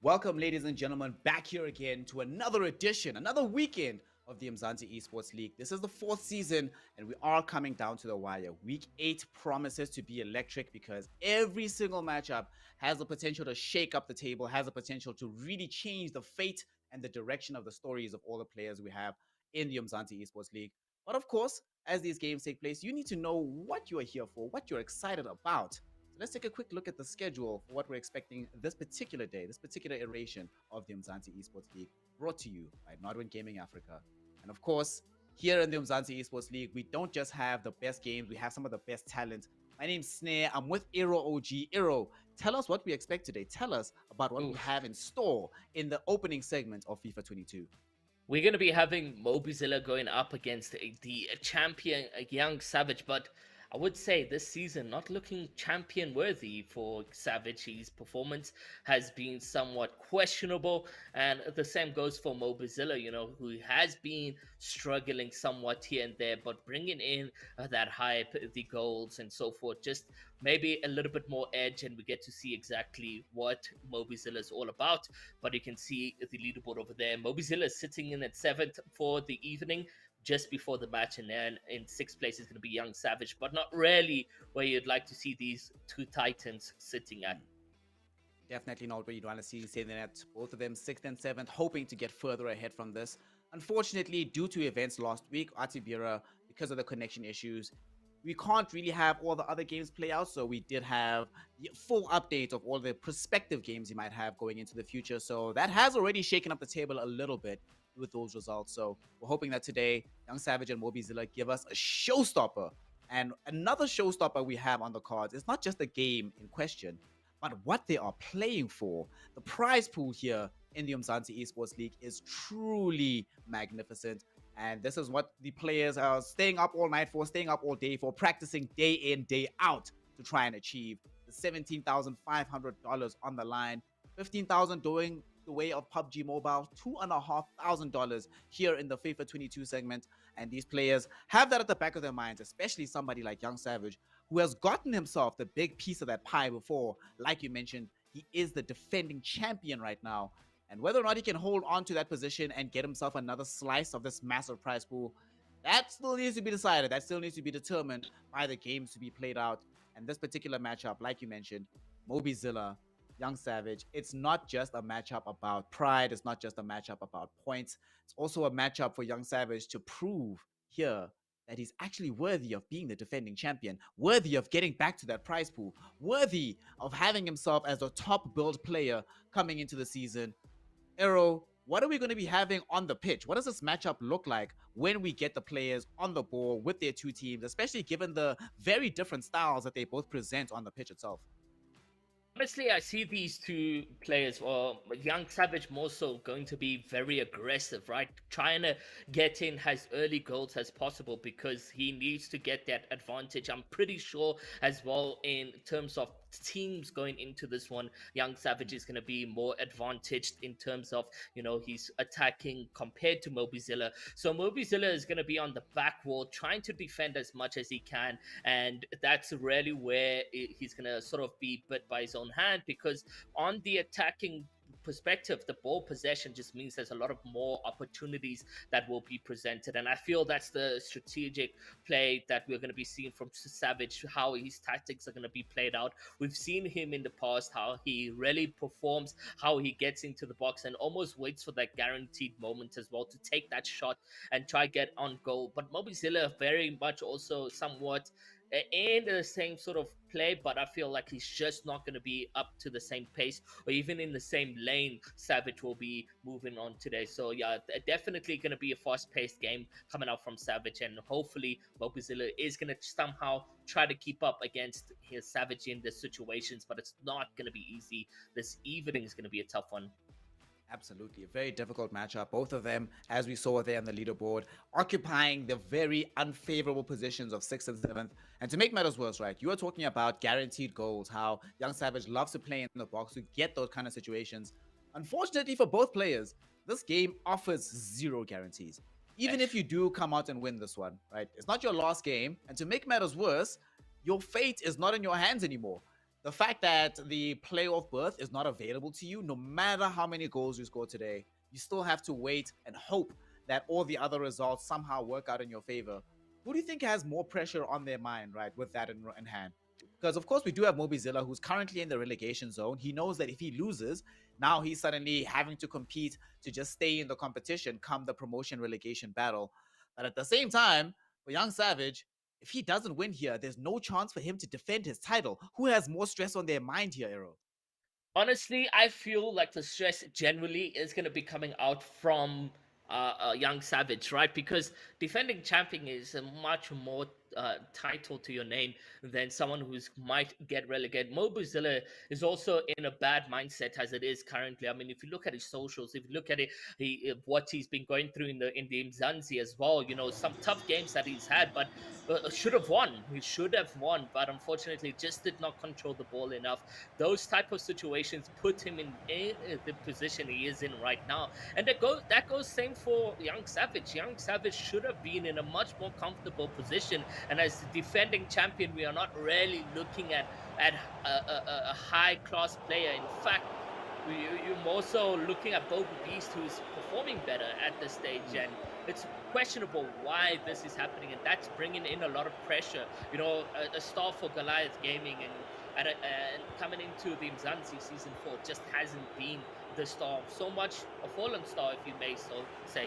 Welcome, ladies and gentlemen, back here again to another edition, another weekend of the Umzansi Esports League. This is the fourth season, and we are coming down to the wire. Week 8 promises to be electric because every single matchup has the potential to shake up the table, has the potential to really change the fate and the direction of the stories of all the players we have in the Umzansi Esports League. But of course, as these games take place, you need to know what you are here for, what you're excited about. So let's take a quick look at the schedule for what we're expecting this particular day, this particular iteration of the Umzansi Esports League, brought to you by Nodwin Gaming Africa. And of course, here in the Umzansi Esports League, we don't just have the best games, we have some of the best talent. My name's Snare. I'm with Aero OG. Aero, tell us what we expect today. Tell us about what we have in store in the opening segment of FIFA 22. We're going to be having Mobizilla going up against the champion Young Savage, but I would say this season not looking champion worthy for Savage. His performance has been somewhat questionable, and the same goes for Mobizilla, who has been struggling somewhat here and there, but bringing in that hype, the goals, and so forth, just maybe a little bit more edge, and we get to see exactly what Mobizilla is all about. But you can see the leaderboard over there. Mobizilla is sitting in at 7th for the evening, just before the match, and then in 6th place is going to be Young Savage, but not really where you'd like to see these two titans sitting at. Definitely not where you'd want to see saying that both of them 6th and 7th, hoping to get further ahead from this. Unfortunately, due to events last week, Atibira, because of the connection issues, we can't really have all the other games play out, so we did have the full update of all the prospective games you might have going into the future. So that has already shaken up the table a little bit with those results. So we're hoping that today, Young Savage and Mobizilla give us a showstopper. And another showstopper we have on the cards is not just the game in question, but what they are playing for. The prize pool here in the Umzansi Esports League is truly magnificent. And this is what the players are staying up all night for, staying up all day for, practicing day in, day out to try and achieve the $17,500 on the line, $15,000 doing the way of PUBG Mobile, $2,500 here in the FIFA 22 segment. And these players have that at the back of their minds, especially somebody like Young Savage, who has gotten himself the big piece of that pie before. Like you mentioned, he is the defending champion right now. And whether or not he can hold on to that position and get himself another slice of this massive prize pool, that still needs to be decided. That still needs to be determined by the games to be played out. And this particular matchup, like you mentioned, Mobizilla, Young Savage, it's not just a matchup about pride. It's not just a matchup about points. It's also a matchup for Young Savage to prove here that he's actually worthy of being the defending champion, worthy of getting back to that prize pool, worthy of having himself as a top build player coming into the season. Aero, what are we going to be having on the pitch? What does this matchup look like when we get the players on the ball with their two teams, especially given the very different styles that they both present on the pitch itself? Honestly, I see these two players, or Young Savage more so, going to be very aggressive, right? Trying to get in as early goals as possible because he needs to get that advantage. I'm pretty sure as well in terms of teams going into this one, Young Savage is going to be more advantaged in terms of, he's attacking compared to Mobizilla. So Mobizilla is going to be on the back wall trying to defend as much as he can. And that's really where he's going to sort of be bit by his own hand, because on the attacking perspective, the ball possession just means there's a lot of more opportunities that will be presented, and I feel that's the strategic play that we're going to be seeing from Savage, how his tactics are going to be played out. We've seen him in the past, how he really performs, how he gets into the box and almost waits for that guaranteed moment as well to take that shot and try get on goal. But Mobizilla very much also somewhat in the same sort of play, but I feel like he's just not going to be up to the same pace or even in the same lane Savage will be moving on today. So yeah, definitely going to be a fast-paced game coming out from Savage, and hopefully Mobizilla is going to somehow try to keep up against his Savage in the situations, but it's not going to be easy. This evening is going to be a tough one. Absolutely. A very difficult matchup. Both of them, as we saw there on the leaderboard, occupying the very unfavorable positions of 6th and 7th. And to make matters worse, right, you are talking about guaranteed goals, how Young Savage loves to play in the box to get those kind of situations. Unfortunately for both players, this game offers zero guarantees. Even if you do come out and win this one, right, it's not your last game. And to make matters worse, your fate is not in your hands anymore. the fact that the playoff berth is not available to you, no matter how many goals you score today, you still have to wait and hope that all the other results somehow work out in your favor. Who do you think has more pressure on their mind, right, with that in hand? Because, of course, we do have Mobizilla, who's currently in the relegation zone. He knows that if he loses, now he's suddenly having to compete to just stay in the competition come the promotion relegation battle. But at the same time, for Young Savage, if he doesn't win here, there's no chance for him to defend his title. Who has more stress on their mind here, Arrow? Honestly, I feel like the stress generally is going to be coming out from Young Savage, right? Because defending champion is a much more title to your name than someone who's might get relegated. Mobizilla is also in a bad mindset as it is currently. I mean, if you look at his socials, if you look at it, what he's been going through in the Umzansi as well, you know, some tough games that he's had, but should have won. He should have won, but unfortunately, just did not control the ball enough. Those type of situations put him in the position he is in right now, and that goes same for Young Savage. Young Savage should have been in a much more comfortable position, and as the defending champion, we are not really looking at a high class player. In fact, you're more so looking at Boba Beast, who's performing better at this stage, and it's questionable why this is happening, and that's bringing in a lot of pressure. You know, a star for Goliath Gaming and coming into the Umzansi season 4 just hasn't been the star. So much a fallen star, if you may so say.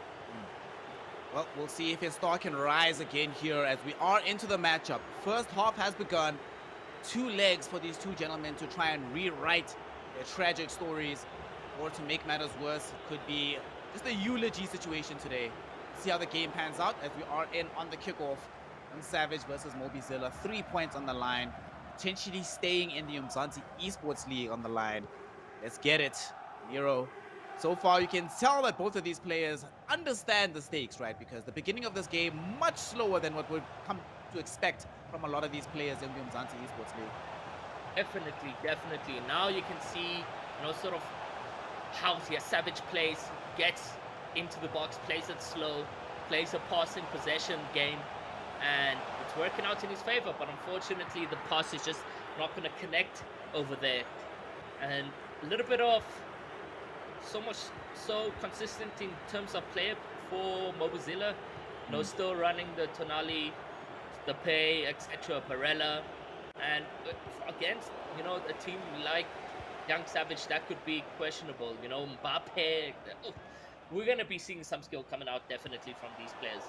Well, we'll see if his star can rise again here as we are into the matchup. First half has begun. 2 legs for these two gentlemen to try and rewrite their tragic stories, or to make matters worse, it could be just a eulogy situation today. See how the game pans out as we are in on the kickoff. Young Savage versus Mobizilla, 3 points on the line, potentially staying in the Umzansi Esports League on the line. Let's get it, Nero. So far, you can tell that both of these players understand the stakes, right? Because the beginning of this game, much slower than what we've come to expect from a lot of these players in the Umzansi Esports League. Definitely. Now you can see, you know, sort of how Savage plays, gets into the box, plays it slow, plays a passing possession game, and it's working out in his favor. But unfortunately, the pass is just not going to connect over there, and a little bit of so consistent in terms of play for Mobizilla. You know, still running the Tonali, the Pay, etc., Barella, and against, you know, a team like Young Savage, that could be questionable. You know, Mbappe, we're going to be seeing some skill coming out definitely from these players.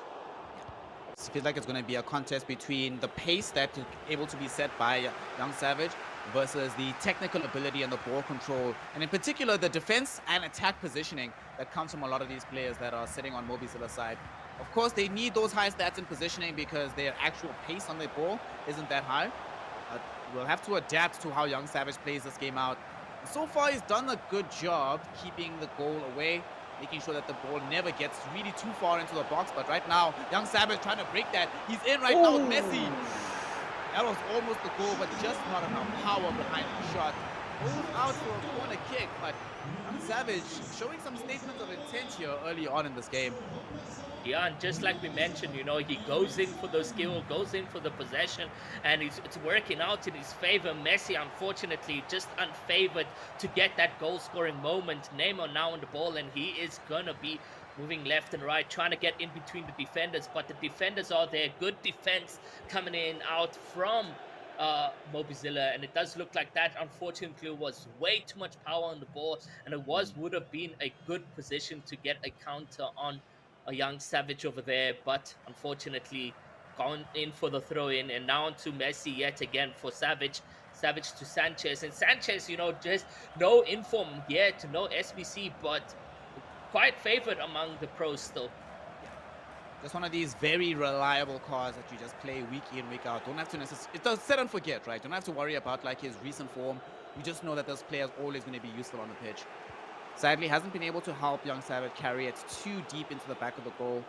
It feels like it's going to be a contest between the pace that is able to be set by Young Savage versus the technical ability and the ball control, and in particular the defense and attack positioning that comes from a lot of these players that are sitting on Mobizilla's side. Of course, they need those high stats in positioning because their actual pace on the ball isn't that high. But we'll have to adapt to how Young Savage plays this game out. And so far, he's done a good job keeping the goal away, making sure that the ball never gets really too far into the box. But right now, Young Savage trying to break that. He's in right now with Messi. That was almost the goal, but just not enough power behind the shot. Moved out for a corner kick, but Young Savage showing some statements of intent here early on in this game. Yeah, and just like we mentioned, you know, he goes in for the skill, goes in for the possession, and it's working out in his favor. Messi, unfortunately, just unfavored to get that goal-scoring moment. Neymar now on the ball, and he is gonna be moving left and right, trying to get in between the defenders, but the defenders are there. Good defense coming in out from Mobizilla, and it does look like that unfortunately was way too much power on the ball, and it would have been a good position to get a counter on a Young Savage over there, but unfortunately gone in for the throw in, and now to Messi yet again for Savage to Sanchez, and Sanchez, you know, just no inform yet, no SBC, but quite favored among the pros still. Just one of these very reliable cars that you just play week in, week out. Don't have to necessarily, it does set and forget, right? Don't have to worry about like his recent form. You just know that this player is always going to be useful on the pitch. Sadly, hasn't been able to help Young Savage carry it too deep into the back of the goal.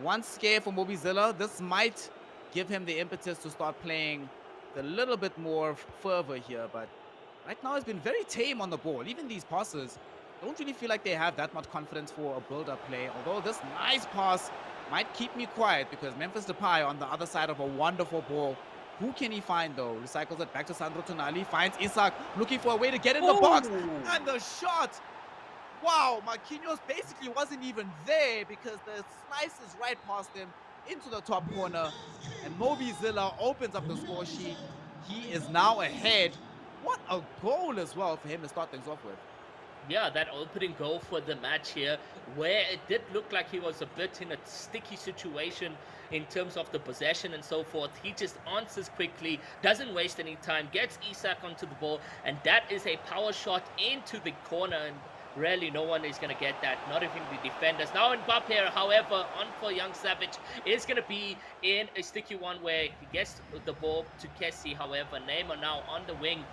One scare for Mobizilla. This might give him the impetus to start playing a little bit more fervor here, but right now he's been very tame on the ball. Even these passes don't really feel like they have that much confidence for a build-up play, although this nice pass might keep me quiet because Memphis Depay on the other side of a wonderful ball Who can he find though? Recycles it back to Sandro Tonali. Finds Isak looking for a way to get in the box. Oh! And the shot. Wow, Marquinhos basically wasn't even there because the slice is right past him into the top corner. And Mobizilla opens up the score sheet. He is now ahead. What a goal as well for him to start things off with. Yeah, that opening goal for the match here, where it did look like he was a bit in a sticky situation in terms of the possession and so forth. He just answers quickly, doesn't waste any time, gets Isak onto the ball, and that is a power shot into the corner, and really no one is going to get that, not even the defenders. Now Mbappe, however, on for Young Savage, is going to be in a sticky one where he gets the ball to Kessie. However, Neymar now on the wing,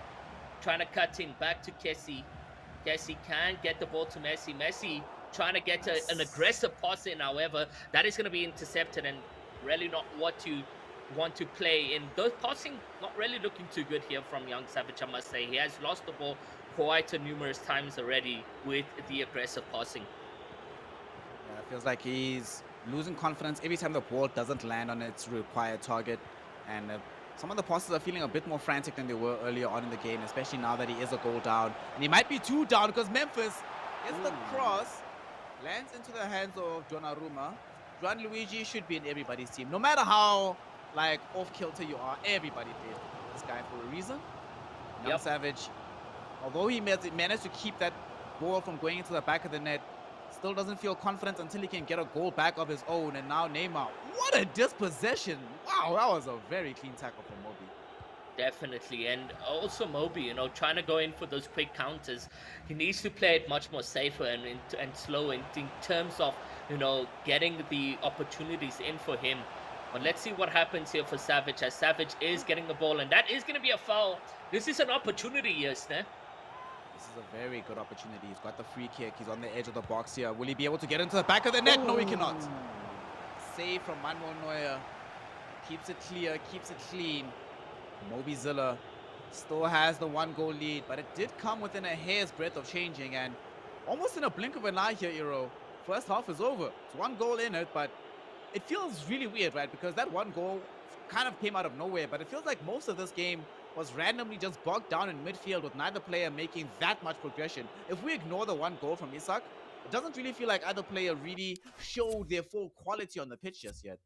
trying to cut in back to Kessie. Kessie can get the ball to Messi. Messi trying to get an aggressive pass in, however, that is going to be intercepted and really not what you want to play in. Those passing not really looking too good here from Young Savage, I must say. He has lost the ball quite a numerous times already with the aggressive passing. Yeah, it feels like he's losing confidence every time the ball doesn't land on its required target. And some of the passes are feeling a bit more frantic than they were earlier on in the game, especially now that he is a goal down. And he might be 2 down because Memphis gets the cross, lands into the hands of Donnarumma. Luigi should be in everybody's team. No matter how, like, off-kilter you are, everybody plays this guy for a reason. Young Savage, although he managed to keep that ball from going into the back of the net, still doesn't feel confident until he can get a goal back of his own. And now Neymar, what a dispossession. Wow, that was a very clean tackle from Moby. Definitely. And also Moby, you know, trying to go in for those quick counters. He needs to play it much more safer and slow in terms of, you know, getting the opportunities in for him. But let's see what happens here for Savage, as Savage is getting the ball, and that is going to be a foul. This is an opportunity, yes, ne? This is a very good opportunity. He's got the free kick. He's on the edge of the box here. Will he be able to get into the back of the net? No, he cannot. Save from Manuel Neuer. Keeps it clear, keeps it clean. Mobizilla still has the 1-goal lead, but it did come within a hair's breadth of changing, and almost in a blink of an eye here, Iro. First half is over. It's 1 goal in it, but it feels really weird, right? Because that 1 goal kind of came out of nowhere, but it feels like most of this game was randomly just bogged down in midfield with neither player making that much progression. If we ignore the 1 goal from Isak, it doesn't really feel like either player really showed their full quality on the pitch just yet.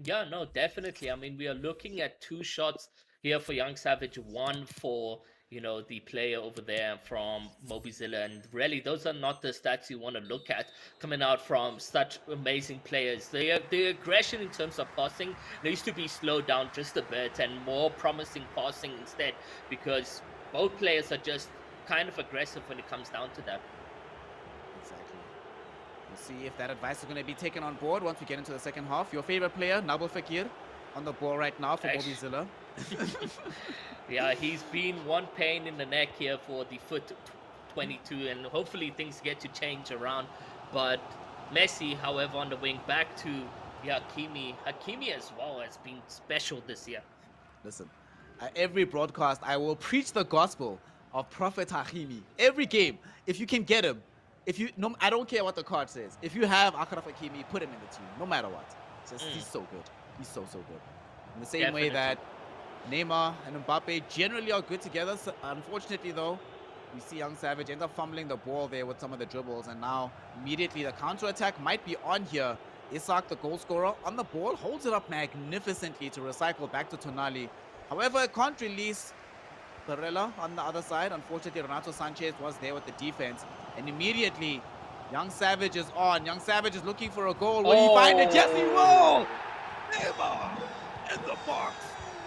Yeah, no, definitely. I mean, we are looking at 2 shots here for Young Savage, 1 for, you know, the player over there from Mobizilla. And really, those are not the stats you want to look at coming out from such amazing players. The aggression in terms of passing needs to be slowed down just a bit and more promising passing instead, because both players are just kind of aggressive when it comes down to that. Exactly. We'll see if that advice is going to be taken on board once we get into the second half. Your favorite player, Nabil Fekir, on the ball right now for Mobizilla. Yeah, he's been one pain in the neck here for the foot 22, and hopefully things get to change around. But Messi, however, on the wing, back to Hakimi. Hakimi as well has been special this year. Listen, at every broadcast, I will preach the gospel of Prophet Hakimi. Every game, if you can get him, no, I don't care what the card says. If you have Achraf Hakimi, put him in the team, no matter what. He's so good. He's so good. In the same way that Neymar and Mbappe generally are good together. So unfortunately, though, we see Young Savage end up fumbling the ball there with some of the dribbles, and now immediately the counter-attack might be on here. Isak, the goal scorer, on the ball, holds it up magnificently to recycle back to Tonali. However, it can't release Rila on the other side. Unfortunately, Renato Sanchez was there with the defense, and immediately Young Savage is on. Young Savage is looking for a goal. Will he find it? Yes, he will! Neymar in the box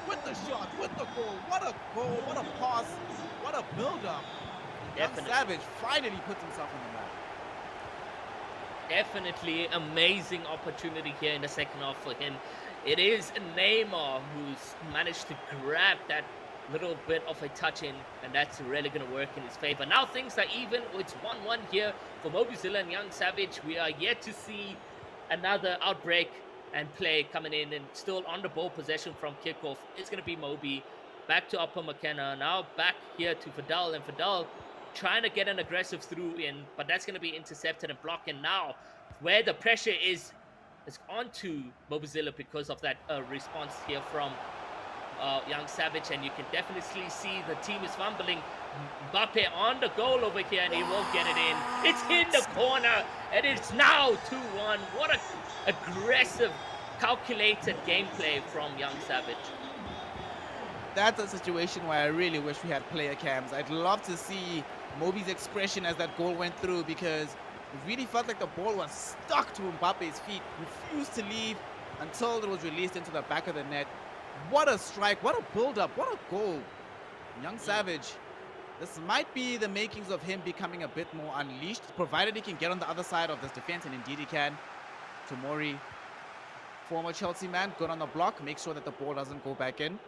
with the shot, with the goal. What a goal, what a pass, what a build-up. Young Savage finally puts himself on the map. Definitely amazing opportunity here in the second half for him. It is Neymar who's managed to grab that little bit of a touch in, and that's really going to work in his favor. Now things are even. It's 1-1 here for Mobizilla and Young Savage. We are yet to see another outbreak and play coming in, and still on the ball possession from kickoff. It's going to be Moby. Back to Upper McKenna. Now back here to Fidel, and Fidel trying to get an aggressive through in, but that's going to be intercepted and blocked. And now where the pressure is on to Mobizilla because of that response here from Young Savage, and you can definitely see the team is fumbling. Mbappe on the goal over here, and he won't get it in. It's in the corner, and it's now 2-1. What a aggressive, calculated gameplay from Young Savage. That's a situation where I really wish we had player cams. I'd love to see Moby's expression as that goal went through, because it really felt like the ball was stuck to Mbappe's feet, refused to leave until it was released into the back of the net. What a strike, what a build-up, what a goal. Young Savage, this might be the makings of him becoming a bit more unleashed, provided he can get on the other side of this defense, and indeed he can. Tomori, former Chelsea man, good on the block, make sure that the ball doesn't go back in.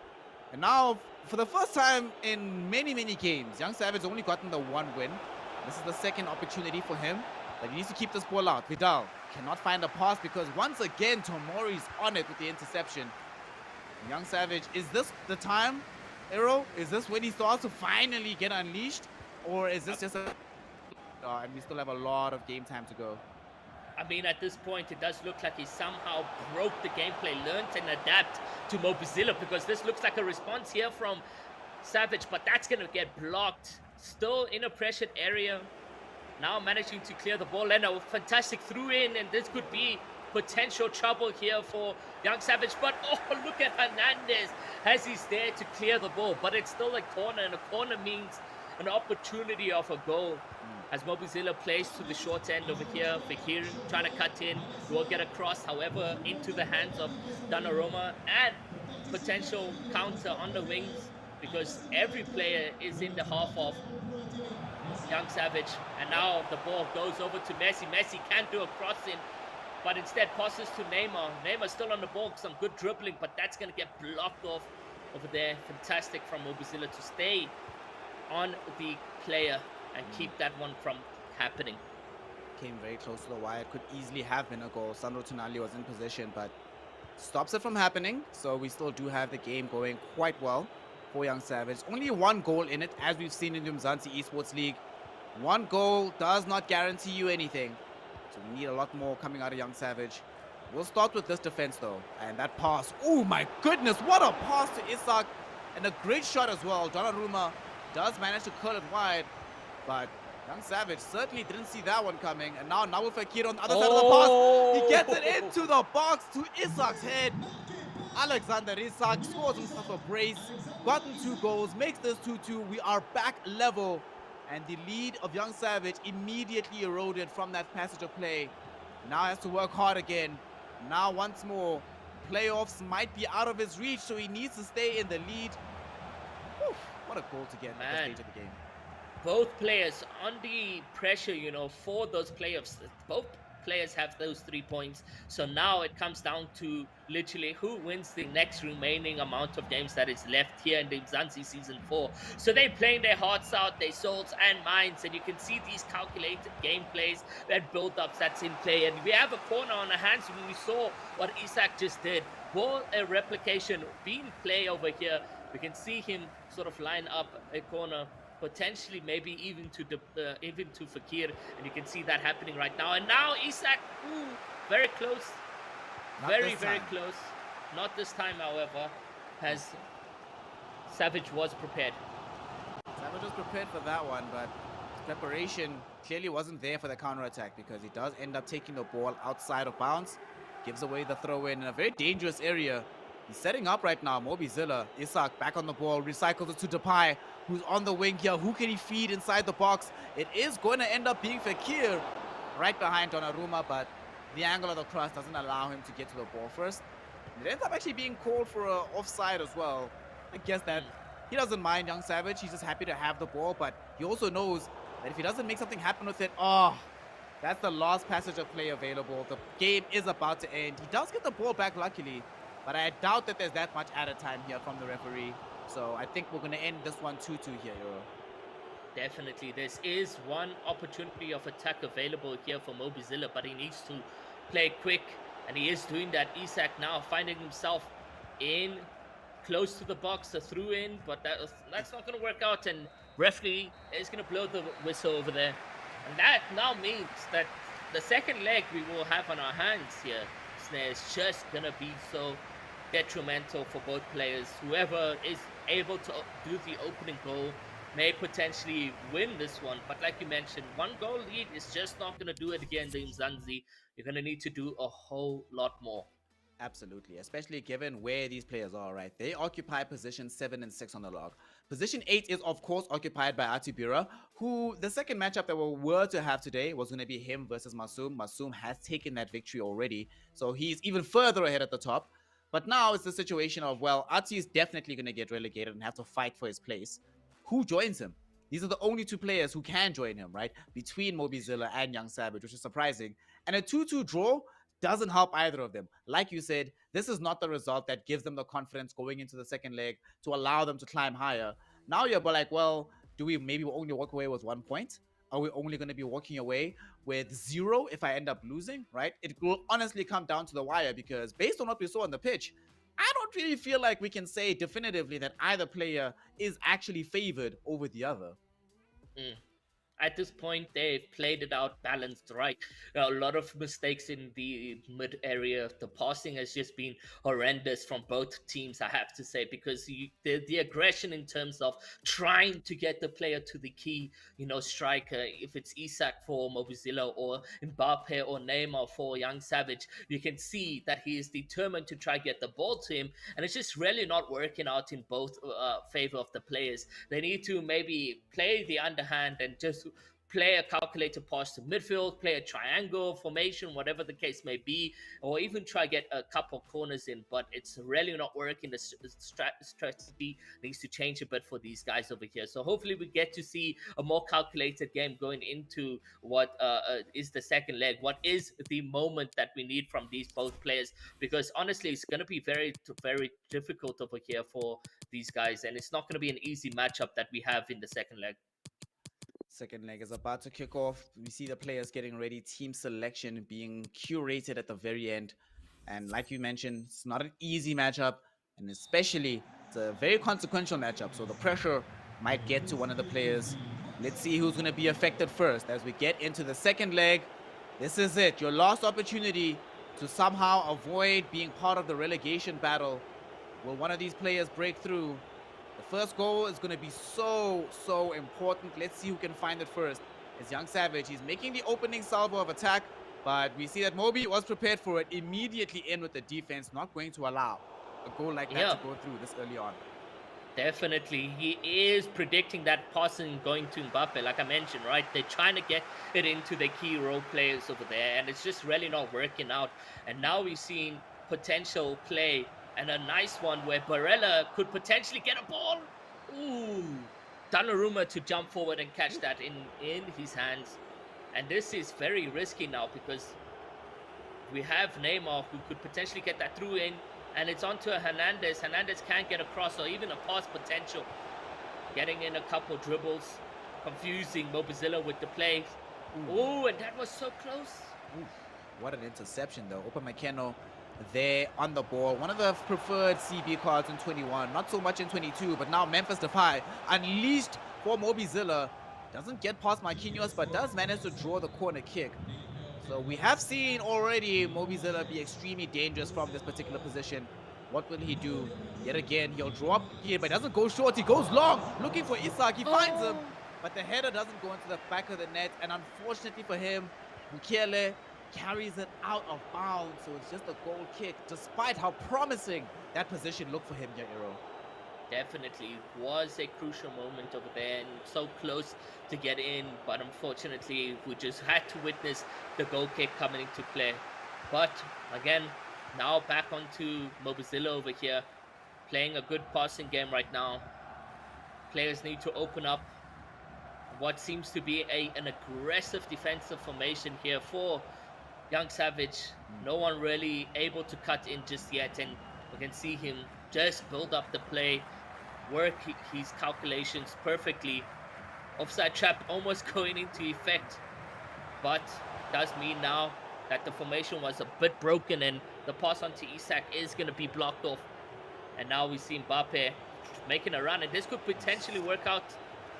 And now, for the first time in many, many games, Young Savage only gotten the one win. This is the second opportunity for him, but he needs to keep this ball out. Vidal cannot find a pass because once again, Tomori's on it with the interception. Young Savage, is this the time, Aero? Is this when he starts to finally get unleashed? Or is this just a... and we still have a lot of game time to go. I mean, at this point, it does look like he somehow broke the gameplay, learned and adapt to Mobizilla, because this looks like a response here from Savage, but that's going to get blocked. Still in a pressured area. Now managing to clear the ball, and a fantastic through in, and this could be potential trouble here for Young Savage. But oh, look at Hernandez as he's there to clear the ball, but it's still a corner, and a corner means an opportunity of a goal. As Mobizilla plays to the short end over here, Fakir trying to cut in, will get a cross, however, into the hands of Donnarumma, and potential counter on the wings, because every player is in the half of Young Savage. And now the ball goes over to Messi. Messi can't do a crossing, but instead passes to Neymar. Neymar still on the ball, some good dribbling, but that's going to get blocked off over there. Fantastic from Mobizilla to stay on the player and keep that one from happening. Came very close to the wire. Could easily have been a goal. Sandro Tonali was in position, but stops it from happening. So we still do have the game going quite well for Young Savage. Only one goal in it, as we've seen in the Umzansi Esports League. One goal does not guarantee you anything. So we need a lot more coming out of Young Savage. We'll start with this defense though. And that pass. Oh my goodness, what a pass to Isak. And a great shot as well. Donnarumma does manage to curl it wide. But Young Savage certainly didn't see that one coming. And now Nawal Fakir on the other side of the pass. He gets it into the box to Isak's head. Alexander Isak scores himself a brace. Gotten 2 goals. Makes this 2-2. We are back level. And the lead of Young Savage immediately eroded from that passage of play. Now has to work hard again. Now once more, playoffs might be out of his reach. So he needs to stay in the lead. Whew, what a goal to get at this stage of the game. Both players under pressure, you know, for those playoffs. Both players have those 3 points. So now it comes down to literally who wins the next remaining amount of games that is left here in the Umzansi Season 4. So they're playing their hearts out, their souls and minds. And you can see these calculated gameplays, that build-ups that's in play. And we have a corner on the hands when we saw what Isak just did. Ball a replication being play over here. We can see him sort of line up a corner, potentially maybe even to Fakir, and you can see that happening right now. And now Isak, very close, very close. Not this time, however, as Savage was prepared. Savage was prepared for that one, but preparation clearly wasn't there for the counter-attack, because he does end up taking the ball outside of bounds, gives away the throw-in in a very dangerous area. He's setting up right now. Mobizilla, Isak back on the ball, recycles it to Depay, who's on the wing here. Who can he feed inside the box? It is going to end up being Fakir right behind Donnarumma, but the angle of the cross doesn't allow him to get to the ball first. It ends up actually being called for an offside as well. I guess that he doesn't mind Young Savage. He's just happy to have the ball, but he also knows that if he doesn't make something happen with it, that's the last passage of play available. The game is about to end. He does get the ball back, luckily, but I doubt that there's that much added time here from the referee. So I think we're going to end this one 2-2 here, Euro. Definitely. This is one opportunity of attack available here for Mobizilla, but he needs to play quick, and he is doing that. Isak now finding himself in close to the box, a through in, but that's not going to work out, and referee is going to blow the whistle over there. And that now means that the second leg we will have on our hands here is just going to be so detrimental for both players. Whoever is able to do the opening goal may potentially win this one. But like you mentioned, one goal lead is just not going to do it again, the Umzansi. You're going to need to do a whole lot more. Absolutely, especially given where these players are, right? They occupy position 7 and 6 on the log. Position 8 is, of course, occupied by Atibira, who the second matchup that we were to have today was going to be him versus Masum. Masum has taken that victory already, so he's even further ahead at the top. But now it's the situation of, well, Ati is definitely going to get relegated and have to fight for his place. Who joins him? These are the only two players who can join him, right? Between Mobizilla and Young Savage, which is surprising. And a 2-2 draw doesn't help either of them. Like you said, this is not the result that gives them the confidence going into the second leg to allow them to climb higher. Now you're like, well, do we maybe only walk away with 1 point? Are we only going to be walking away with 0 if I end up losing, right? It will honestly come down to the wire because based on what we saw on the pitch, I don't really feel like we can say definitively that either player is actually favored over the other. Mm. At this point, they've played it out balanced, right? A lot of mistakes in the mid area. The passing has just been horrendous from both teams, I have to say, because the aggression in terms of trying to get the player to the key, striker, if it's Isak for Mobizilla or Mbappe or Neymar for Young Savage, you can see that he is determined to try get the ball to him, and it's just really not working out in both favor of the players. They need to maybe play the underhand and just play a calculated pass to midfield, play a triangle formation, whatever the case may be, or even try get a couple corners in. But it's really not working. The strategy needs to change a bit for these guys over here. So hopefully we get to see a more calculated game going into what is the second leg. What is the moment that we need from these both players? Because honestly, it's going to be very, very difficult over here for these guys, and it's not going to be an easy matchup that we have in the second leg. Second leg is about to kick off. We see the players getting ready, team selection being curated at the very end. And like you mentioned, it's not an easy matchup, and especially it's a very consequential matchup. So the pressure might get to one of the players. Let's see who's going to be affected first as we get into the second leg. This is it, your last opportunity to somehow avoid being part of the relegation battle. Will one of these players break through? The first goal is going to be so important. Let's see who can find it first. It's Young Savage. He's making the opening salvo of attack, but we see that Moby was prepared for it, immediately in with the defense, not going to allow a goal like that to go through this early on. Definitely. He is predicting that passing going to Mbappe, like I mentioned, right? They're trying to get it into the key role players over there, and it's just really not working out. And now we've seen potential play and a nice one where Barella could potentially get a ball. Ooh, Donnarumma to jump forward and catch that in his hands. And this is very risky now because we have Neymar who could potentially get that through in, and it's onto Hernandez. Hernandez can't get across or even a pass potential. Getting in a couple dribbles, confusing Mobizilla with the play. Oh, and that was so close. Ooh, what an interception though. Opa McKenna there on the ball. One of the preferred CB cards in 21, not so much in 22, but now Memphis Depay unleashed for Mobizilla. Doesn't get past Marquinhos, but does manage to draw the corner kick. So we have seen already Mobizilla be extremely dangerous from this particular position. What will he do? Yet again, he'll drop here, but doesn't go short. He goes long, looking for Isak. He finds him, but the header doesn't go into the back of the net. And unfortunately for him, Mukele carries it out of bounds, so it's just a goal kick, despite how promising that position looked for him, Jairo. Definitely was a crucial moment over there and so close to get in, but unfortunately we just had to witness the goal kick coming into play. But again, now back onto Mobizilla over here, playing a good passing game right now. Players need to open up what seems to be an aggressive defensive formation here for Young Savage. No one really able to cut in just yet, and we can see him just build up the play, work his calculations perfectly. Offside trap almost going into effect, but does mean now that the formation was a bit broken and the pass onto Isak is going to be blocked off. And now we see Mbappe making a run, and this could potentially work out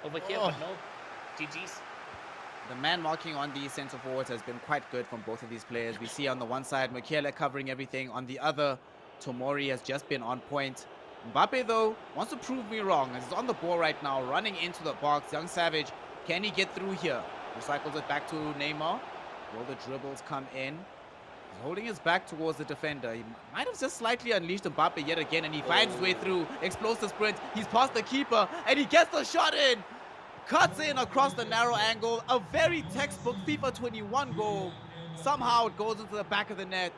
over here, but no, GG's. The man marking on the centre forwards has been quite good from both of these players. We see on the one side, Michele covering everything. On the other, Tomori has just been on point. Mbappe, though, wants to prove me wrong. He's on the ball right now, running into the box. Young Savage, can he get through here? Recycles it back to Neymar. Will the dribbles come in? He's holding his back towards the defender. He might have just slightly unleashed Mbappe yet again, and he finds his way through. Explosive sprint. He's past the keeper, and he gets the shot in. Cuts in across the narrow angle. A very textbook FIFA 21 goal. Somehow it goes into the back of the net.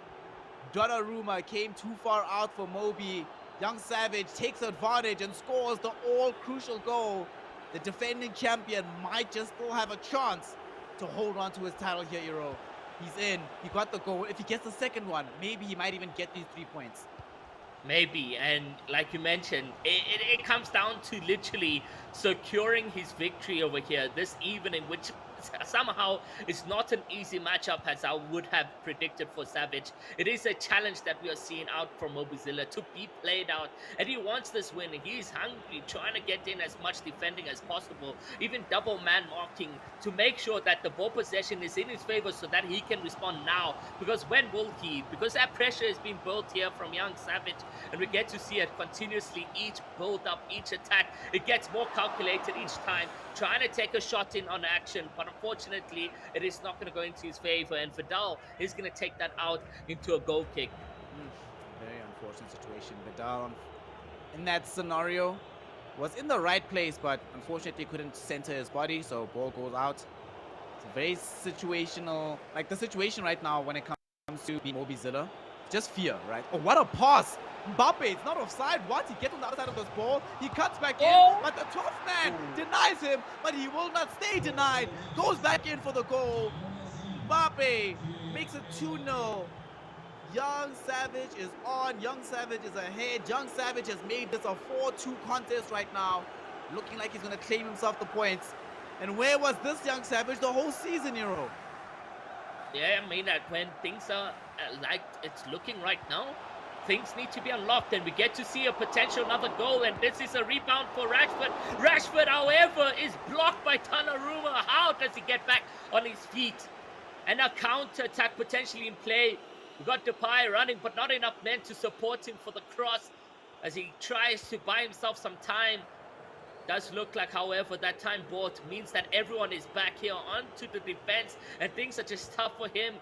Donnarumma came too far out for Moby. Young Savage takes advantage and scores the all-crucial goal. The defending champion might just still have a chance to hold on to his title here, Eero. He's in. He got the goal. If he gets the second one, maybe he might even get these 3 points. Maybe, and like you mentioned, it comes down to literally securing his victory over here this evening, which somehow is not an easy matchup as I would have predicted for Savage. It is a challenge that we are seeing out from Mobizilla to be played out, and he wants this win. He's hungry, trying to get in as much defending as possible, even double man marking to make sure that the ball possession is in his favor so that he can respond now. Because when will he? Because that pressure is being built here from Young Savage, and we get to see it continuously, each build up, each attack. It gets more calculated each time, trying to take a shot in on action, but unfortunately it is not going to go into his favor, and Vidal is going to take that out into a goal kick. Very unfortunate situation. Vidal in that scenario was in the right place, but unfortunately couldn't center his body, so ball goes out. It's a very situational, like the situation right now when it comes to Mobizilla, just fear, right? Oh, what a pass! Mbappe, it's not offside. What? He gets on the other side of this ball. He cuts back in, but the tough man denies him, but he will not stay denied. Goes back in for the goal. Mbappe makes it 2-0. Young Savage is on. Young Savage is ahead. Young Savage has made this a 4-2 contest right now. Looking like he's going to claim himself the points. And where was this Young Savage the whole season, Eero? Yeah, I mean, when things are like it's looking right now, things need to be unlocked, and we get to see a potential another goal, and this is a rebound for Rashford. Rashford, however, is blocked by Donnarumma. How does he get back on his feet? And a counter-attack potentially in play. We got Depay running, but not enough men to support him for the cross as he tries to buy himself some time. Does look like, however, that time bought means that everyone is back here onto the defense, and things are just tough for him.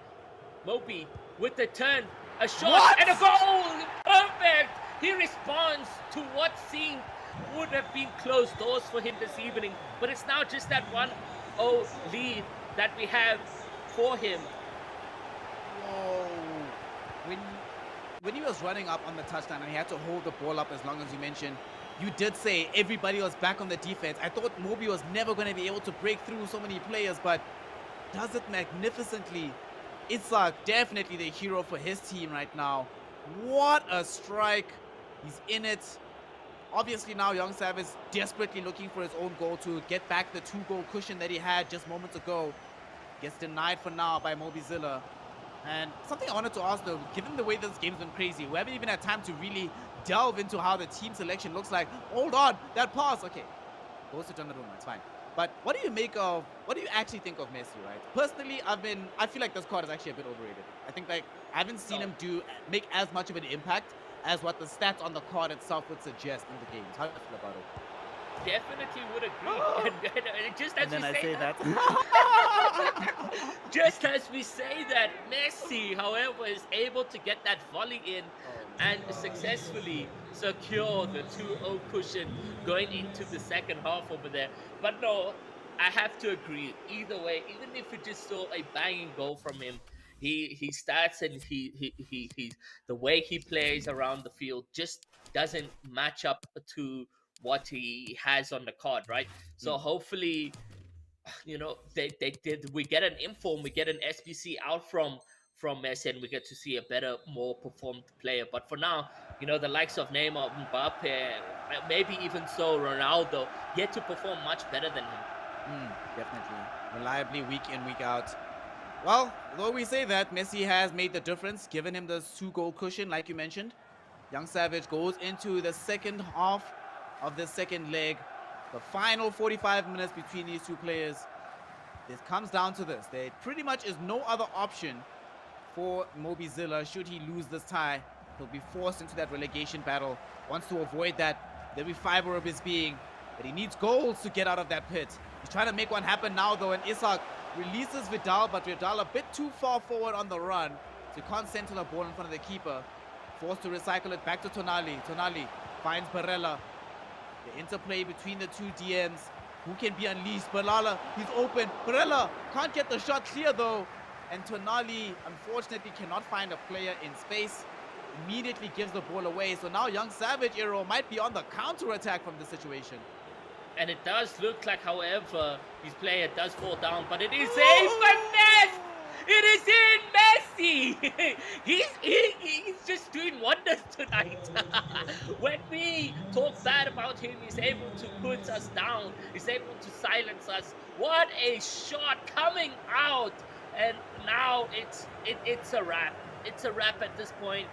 Moby with the turn, a shot and a goal! Perfect! He responds to what seemed would have been closed doors for him this evening, but it's now just that 1-0 lead that we have for him. Whoa. When he was running up on the touchdown and he had to hold the ball up, as long as you mentioned, you did say everybody was back on the defense. I thought Moby was never going to be able to break through so many players, but does it magnificently. Isak definitely the hero for his team right now. What a strike. He's in it. Obviously now Young Savage desperately looking for his own goal to get back the 2-goal cushion that he had just moments ago. Gets denied for now by Mobizilla. And something I wanted to ask though, given the way this game's been crazy, we haven't even had time to really delve into how the team selection looks like. Hold on, that pass, okay. Goes to Donnarumma, it's fine. But what do you actually think of Messi, right? Personally, I feel like this card is actually a bit overrated. I think like I haven't seen him make as much of an impact as what the stats on the card itself would suggest in the games. How do you feel about it? Definitely would agree. And just as And then we I say that. just as we say that, Messi, however, is able to get that volley in and successfully secure the 2-0 cushion going into the second half over there. But no, I have to agree. Either way, even if you just saw a banging goal from him, he starts and he the way he plays around the field just doesn't match up to what he has on the card, right? So hopefully, you know, we get an inform, we get an SBC out from Messi, and we get to see a better, more performed player. But for now, you know, the likes of Neymar, Mbappe, maybe even so Ronaldo, yet to perform much better than him. Definitely. Reliably, week in, week out. Well, though we say that, Messi has made the difference, given him the 2-goal cushion, like you mentioned. Young Savage goes into the second half of the second leg. The final 45 minutes between these two players. This comes down to this. There pretty much is no other option for Mobizilla should he lose this tie. He'll be forced into that relegation battle. Wants to avoid that. There'll be fiber of his being. But he needs goals to get out of that pit. He's trying to make one happen now, though, and Isak releases Vidal, but Vidal a bit too far forward on the run. So he can't center the ball in front of the keeper. Forced to recycle it back to Tonali. Tonali finds Barella. The interplay between the two DMs. Who can be unleashed? Barella, he's open. Barella can't get the shot clear, though. And Tonali, unfortunately, cannot find a player in space. Immediately gives the ball away. So now Young Savage Hero might be on the counter-attack from this situation. And it does look like, however, his player does fall down, but it is a finesse! It is in Messi! he's just doing wonders tonight. When we talk bad about him, he's able to put us down. He's able to silence us. What a shot coming out! And now it's a wrap. It's a wrap at this point.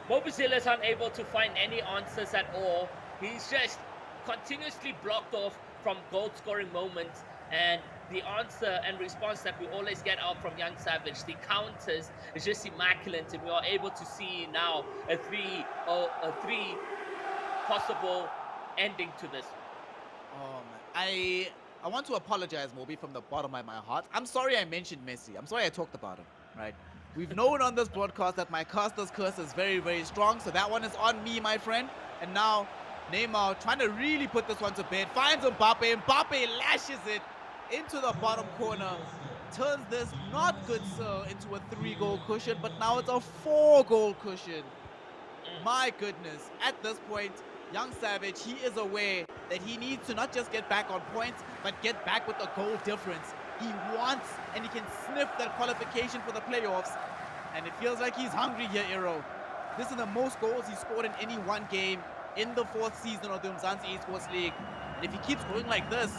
Mobizilla is unable to find any answers at all. He's just continuously blocked off from goal-scoring moments, and the answer and response that we always get out from Young Savage, the counters, is just immaculate, and we are able to see now a three possible ending to this. Oh man, I want to apologize, Moby, from the bottom of my heart. I'm sorry I mentioned Messi. I'm sorry I talked about him, right? We've known on this broadcast that my caster's curse is very, very strong, so that one is on me, my friend. And now Neymar trying to really put this one to bed. Finds Mbappe. Mbappe lashes it into the bottom corner. Turns this not good, sir, into a 3-goal cushion, but now it's a 4-goal cushion. My goodness. At this point, Young Savage, he is aware that he needs to not just get back on points, but get back with the goal difference. He wants and he can sniff that qualification for the playoffs. And it feels like he's hungry here, Ero. This is the most goals he scored in any one game in the 4th season of the Umzansi Esports League. And if he keeps going like this,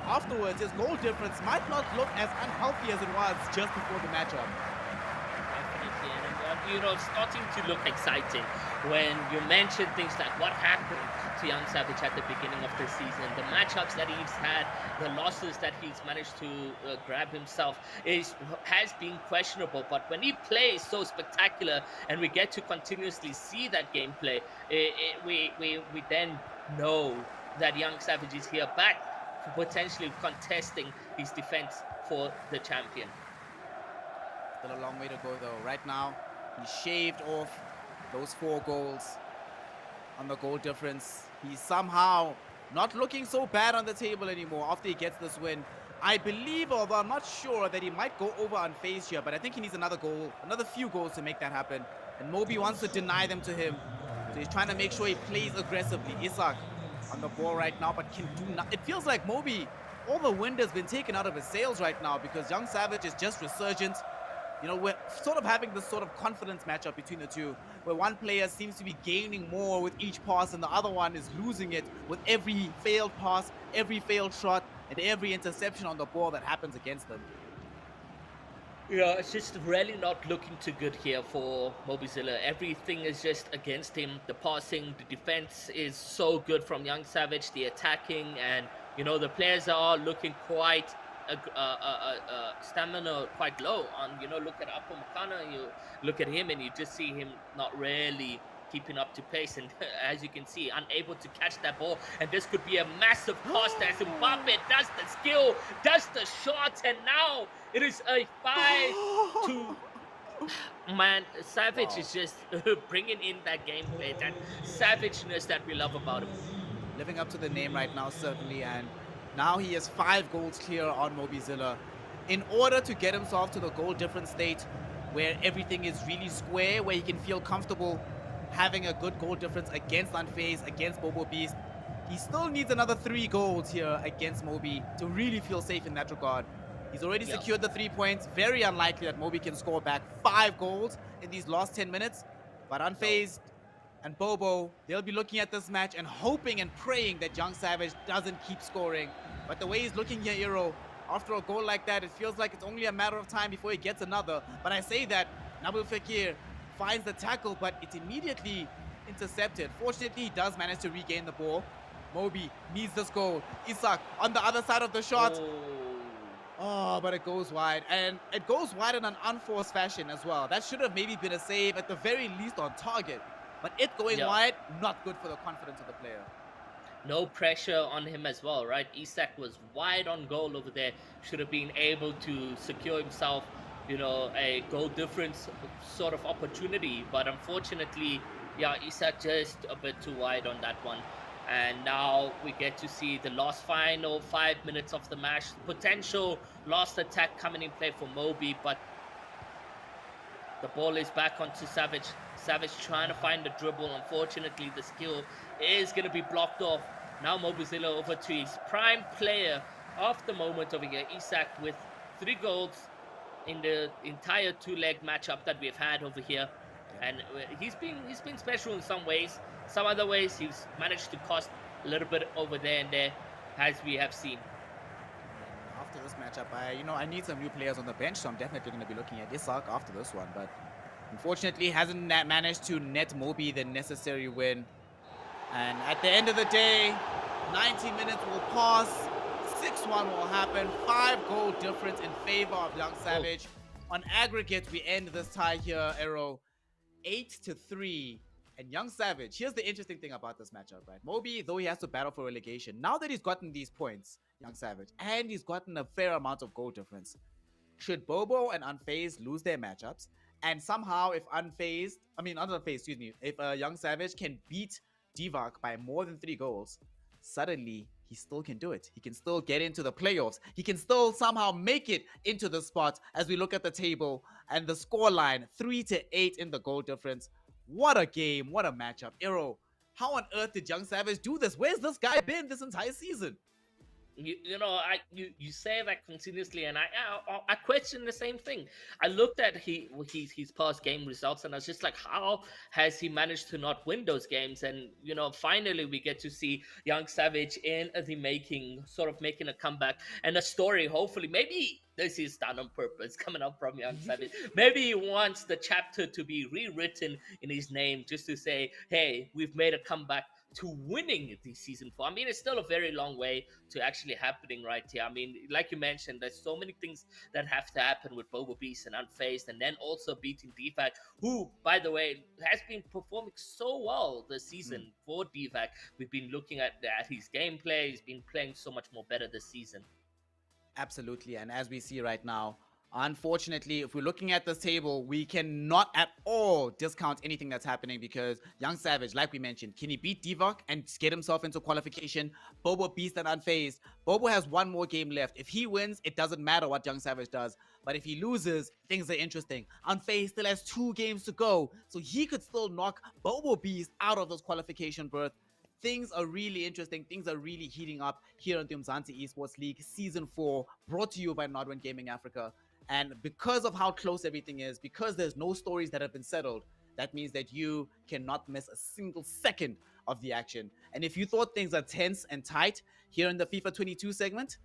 afterwards his goal difference might not look as unhealthy as it was just before the matchup. Definitely, and you know, it's starting to look exciting when you mention things like what happened to Young Savage at the beginning of the season, the matchups that he's had, the losses that he's managed to grab himself has been questionable. But when he plays so spectacular and we get to continuously see that gameplay, we then know that Young Savage is here back, potentially contesting his defense for the champion. Still a long way to go, though. Right now, he shaved off those 4 goals on the goal difference. He's somehow not looking so bad on the table anymore after he gets this win. I believe, although I'm not sure, that he might go over unfazed here, but I think he needs another goal, another few goals to make that happen. And Moby wants to deny them to him. So he's trying to make sure he plays aggressively. Isak on the ball right now, but can do nothing. It feels like Moby, all the wind has been taken out of his sails right now because Young Savage is just resurgent. You know, we're sort of having this sort of confidence matchup between the two, where one player seems to be gaining more with each pass and the other one is losing it with every failed pass, every failed shot, and every interception on the ball that happens against them. Yeah, it's just really not looking too good here for Mobizilla. Everything is just against him. The passing, the defense is so good from Young Savage, the attacking, and, you know, the players are looking quite stamina quite low. On, you know, look at Apo Makana, you look at him and you just see him not really keeping up to pace, and as you can see, unable to catch that ball. And this could be a massive cost as Mbappe does the skill, does the shot, and now it is a 5-2. Man, Savage is just bringing in that gameplay, that savageness that we love about him. Living up to the name right now, certainly, and now he has 5 goals clear on Mobizilla. In order to get himself to the goal difference state where everything is really square, where he can feel comfortable having a good goal difference against Unfazed, against Bobo Beast, he still needs another 3 goals here against Moby to really feel safe in that regard. He's already secured the 3 points. Very unlikely that Moby can score back 5 goals in these last 10 minutes. But Unfazed and Bobo, they'll be looking at this match and hoping and praying that Young Savage doesn't keep scoring. But the way he's looking here, Eero, after a goal like that, it feels like it's only a matter of time before he gets another. But I say that Nabil Fekir finds the tackle, but it's immediately intercepted. Fortunately, he does manage to regain the ball. Moby needs this goal. Isak on the other side of the shot. Oh, but it goes wide. And it goes wide in an unforced fashion as well. That should have maybe been a save at the very least on target. But it going Yeah. wide, not good for the confidence of the player. No pressure on him as well, right? Isak was wide on goal over there. Should have been able to secure himself, a goal difference sort of opportunity. But unfortunately, yeah, Isak just a bit too wide on that one. And now we get to see the last final 5 minutes of the match. Potential last attack coming in play for Moby, but the ball is back onto Savage. Savage trying to find the dribble. Unfortunately, the skill is going to be blocked off. Now Mobizilla over to his prime player of the moment over here, Isak, with 3 goals in the entire 2-leg matchup that we've had over here. And he's been special in some ways. Some other ways he's managed to cost a little bit over there and there, as we have seen. After this matchup, I need some new players on the bench, so I'm definitely going to be looking at Isak after this one. But unfortunately, hasn't managed to net Moby the necessary win. And at the end of the day, 90 minutes will pass, 6-1 will happen, 5-goal difference in favor of Young Savage. On aggregate, we end this tie here, Arrow, 8-3. And Young Savage, here's the interesting thing about this matchup, right? Moby, though he has to battle for relegation, now that he's gotten these points, Young Savage, and he's gotten a fair amount of goal difference, should Bobo and Unfazed lose their matchups, and somehow if if Young Savage can beat Divac by more than 3 goals, suddenly he still can do it. He can still get into the playoffs. He can still somehow make it into the spot as we look at the table and the scoreline, 3-8 in the goal difference. What a game, what a matchup. Arrow, how on earth did Young Savage do this? Where's this guy been this entire season? You say that continuously, and I question the same thing. I looked at his past game results, and I was just like, how has he managed to not win those games? And finally we get to see Young Savage in the making, sort of making a comeback and a story. Hopefully, maybe this is done on purpose, coming up from Young Savage. Maybe he wants the chapter to be rewritten in his name, just to say, hey, we've made a comeback to winning the season 4. I mean, it's still a very long way to actually happening right here. I mean, like you mentioned, there's so many things that have to happen with Bobo Beast and Unfazed, and then also beating DVAC, who, by the way, has been performing so well this season for DVAC. We've been looking at his gameplay. He's been playing so much more better this season. Absolutely. And as we see right now, unfortunately, if we're looking at this table, we cannot at all discount anything that's happening because Young Savage, like we mentioned, can he beat Divac and get himself into qualification? Bobo Beast and Unfazed. Bobo has 1 more game left. If he wins, it doesn't matter what Young Savage does. But if he loses, things are interesting. Unfazed still has 2 games to go, so he could still knock Bobo Beast out of those qualification berth. Things are really interesting. Things are really heating up here on the Umzansi Esports League Season 4, brought to you by Nodwin Gaming Africa. And because of how close everything is, because there's no stories that have been settled, that means that you cannot miss a single second of the action. And if you thought things are tense and tight here in the FIFA 22 segment,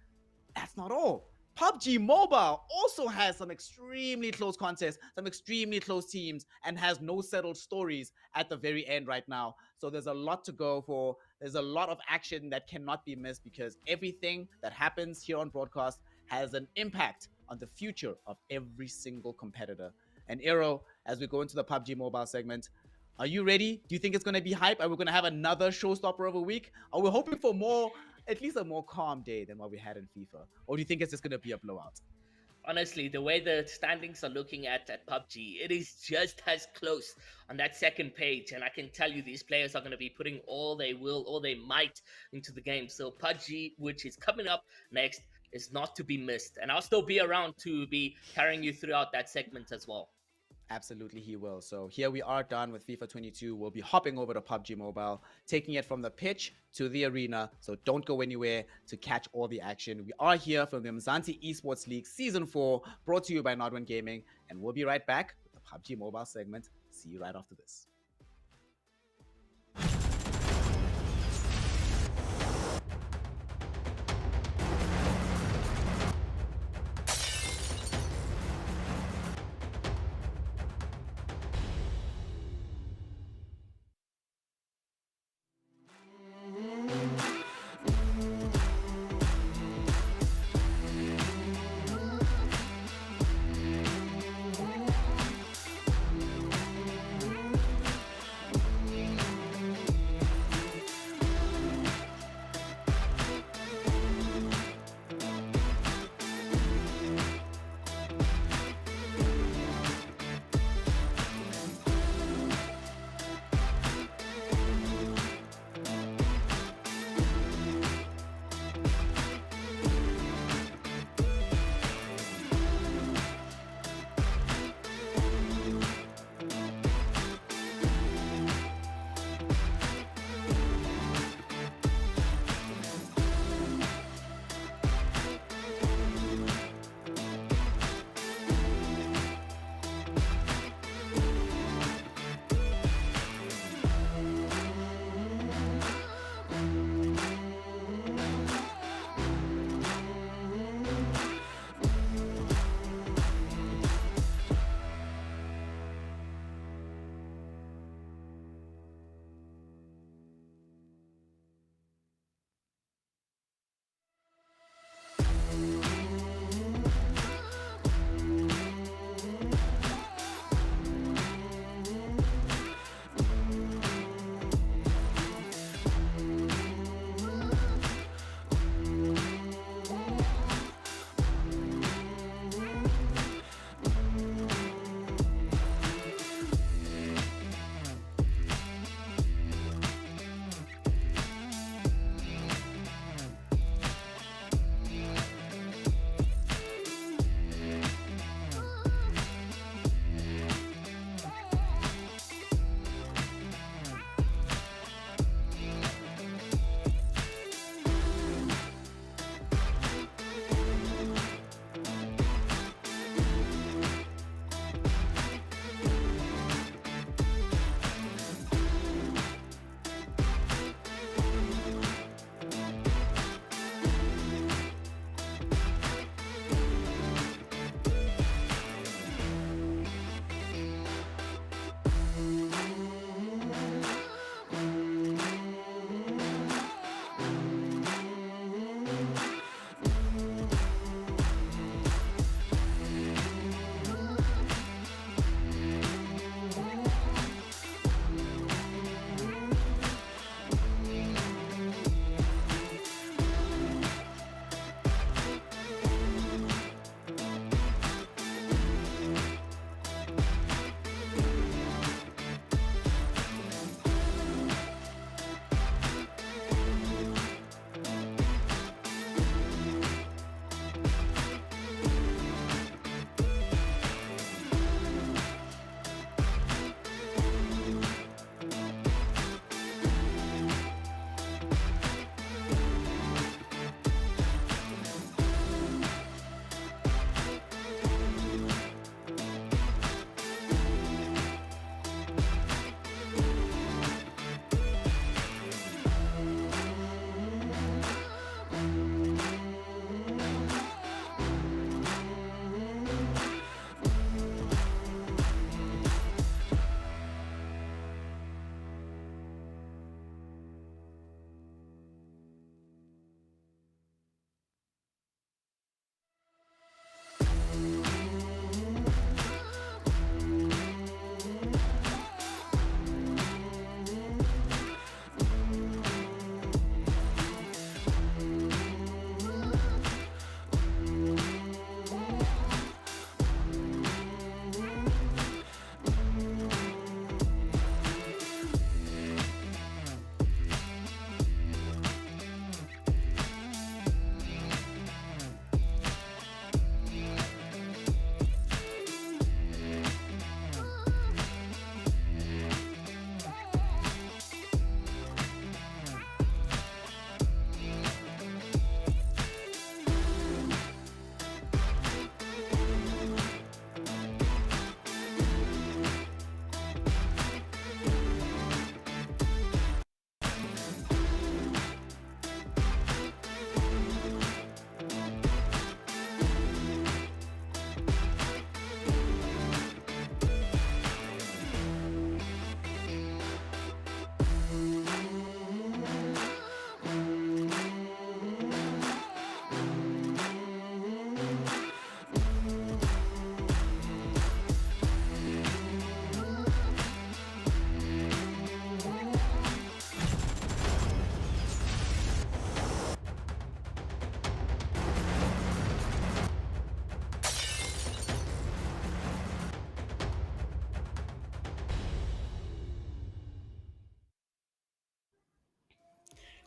that's not all. PUBG Mobile also has some extremely close contests, some extremely close teams, and has no settled stories at the very end right now. So there's a lot to go for. There's a lot of action that cannot be missed because everything that happens here on broadcast has an impact on the future of every single competitor. And Aero, as we go into the PUBG Mobile segment, are you ready? Do you think it's going to be hype? Are we going to have another showstopper of a week? Are we hoping for more, at least a more calm day than what we had in FIFA? Or do you think it's just going to be a blowout? Honestly, the way the standings are looking at PUBG, it is just as close on that second page. And I can tell you these players are going to be putting all they will, all they might into the game. So PUBG, which is coming up next, is not to be missed. And I'll still be around to be carrying you throughout that segment as well. Absolutely, he will. So here we are done with FIFA 22. We'll be hopping over to PUBG Mobile, taking it from the pitch to the arena. So don't go anywhere to catch all the action. We are here from the Umzansi Esports League Season 4, brought to you by Nodwin Gaming. And we'll be right back with the PUBG Mobile segment. See you right after this.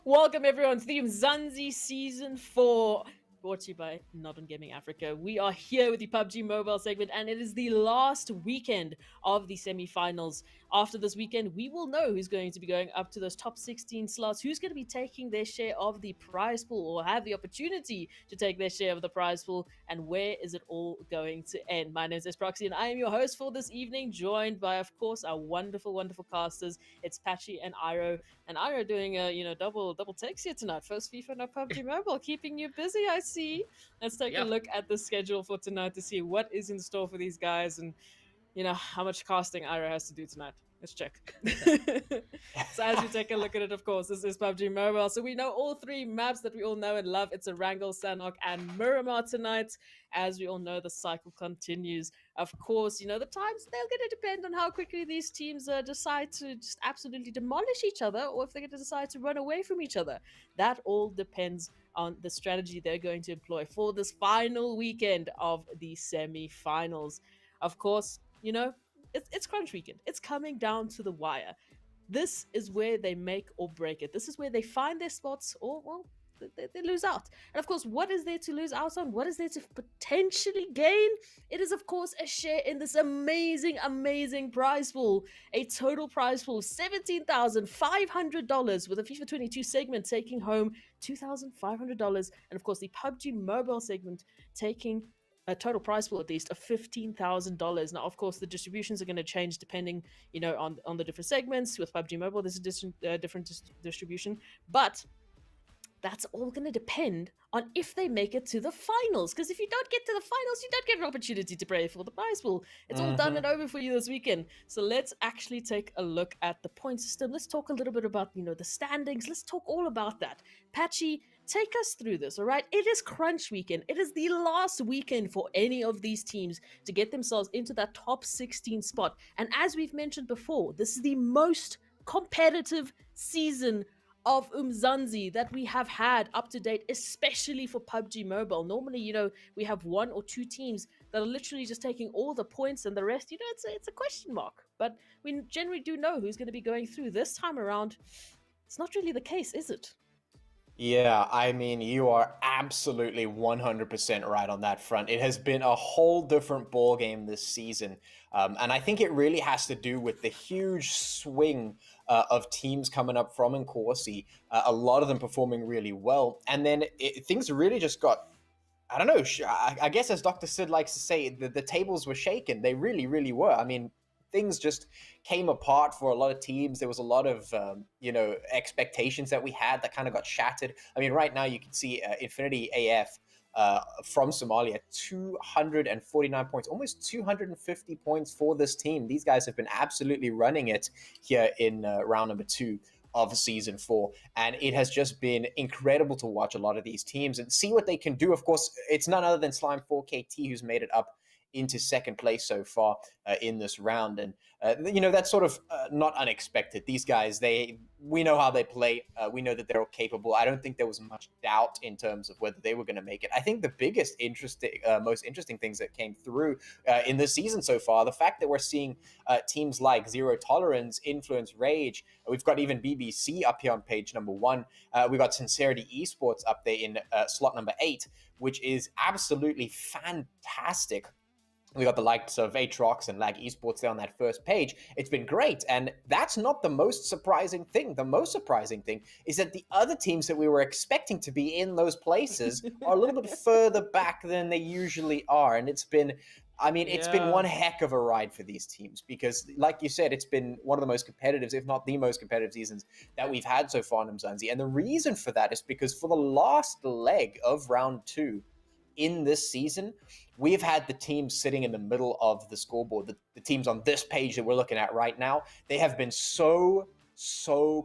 Welcome everyone to the Umzansi Season 4, brought to you by Northern Gaming Africa. We are here with the PUBG Mobile segment, and it is the last weekend of the semi-finals. After this weekend, we will know who's going to be going up to those top 16 slots, who's going to be taking their share of the prize pool, or have the opportunity to take their share of the prize pool, and where is it all going to end. My name is Esport, and I am your host for this evening, joined by, of course, our wonderful, wonderful casters. It's Patchy and Iro. And Ira doing a double takes here tonight. First FIFA, no PUBG Mobile, keeping you busy. I see. Let's take a Yeah. look at the schedule for tonight to see what is in store for these guys and how much casting Ira has to do tonight. Let's check. So as we take a look at it, of course, this is PUBG Mobile. So we know all three maps that we all know and love. It's Erangel, Sanhok, and Miramar tonight. As we all know, the cycle continues. Of course, the times, they're going to depend on how quickly these teams decide to just absolutely demolish each other, or if they're going to decide to run away from each other. That all depends on the strategy they're going to employ for this final weekend of the semi-finals. Of course, it's crunch weekend. It's coming down to the wire. This is where they make or break it. This is where they find their spots, or, well, they lose out. And of course, what is there to lose out on? What is there to potentially gain? It is, of course, a share in this amazing, amazing prize pool. A total prize pool of $17,500, with a FIFA 22 segment taking home $2,500. And of course, the PUBG Mobile segment taking a total prize pool at least of $15,000. Now, of course, the distributions are going to change depending, on the different segments. With PUBG Mobile, there's a different distribution, but that's all going to depend on if they make it to the finals. Because if you don't get to the finals, you don't get an opportunity to play for the prize pool. It's all done and over for you this weekend. So let's actually take a look at the point system. Let's talk a little bit about, the standings. Let's talk all about that. Patchy, take us through this, all right? It is crunch weekend. It is the last weekend for any of these teams to get themselves into that top 16 spot. And as we've mentioned before, this is the most competitive season of Umzansi that we have had up to date, especially for PUBG Mobile. Normally, we have one or two teams that are literally just taking all the points, and the rest, it's a question mark. But we generally do know who's going to be going through. This time around, it's not really the case, is it? Yeah, I mean, you are absolutely 100% right on that front. It has been a whole different ball game this season. And I think it really has to do with the huge swing of teams coming up from Nkosi, a lot of them performing really well. And then things really just got, I don't know, I guess as Dr. Sid likes to say, the tables were shaken. They really, really were. I mean, things just came apart for a lot of teams. There was a lot of, expectations that we had that kind of got shattered. I mean, right now you can see Infinity AF from Somalia, 249 points, almost 250 points for this team. These guys have been absolutely running it here in round number 2 of season 4, and it has just been incredible to watch a lot of these teams and see what they can do. Of course, it's none other than Slime 4KT who's made it up into second place so far in this round. And, that's sort of not unexpected. These guys, we know how they play. We know that they're all capable. I don't think there was much doubt in terms of whether they were going to make it. I think the biggest most interesting things that came through in this season so far, the fact that we're seeing teams like Zero Tolerance, Influence Rage, we've got even BBC up here on page number 1. We've got Sincerity Esports up there in slot number 8, which is absolutely fantastic. We got the likes of Atrox and Lag Esports there on that first page. It's been great, and that's not the most surprising thing. The most surprising thing is that the other teams that we were expecting to be in those places are a little bit further back than they usually are, and it's been one heck of a ride for these teams because, like you said, it's been one of the most competitive, if not the most competitive seasons that we've had so far in Umzansi. And the reason for that is because for the last leg of round 2 in this season, we've had the teams sitting in the middle of the scoreboard. The teams on this page that we're looking at right now, they have been so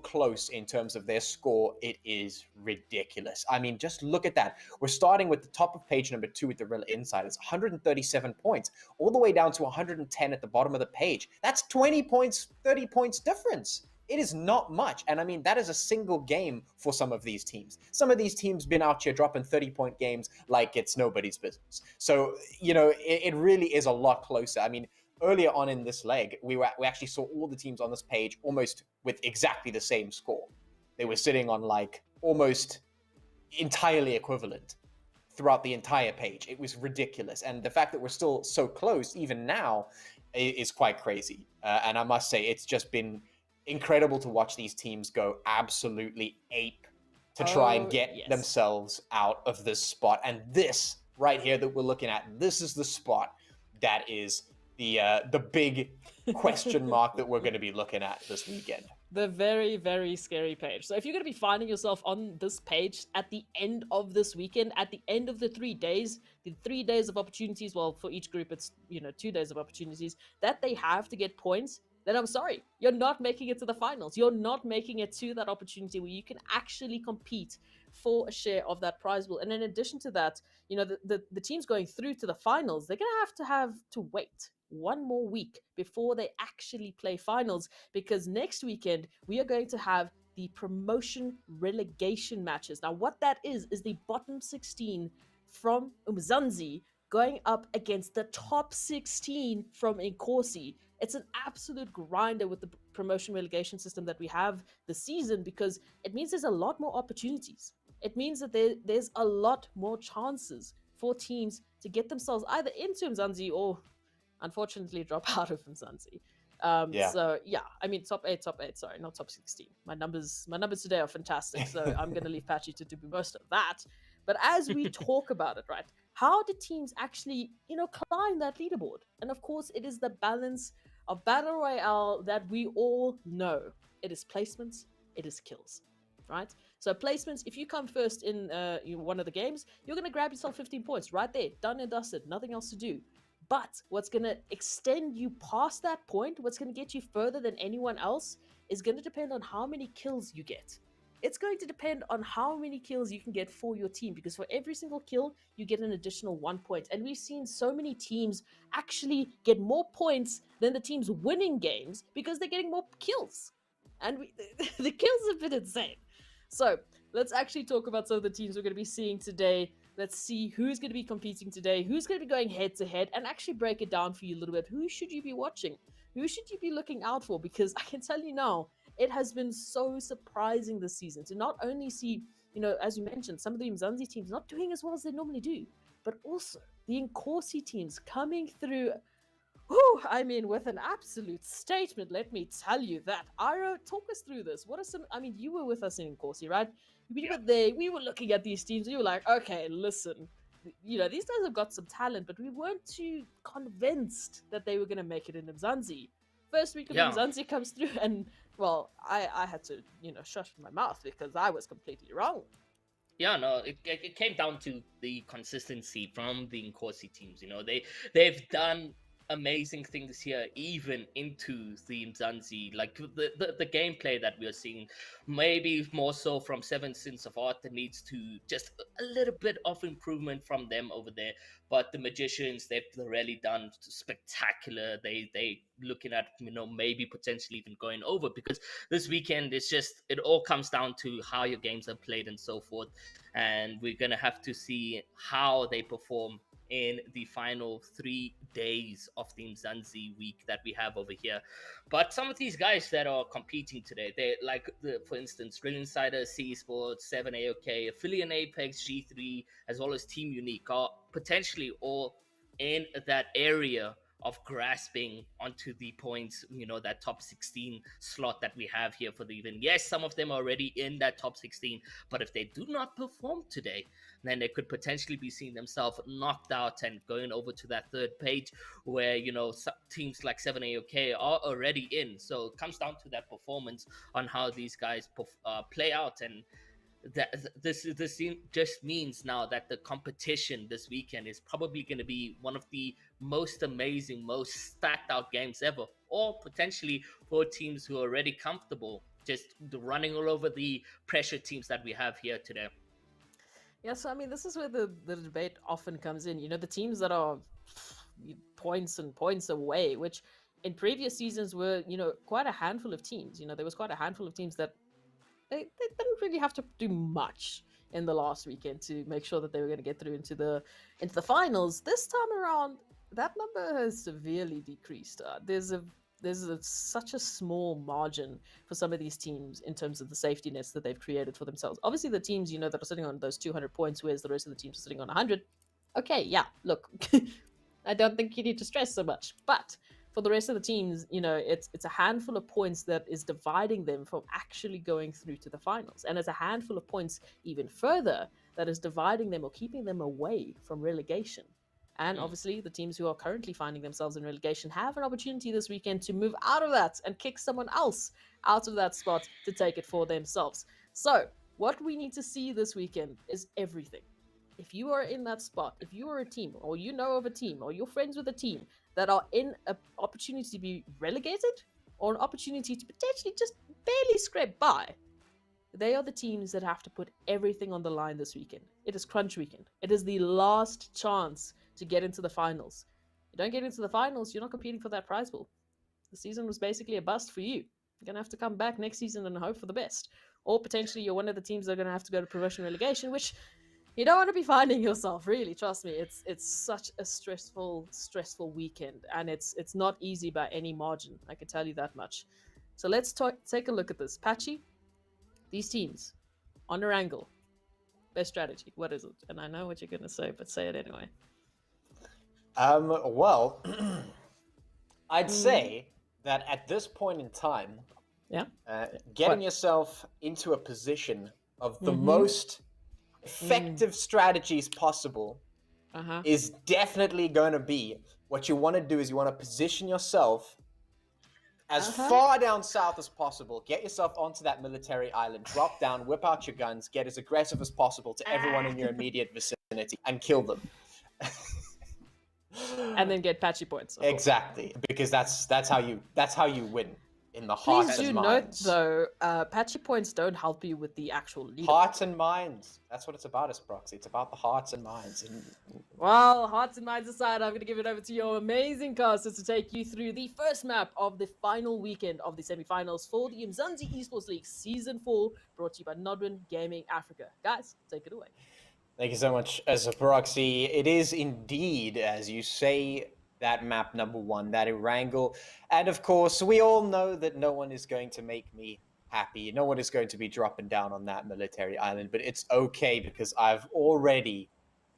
close in terms of their score. It is ridiculous. I mean, just look at that. We're starting with the top of page number 2 with the Rila Insiders, 137 points, all the way down to 110 at the bottom of the page. That's 20 points, 30 points difference. It is not much. And I mean, that is a single game for some of these teams. Some of these teams been out here dropping 30-point games like it's nobody's business. So, it really is a lot closer. I mean, earlier on in this leg, we actually saw all the teams on this page almost with exactly the same score. They were sitting on like almost entirely equivalent throughout the entire page. It was ridiculous. And the fact that we're still so close, even now, is quite crazy. And I must say, it's just been incredible to watch these teams go absolutely ape to try and get themselves out of this spot. And this right here that we're looking at, this is the spot that is the big question mark that we're going to be looking at this weekend. The very, very scary page. So if you're going to be finding yourself on this page at the end of this weekend, at the end of the 3 days, the 3 days of opportunities, well, for each group, it's, 2 days of opportunities that they have to get points, then I'm sorry, you're not making it to the finals. You're not making it to that opportunity where you can actually compete for a share of that prize pool. And in addition to that, the teams going through to the finals, they're going to have to wait one more week before they actually play finals, because next weekend we are going to have the promotion relegation matches. Now what that is the bottom 16 from Umzansi going up against the top 16 from Inkosi. It's an absolute grinder with the promotion relegation system that we have this season, because it means there's a lot more opportunities. It means that there's a lot more chances for teams to get themselves either into Umzansi or unfortunately drop out of Umzansi. So yeah, I mean top eight, sorry, not top 16. My numbers today are fantastic, so I'm gonna leave Patchy to do most of that. But as we talk about it, right, how do teams actually, climb that leaderboard? And of course, it is the balance of Battle Royale that we all know. It is placements, it is kills, right? So placements, if you come first in one of the games, you're gonna grab yourself 15 points right there, done and dusted, nothing else to do. But what's going to extend you past that point, what's going to get you further than anyone else, is going to depend on how many kills you get. It's going to depend on how many kills you can get for your team, because for every single kill, you get an additional 1 point. And we've seen so many teams actually get more points than the teams winning games because they're getting more kills. And the kills have been insane. So let's actually talk about some of the teams we're going to be seeing today. Let's see who's going to be competing today, who's going to be going head-to-head, and actually break it down for you a little bit. Who should you be watching? Who should you be looking out for? Because I can tell you now, it has been so surprising this season to not only see, as you mentioned, some of the Umzansi teams not doing as well as they normally do, but also the Inkosi teams coming through, with an absolute statement, let me tell you that. Iro, talk us through this. What are some, you were with us in Inkosi, right? We were there, we were looking at these teams, we were like, okay, listen, these guys have got some talent, but we weren't too convinced that they were going to make it in Umzansi. First week of Umzansi comes through, and, well, I had to, shush my mouth because I was completely wrong. Yeah, no, it came down to the consistency from the Inkosi teams. They've done amazing things here, even into the Umzansi. Like the gameplay that we are seeing, maybe more so from Seven Sins of Art, that needs to just a little bit of improvement from them over there. But the Magicians, they've really done spectacular. They looking at, maybe potentially even going over, because this weekend it's just, it all comes down to how your games are played and so forth. And we're gonna have to see how they perform in the final 3 days of the Umzansi week that we have over here. But some of these guys that are competing today, they like, for instance, Rila Insider, Esports, 7 AOK, Aphelion, Apex, G3, as well as Team Unique are potentially all in that area of grasping onto the points, that top 16 slot that we have here for the event. Yes, some of them are already in that top 16, but if they do not perform today, then they could potentially be seeing themselves knocked out and going over to that third page where, some teams like 7 AOK are already in. So it comes down to that performance on how these guys play out. And this just means now that the competition this weekend is probably going to be one of the most amazing, most stacked out games ever, or potentially for teams who are already comfortable just running all over the pressure teams that we have here today. Yeah, so this is where the debate often comes in. The teams that are points and points away, which in previous seasons were, quite a handful of teams. There was quite a handful of teams that they didn't really have to do much in the last weekend to make sure that they were going to get through into the finals. This time around, that number has severely decreased. There's a such a small margin for some of these teams in terms of the safety nets that they've created for themselves. Obviously, the teams that are sitting on those 200 points, whereas the rest of the teams are sitting on 100. Okay, yeah, look, I don't think you need to stress so much, but for the rest of the teams, it's a handful of points that is dividing them from actually going through to the finals, and it's a handful of points even further that is dividing them or keeping them away from relegation. And obviously, the teams who are currently finding themselves in relegation have an opportunity this weekend to move out of that and kick someone else out of that spot to take it for themselves. So, what we need to see this weekend is everything. If you are in that spot, if you are a team, or you know of a team, or you're friends with a team that are in an opportunity to be relegated, or an opportunity to potentially just barely scrape by, they are the teams that have to put everything on the line this weekend. It is crunch weekend. It is the last chance to get into the finals. You don't get into the finals, you're not competing for that prize pool. The season was basically a bust for you. You're going to have to come back next season and hope for the best. Or potentially you're one of the teams that are going to have to go to promotion relegation, which you don't want to be finding yourself, really. Trust me, it's such a stressful weekend, and it's not easy by any margin. I can tell you that much. So let's take a look at this. Patchy, these teams on Erangel, best strategy. What is it? And I know what you're going to say, but say it anyway. Well, I'd say that at this point in time, yeah, getting yourself into a position of the most effective strategies possible is definitely going to be what you want to do. Is you want to position yourself as far down south as possible, get yourself onto that military island, drop down, whip out your guns, get as aggressive as possible to everyone in your immediate vicinity and kill them. And then get patchy points. Exactly, because that's how you win in the hearts and minds. Please do note, though, patchy points don't help you with the actual leaderboard. Hearts and minds. That's what it's about, as Proxy. It's about the hearts and minds. Well, hearts and minds aside, I'm going to give it over to your amazing casters to take you through the first map of the final weekend of the semi-finals for the Umzansi Esports League Season 4, brought to you by Nodwin Gaming Africa. Guys, take it away. Thank you so much, Proxy. It is indeed, as you say, that map number 1, that Erangel. And of course, we all know that no one is going to make me happy. No one is going to be dropping down on that military island, but it's okay because I've already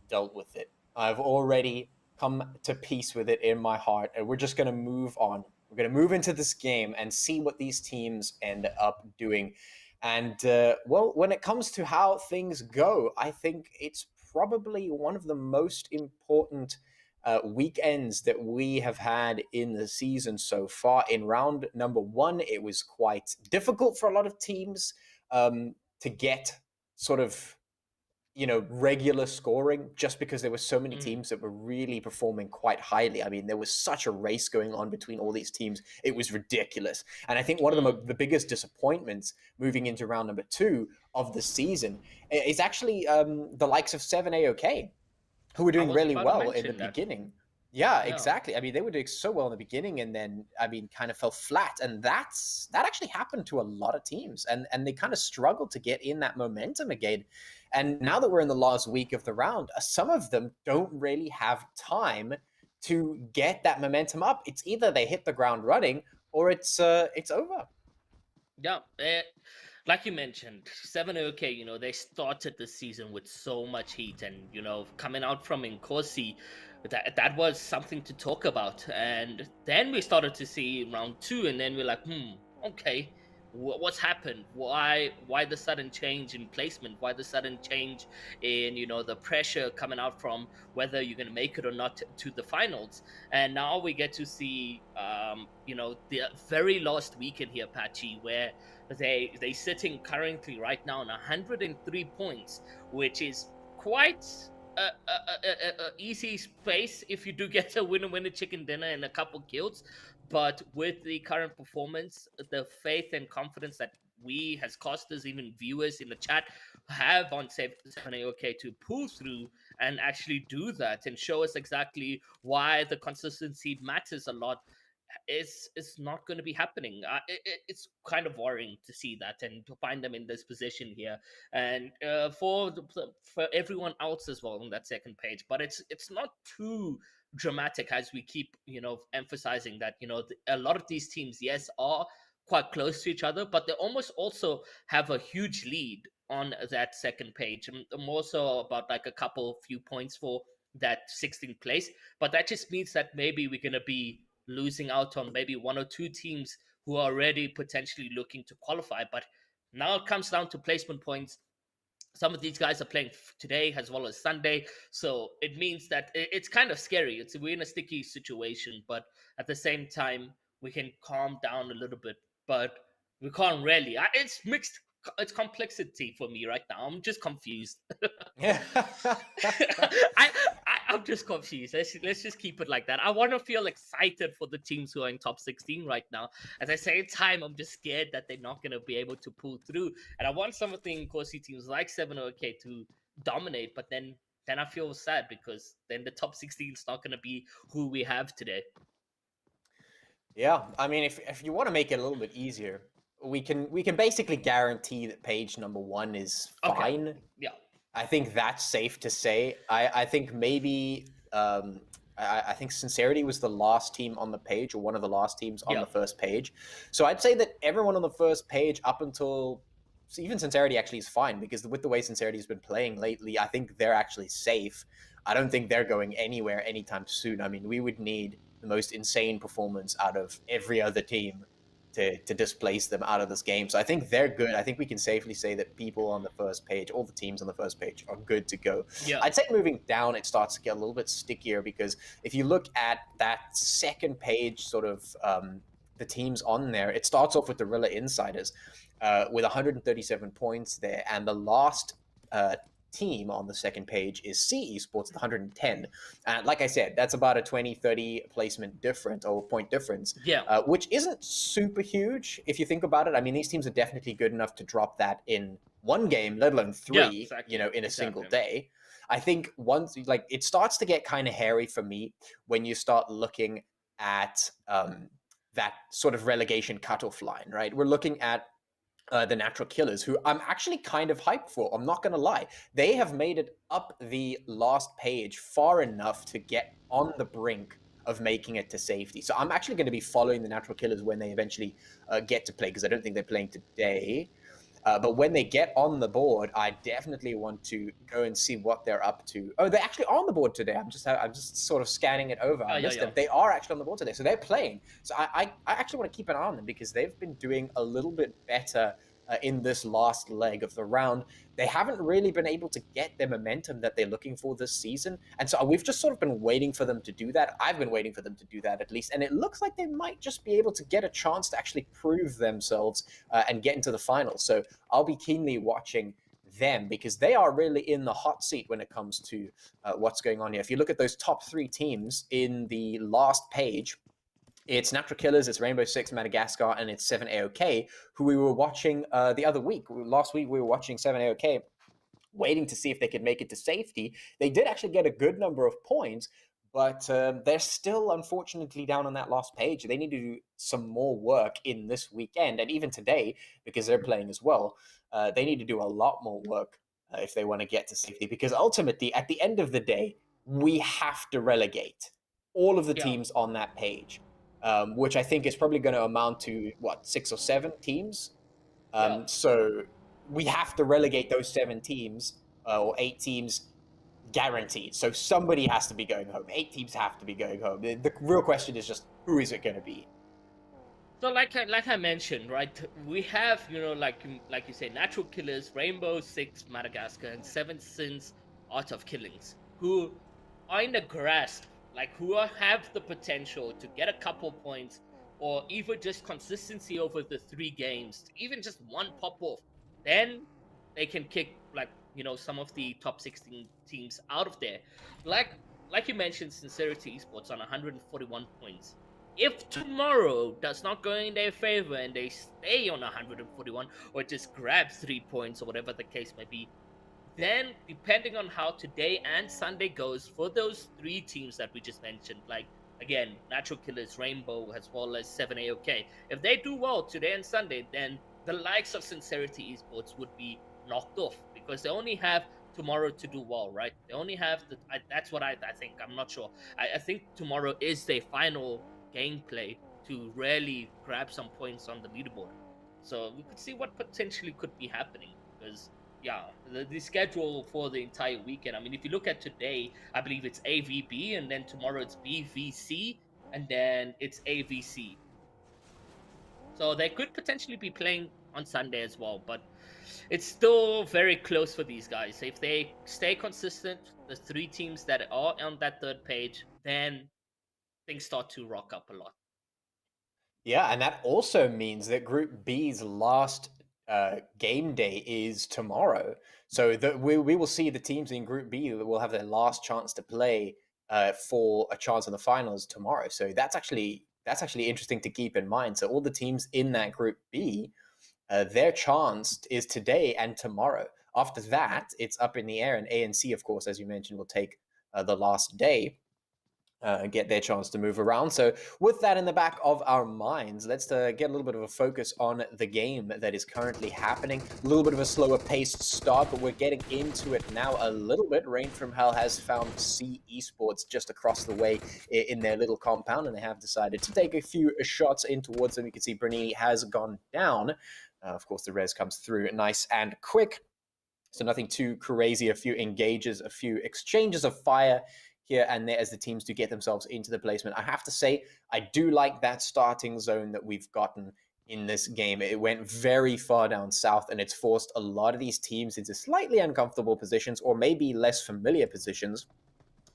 dealt with it. I've already come to peace with it in my heart, and we're just going to move on. We're going to move into this game and see what these teams end up doing. And, well, when it comes to how things go, I think it's probably one of the most important weekends that we have had in the season so far. In round number 1, it was quite difficult for a lot of teams to get sort of, regular scoring, just because there were so many teams that were really performing quite highly. I mean, there was such a race going on between all these teams. It was ridiculous. And I think one of the biggest disappointments moving into round number 2 of the season is actually the likes of 7AOK, who were doing really well in the beginning. Yeah, exactly. I mean, they were doing so well in the beginning, and then, kind of fell flat. And that actually happened to a lot of teams, and they kind of struggled to get in that momentum again. And now that we're in the last week of the round, some of them don't really have time to get that momentum up. It's either they hit the ground running or it's over. Yeah, like you mentioned, 7OK, they started the season with so much heat, and coming out from Nkosi, that was something to talk about. And then we started to see round 2, and then we're like, okay, what's happened? Why the sudden change in placement? Why the sudden change in the pressure coming out from whether you're going to make it or not to the finals? And now we get to see the very last weekend here, Patchy, where they sitting currently right now on 103 points, which is quite a easy space if you do get a winner chicken dinner and a couple kills. But with the current performance, the faith and confidence that we as casters, even viewers in the chat, have on 7AOK to pull through and actually do that and show us exactly why the consistency matters a lot, it's not going to be happening. It's kind of worrying to see that and to find them in this position here, and for everyone else as well on that second page. But it's not too dramatic as we keep, emphasizing that, a lot of these teams, yes, are quite close to each other, but they almost also have a huge lead on that second page. More so about like a few points for that 16th place. But that just means that maybe we're going to be losing out on maybe one or two teams who are already potentially looking to qualify. But now it comes down to placement points. Some of these guys are playing today as well as Sunday, so it means that it's kind of scary. We're in a sticky situation, but at the same time, we can calm down a little bit. But we can't really. It's mixed. It's complexity for me right now. I'm just confused. Yeah. I'm just confused. Let's just keep it like that. I want to feel excited for the teams who are in top 16 right now. At the same time, I'm just scared that they're not going to be able to pull through. And I want some of the Nkosi teams like 7OK to dominate, but then I feel sad because then the top 16 is not going to be who we have today. Yeah, I mean, if you want to make it a little bit easier, we can basically guarantee that page number 1 is fine. Okay. Yeah. I think that's safe to say. I think maybe I think Sincerity was the last team on the page, or one of the last teams on the first page. So I'd say that everyone on the first page up until even Sincerity actually is fine, because with the way Sincerity has been playing lately, I think they're actually safe. I don't think they're going anywhere anytime soon. I mean, we would need the most insane performance out of every other team to displace them out of this game. So I think they're good. I think we can safely say that people on the first page, all the teams on the first page, are good to go. Yeah. I'd say moving down, it starts to get a little bit stickier, because if you look at that second page, sort of the teams on there, it starts off with the Rila Insiders with 137 points there. And the last team on the second page is C Esports with 110. And like I said, that's about a 20-30 placement difference, or point difference, which isn't super huge if you think about it. I mean, these teams are definitely good enough to drop that in one game, let alone three, in a single day. I think once, like, it starts to get kind of hairy for me when you start looking at that sort of relegation cutoff line, right? We're looking at the Natural Killers, who I'm actually kind of hyped for. I'm not going to lie. They have made it up the last page far enough to get on the brink of making it to safety. So I'm actually going to be following the Natural Killers when they eventually get to play, because I don't think they're playing today. But when they get on the board, I definitely want to go and see what they're up to. Oh, they're actually on the board today. I'm just sort of scanning it over. I missed them. They are actually on the board today, so they're playing. So I actually want to keep an eye on them, because they've been doing a little bit better in this last leg of the round. They haven't really been able to get the momentum that they're looking for this season. And so we've just sort of been waiting for them to do that. I've been waiting for them to do that, at least. And it looks like they might just be able to get a chance to actually prove themselves and get into the finals. So I'll be keenly watching them, because they are really in the hot seat when it comes to what's going on here. If you look at those top 3 teams in the last page, it's Natural Killers, it's Rainbow Six, Madagascar, and it's 7AOK, who we were watching the other week. Last week, we were watching 7AOK, waiting to see if they could make it to safety. They did actually get a good number of points, but they're still, unfortunately, down on that last page. They need to do some more work in this weekend, and even today, because they're playing as well, they need to do a lot more work if they want to get to safety, because ultimately, at the end of the day, we have to relegate all of the teams on that page. Which I think is probably going to amount to, 6 or 7 teams? So we have to relegate those 7 teams, or 8 teams, guaranteed. So somebody has to be going home. 8 teams have to be going home. The real question is just, who is it going to be? So like I mentioned, right, we have, like you say, Natural Killers, Rainbow Six, Madagascar, and 7 Sins, Art of Killings, who are in the grasp, like who have the potential to get a couple points, or even just consistency over the 3 games, even just one pop off, then they can kick, like, some of the top 16 teams out of there. Like you mentioned, Sincerity Esports on 141 points. If tomorrow does not go in their favor and they stay on 141, or just grab 3 points, or whatever the case may be, then depending on how today and Sunday goes for those 3 teams that we just mentioned, like, again, Natural Killers, Rainbow, as well as 7AOK, if they do well today and Sunday, then the likes of Sincerity Esports would be knocked off, because they only have tomorrow to do well, right? They only have that's what I think. I'm not sure. I think tomorrow is their final gameplay to really grab some points on the leaderboard. So we could see what potentially could be happening because yeah, the schedule for the entire weekend. I mean, if you look at today, I believe it's AVB, and then tomorrow it's BVC, and then it's AVC. So they could potentially be playing on Sunday as well, but it's still very close for these guys. If they stay consistent, the three teams that are on that third page, then things start to rock up a lot. Yeah, and that also means that Group B's last game day is tomorrow. So we will see the teams in Group B that will have their last chance to play for a chance in the finals tomorrow. So that's actually interesting to keep in mind. So all the teams in that Group B, their chance is today and tomorrow. After that, it's up in the air, and A and C, of course, as you mentioned, will take the last day. Get their chance to move around. So, with that in the back of our minds, let's get a little bit of a focus on the game that is currently happening. A little bit of a slower paced start, but we're getting into it now a little bit. Rain from Hell has found C Esports just across the way in their little compound, and they have decided to take a few shots in towards them. You can see Bernini has gone down. Of course, the res comes through nice and quick. So nothing too crazy, a few engages, a few exchanges of fire here and there as the teams do get themselves into the placement. I have to say, I do like that starting zone that we've gotten in this game. It went very far down south, and it's forced a lot of these teams into slightly uncomfortable positions or maybe less familiar positions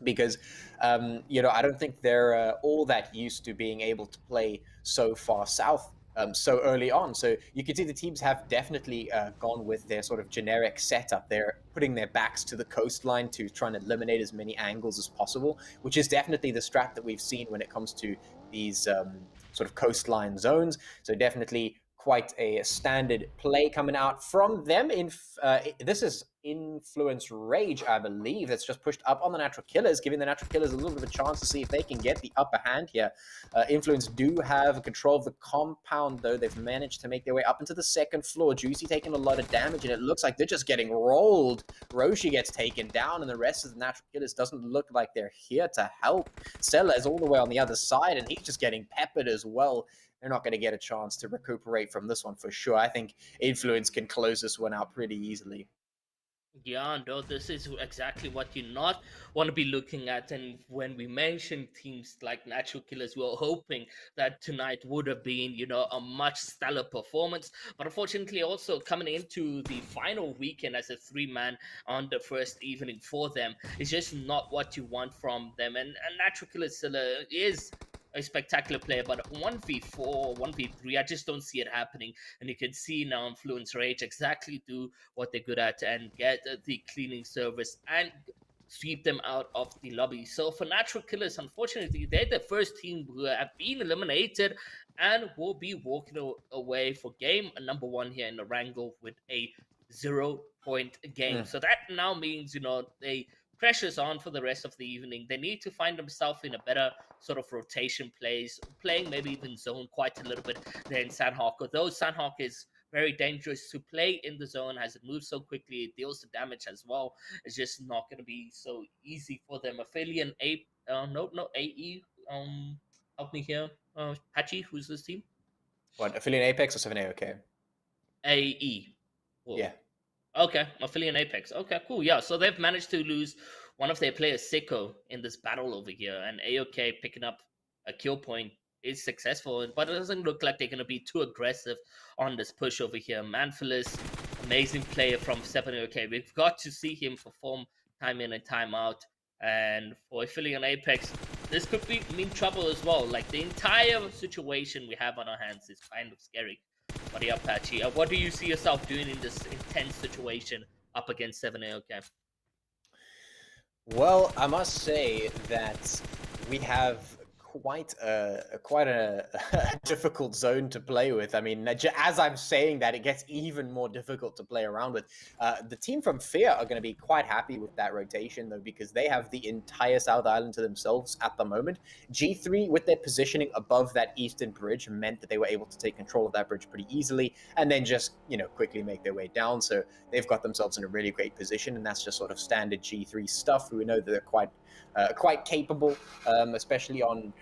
because, I don't think they're all that used to being able to play so far south so early on. So you can see the teams have definitely gone with their sort of generic setup. They're putting their backs to the coastline to try and eliminate as many angles as possible, which is definitely the strat that we've seen when it comes to these sort of coastline zones. So definitely quite a standard play coming out from them. This is Influence Rage, I believe, that's just pushed up on the Natural Killers, giving the Natural Killers a little bit of a chance to see if they can get the upper hand here. Influence do have control of the compound, though. They've managed to make their way up into the second floor. Juicy taking a lot of damage, and it looks like they're just getting rolled. Roshi gets taken down, and the rest of the Natural Killers doesn't look like they're here to help. Sella is all the way on the other side, and he's just getting peppered as well. They're not going to get a chance to recuperate from this one for sure. I think Influence can close this one out pretty easily. Yeah, no, this is exactly what you not want to be looking at. And when we mentioned teams like Natural Killers, we were hoping that tonight would have been, a much stellar performance. But unfortunately, also coming into the final weekend as a three-man on the first evening for them is just not what you want from them. And Natural Killers still is a spectacular player, but 1v4, 1v3, I just don't see it happening. And you can see now Influence Rage exactly do what they're good at and get the cleaning service and sweep them out of the lobby. So for Natural Killers, unfortunately, they're the first team who have been eliminated and will be walking away for game number one here in Erangel with a 0-point game. So that now means, they pressure's on for the rest of the evening. They need to find themselves in a better sort of rotation plays, playing maybe even zone quite a little bit than Sanhok. Although Sanhok is very dangerous to play in the zone as it moves so quickly, it deals the damage as well. It's just not going to be so easy for them. Aphelion, AE, help me here. Patchy, who's this team? What, Aphelion Apex or 7AOK? AE. Whoa. Yeah. Okay, Aphelion Apex. Okay, cool. Yeah, so they've managed to lose one of their players, Sicko, in this battle over here, and AOK picking up a kill point is successful, but it doesn't look like they're going to be too aggressive on this push over here. Manfilis, amazing player from 7AOK. We've got to see him perform time in and time out, and for Aphelion Apex, this could mean trouble as well. Like, the entire situation we have on our hands is kind of scary. But yeah, Patchy, what do you see yourself doing in this intense situation up against 7AOK? Well, I must say that we have quite a difficult zone to play with. I mean, as I'm saying that, it gets even more difficult to play around with. The team from Fear are going to be quite happy with that rotation, though, because they have the entire South Island to themselves at the moment. G3, with their positioning above that eastern bridge, meant that they were able to take control of that bridge pretty easily, and then just, quickly make their way down. So they've got themselves in a really great position, and that's just sort of standard G3 stuff. We know that they're quite capable, especially on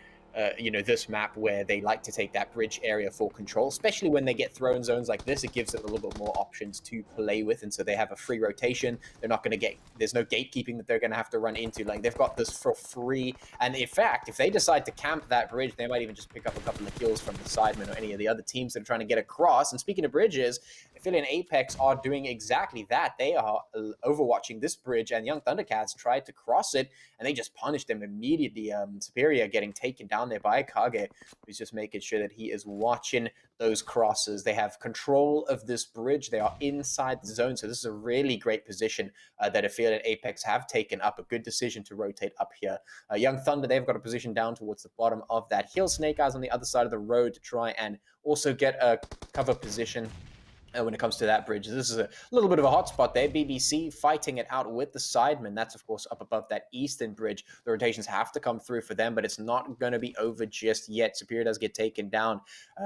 this map where they like to take that bridge area for control, especially when they get thrown zones like this. It gives them a little bit more options to play with, and so they have a free rotation. They're not going to there's no gatekeeping that they're going to have to run into. Like, they've got this for free, and in fact, if they decide to camp that bridge, they might even just pick up a couple of kills from the Sidemen or any of the other teams that are trying to get across. And speaking of bridges, Aphelion Apex are doing exactly that. They are overwatching this bridge, and Young Thundercats tried to cross it, and they just punished them immediately. Superior getting taken down there by Kage, who's just making sure that he is watching those crosses. They have control of this bridge. They are inside the zone, so this is a really great position that Aphelion Apex have taken up. A good decision to rotate up here. Young Thunder, they've got a position down towards the bottom of that hill. Snake Eyes on the other side of the road to try and also get a cover position when it comes to that bridge. This is a little bit of a hot spot there. BBC fighting it out with the Sidemen. That's, of course, up above that eastern bridge. The rotations have to come through for them, but it's not going to be over just yet. Superior does get taken down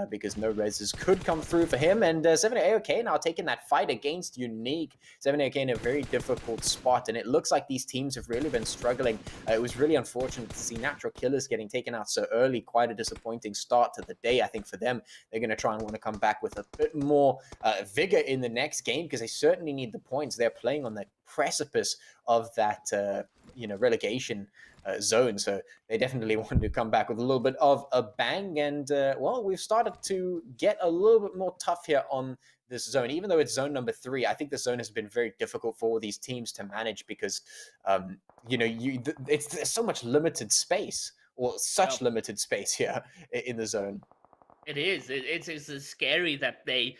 because no reses could come through for him. And 7AOK now taking that fight against Unique. 7AOK in a very difficult spot, and it looks like these teams have really been struggling. It was really unfortunate to see Natural Killers getting taken out so early. Quite a disappointing start to the day, I think, for them. They're going to try and want to come back with a bit more vigor in the next game, because they certainly need the points. They're playing on the precipice of that relegation zone, so they definitely want to come back with a little bit of a bang. And well, we've started to get a little bit more tough here on this zone, even though it's zone number 3. I think the zone has been very difficult for these teams to manage because there's so much limited space, or such limited space here in the zone. It is. It's scary that they,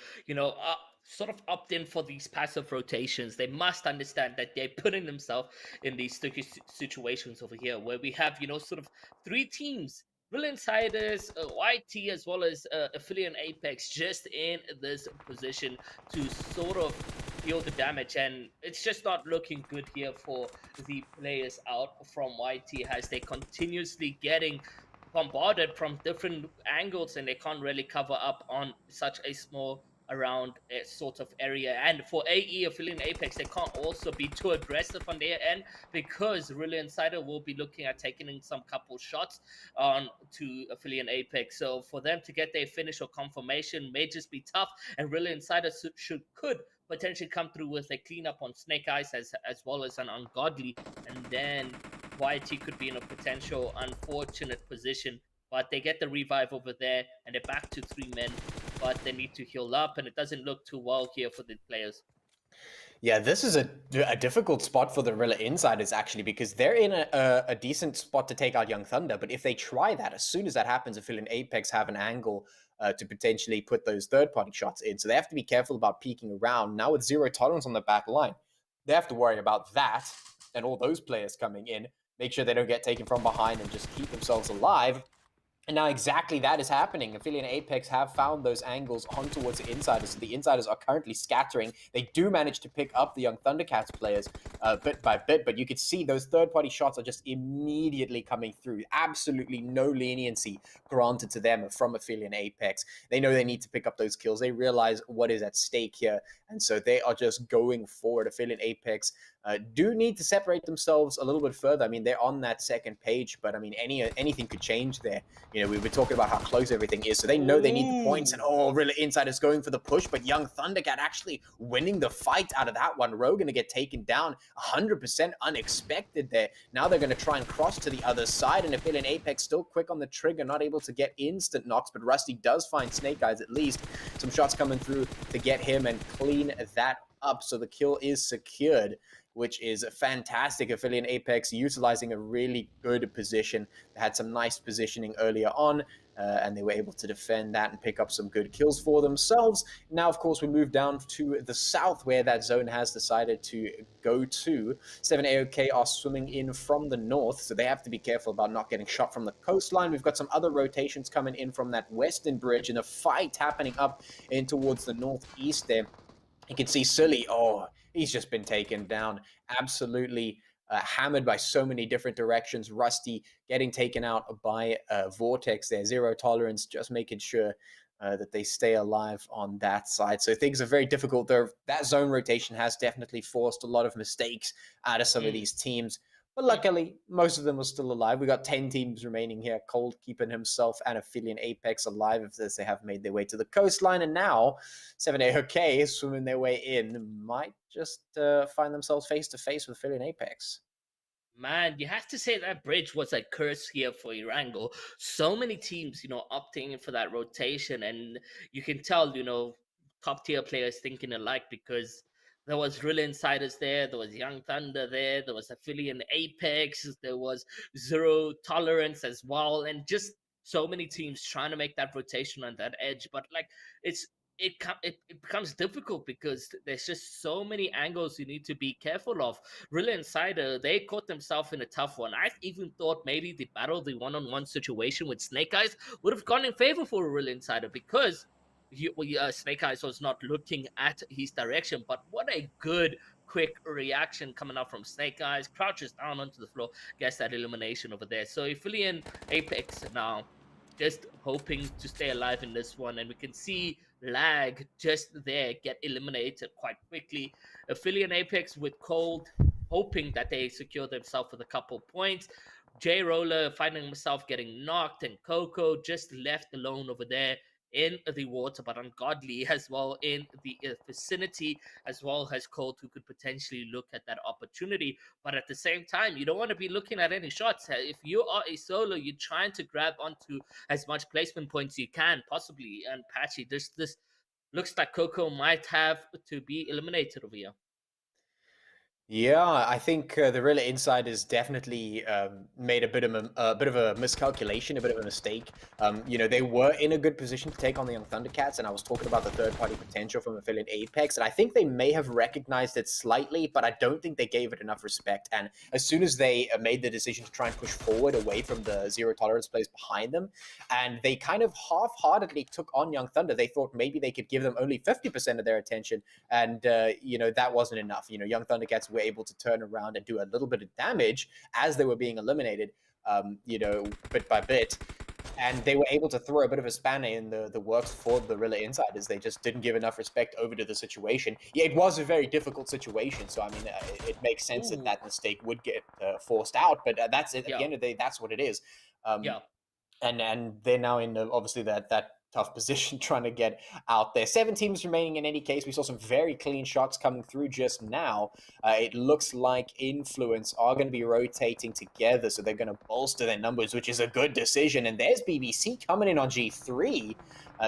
sort of opt in for these passive rotations. They must understand that they're putting themselves in these sticky situations over here, where we have, sort of 3 teams, Real Insiders, YT, as well as Aphelion Apex, just in this position to sort of deal the damage. And it's just not looking good here for the players out from YT, as they continuously getting bombarded from different angles, and they can't really cover up on such a small around sort of area. And for AE, Aphelion Apex, they can't also be too aggressive on their end, because Rila Insider will be looking at taking in some couple shots on to Aphelion Apex. So for them to get their finish or confirmation may just be tough, and Rila Insider could potentially come through with a cleanup on Snake Eyes as well as an Ungodly, and then YT could be in a potential unfortunate position. But they get the revive over there, and they're back to 3 men, but they need to heal up, and it doesn't look too well here for the players. Yeah, this is a difficult spot for the Rilla Insiders, actually, because they're in a decent spot to take out Young Thunder. But if they try that, as soon as that happens, Aphelion Apex have an angle to potentially put those third-party shots in. So they have to be careful about peeking around. Now with zero tolerance on the back line, they have to worry about that and all those players coming in, make sure they don't get taken from behind and just keep themselves alive. And now exactly that is happening. Aphelion Apex have found those angles on towards the Insiders. So the Insiders are currently scattering. They do manage to pick up the Young Thundercats players bit by bit, but you could see those third-party shots are just immediately coming through. Absolutely no leniency granted to them from Aphelion Apex. They know they need to pick up those kills. They realize what is at stake here, and so they are just going forward. Aphelion Apex do need to separate themselves a little bit further. I mean, they're on that second page, but I mean, anything could change there. You know, we were talking about how close everything is, so they know they need the points, and Rilla Insiders going for the push, but Young Thundercat actually winning the fight out of that one. Rogue going to get taken down 100% unexpected there. Now they're going to try and cross to the other side, and Aphelion Apex still quick on the trigger, not able to get instant knocks, but Rusty does find Snake Eyes at least. Some shots coming through to get him and clean that up, so the kill is secured, which is fantastic. Aphelion Apex utilizing a really good position. They had some nice positioning earlier on. and they were able to defend that and pick up some good kills for themselves. Now, of course, we move down to the south, where that zone has decided to go to. 7AOK are swimming in from the north, so they have to be careful about not getting shot from the coastline. We've got some other rotations coming in from that western bridge, and a fight happening up in towards the northeast there. You can see Sully, he's just been taken down, absolutely hammered by so many different directions. Rusty getting taken out by Vortex there. Zero tolerance, just making sure that they stay alive on that side. So things are very difficult there. That zone rotation has definitely forced a lot of mistakes out of some of these teams. But luckily, most of them are still alive. We got 10 teams remaining here. Cold keeping himself and Aphelion Apex alive as they have made their way to the coastline. And now, 7AOK swimming their way in might just find themselves face to face with Aphelion Apex. Man, you have to say that bridge was a curse here for Erangel. So many teams, opting in for that rotation, and you can tell, top tier players thinking alike, because there was Rila Insiders there was Young Thunder there was Aphelion Apex, there was Zero Tolerance as well, and just so many teams trying to make that rotation on that edge. But like, it becomes difficult because there's just so many angles you need to be careful of. Rila Insider, they caught themselves in a tough one. I even thought maybe the one-on-one situation with Snake Eyes would have gone in favor for Rila Insider, because Snake Eyes was not looking at his direction. But what a good quick reaction coming out from Snake Eyes, crouches down onto the floor, gets that elimination over there. So Aphelion Apex now just hoping to stay alive in this one, and we can see Lag just there get eliminated quite quickly. Aphelion Apex with Cold hoping that they secure themselves with a couple points. J Roller finding himself getting knocked, and Coco just left alone over there in the water, but Ungodly as well in the vicinity, as well as Cold, who could potentially look at that opportunity. But at the same time, you don't want to be looking at any shots. If you are a solo, you're trying to grab onto as much placement points you can possibly. And Patchy, this looks like Coco might have to be eliminated over here. Yeah, I think the Rila Insiders definitely made a bit of a miscalculation, a bit of a mistake. They were in a good position to take on the Young Thundercats, and I was talking about the third-party potential from Aphelion Apex, and I think they may have recognized it slightly, but I don't think they gave it enough respect. And as soon as they made the decision to try and push forward away from the zero tolerance players behind them, and they kind of half-heartedly took on Young Thunder, they thought maybe they could give them only 50% of their attention, and that wasn't enough. Young Thundercats were able to turn around and do a little bit of damage as they were being eliminated, bit by bit. And they were able to throw a bit of a spanner in the works for the Rila Insiders. They just didn't give enough respect over to the situation. Yeah, it was a very difficult situation, so I mean, it makes sense that mistake would get forced out. But that's it. At the end of the day, that's what it is. And they're now in obviously that tough position trying to get out there. 7 teams remaining in any case. We saw some very clean shots coming through just now. It looks like Influence are going to be rotating together, so they're going to bolster their numbers, which is a good decision. And there's BBC coming in on G3,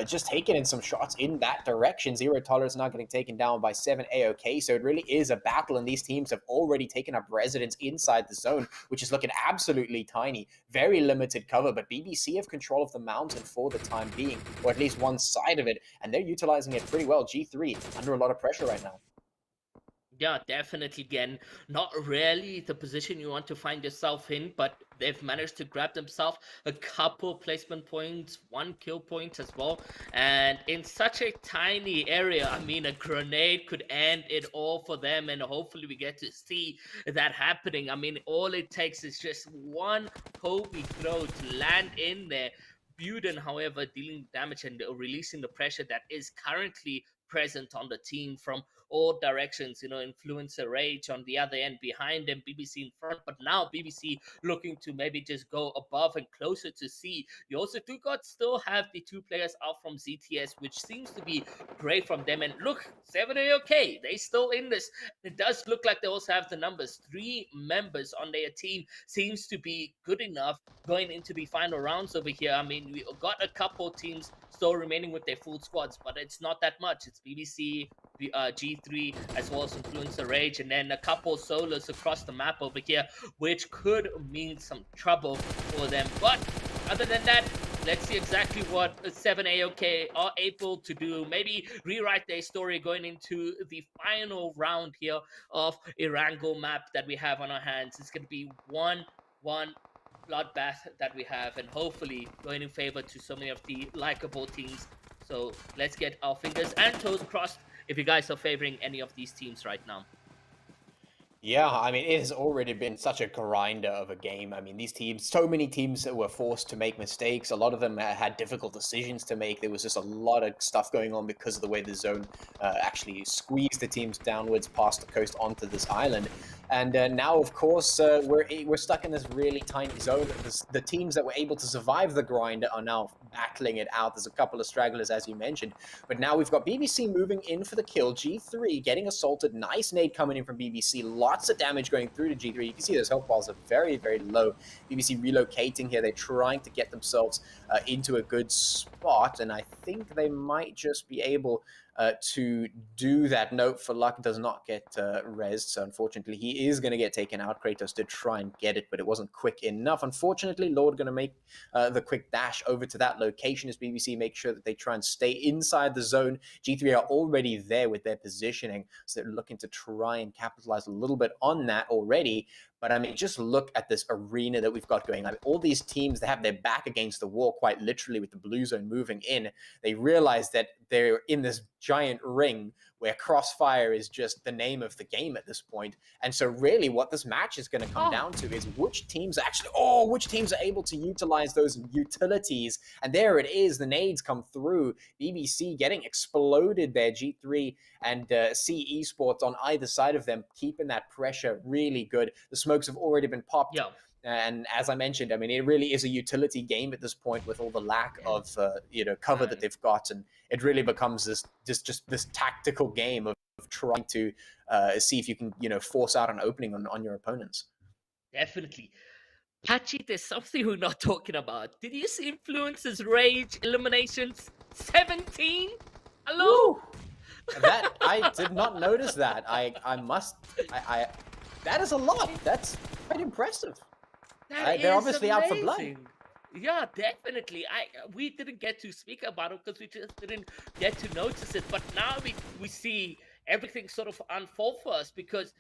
just taking in some shots in that direction. Zero Tolerance now getting taken down by 7AOK, so it really is a battle, and these teams have already taken up residence inside the zone, which is looking absolutely tiny. Very limited cover, but BBC have control of the mountain for the time being, or at least one side of it, and they're utilizing it pretty well. G3 under a lot of pressure right now. Yeah, definitely. Again, not really the position you want to find yourself in, but they've managed to grab themselves a couple placement points, 1 kill point as well. And in such a tiny area, I mean, a grenade could end it all for them. And hopefully we get to see that happening. I mean, all it takes is just one homie throw to land in there. Buden, however, dealing damage and releasing the pressure that is currently present on the team from all directions. Influencer Rage on the other end behind them, BBC in front, but now BBC looking to maybe just go above and closer to C. You also still have the 2 players out from ZTS, which seems to be great from them. And look, 7AOK, they still in this. It does look like they also have the numbers. 3 members on their team seems to be good enough going into the final rounds over here. I mean, we got a couple teams still remaining with their full squads, but it's not that much. It's BBC, G3, as well as Influencer Rage, and then a couple solos across the map over here, which could mean some trouble for them. But other than that, let's see exactly what 7AOK are able to do. Maybe rewrite their story going into the final round here of Erangel map that we have on our hands. It's going to be 1-1 bloodbath that we have, and hopefully going in favor to so many of the likable teams. So let's get our fingers and toes crossed if you guys are favoring any of these teams right now. Yeah, I mean, it has already been such a grinder of a game. I mean, these teams, so many teams that were forced to make mistakes. A lot of them had difficult decisions to make. There was just a lot of stuff going on because of the way the zone actually squeezed the teams downwards past the coast onto this island. And now, of course, we're stuck in this really tiny zone. The teams that were able to survive the grind are now battling it out. There's a couple of stragglers, as you mentioned. But now we've got BBC moving in for the kill. G3 getting assaulted. Nice nade coming in from BBC. Lots of damage going through to G3. You can see those health bars are very, very low. BBC relocating here. They're trying to get themselves into a good spot. And I think they might just be able to do that. Note for luck does not get rezzed, so unfortunately he is going to get taken out. Kratos did try and get it, but it wasn't quick enough. Unfortunately, Lord going to make the quick dash over to that location as BBC make sure that they try and stay inside the zone. G3 are already there with their positioning, so they're looking to try and capitalize a little bit on that already. But I mean, just look at this arena that we've got going. I mean, all these teams, they have their back against the wall, quite literally, with the blue zone moving in. They realize that they're in this giant ring where crossfire is just the name of the game at this point. And so really what this match is going to come down to is which teams are able to utilize those utilities. And there it is. The nades come through. BBC getting exploded there. G3 and C Esports on either side of them, keeping that pressure really good. The smokes have already been popped. Yeah. And as I mentioned, I mean, it really is a utility game at this point with all the lack of cover that they've got, and it really becomes this tactical game of trying to see if you can force out an opening on your opponents. Definitely. Patchy, there's something we're not talking about. Did you see Influence's Rage eliminations? 17? Hello? Woo! That I did not notice that. I that is a lot. That's quite impressive. They're obviously amazing. out for blood. Yeah, definitely. We didn't get to speak about it because we just didn't get to notice it. But now we see everything sort of unfold for us because,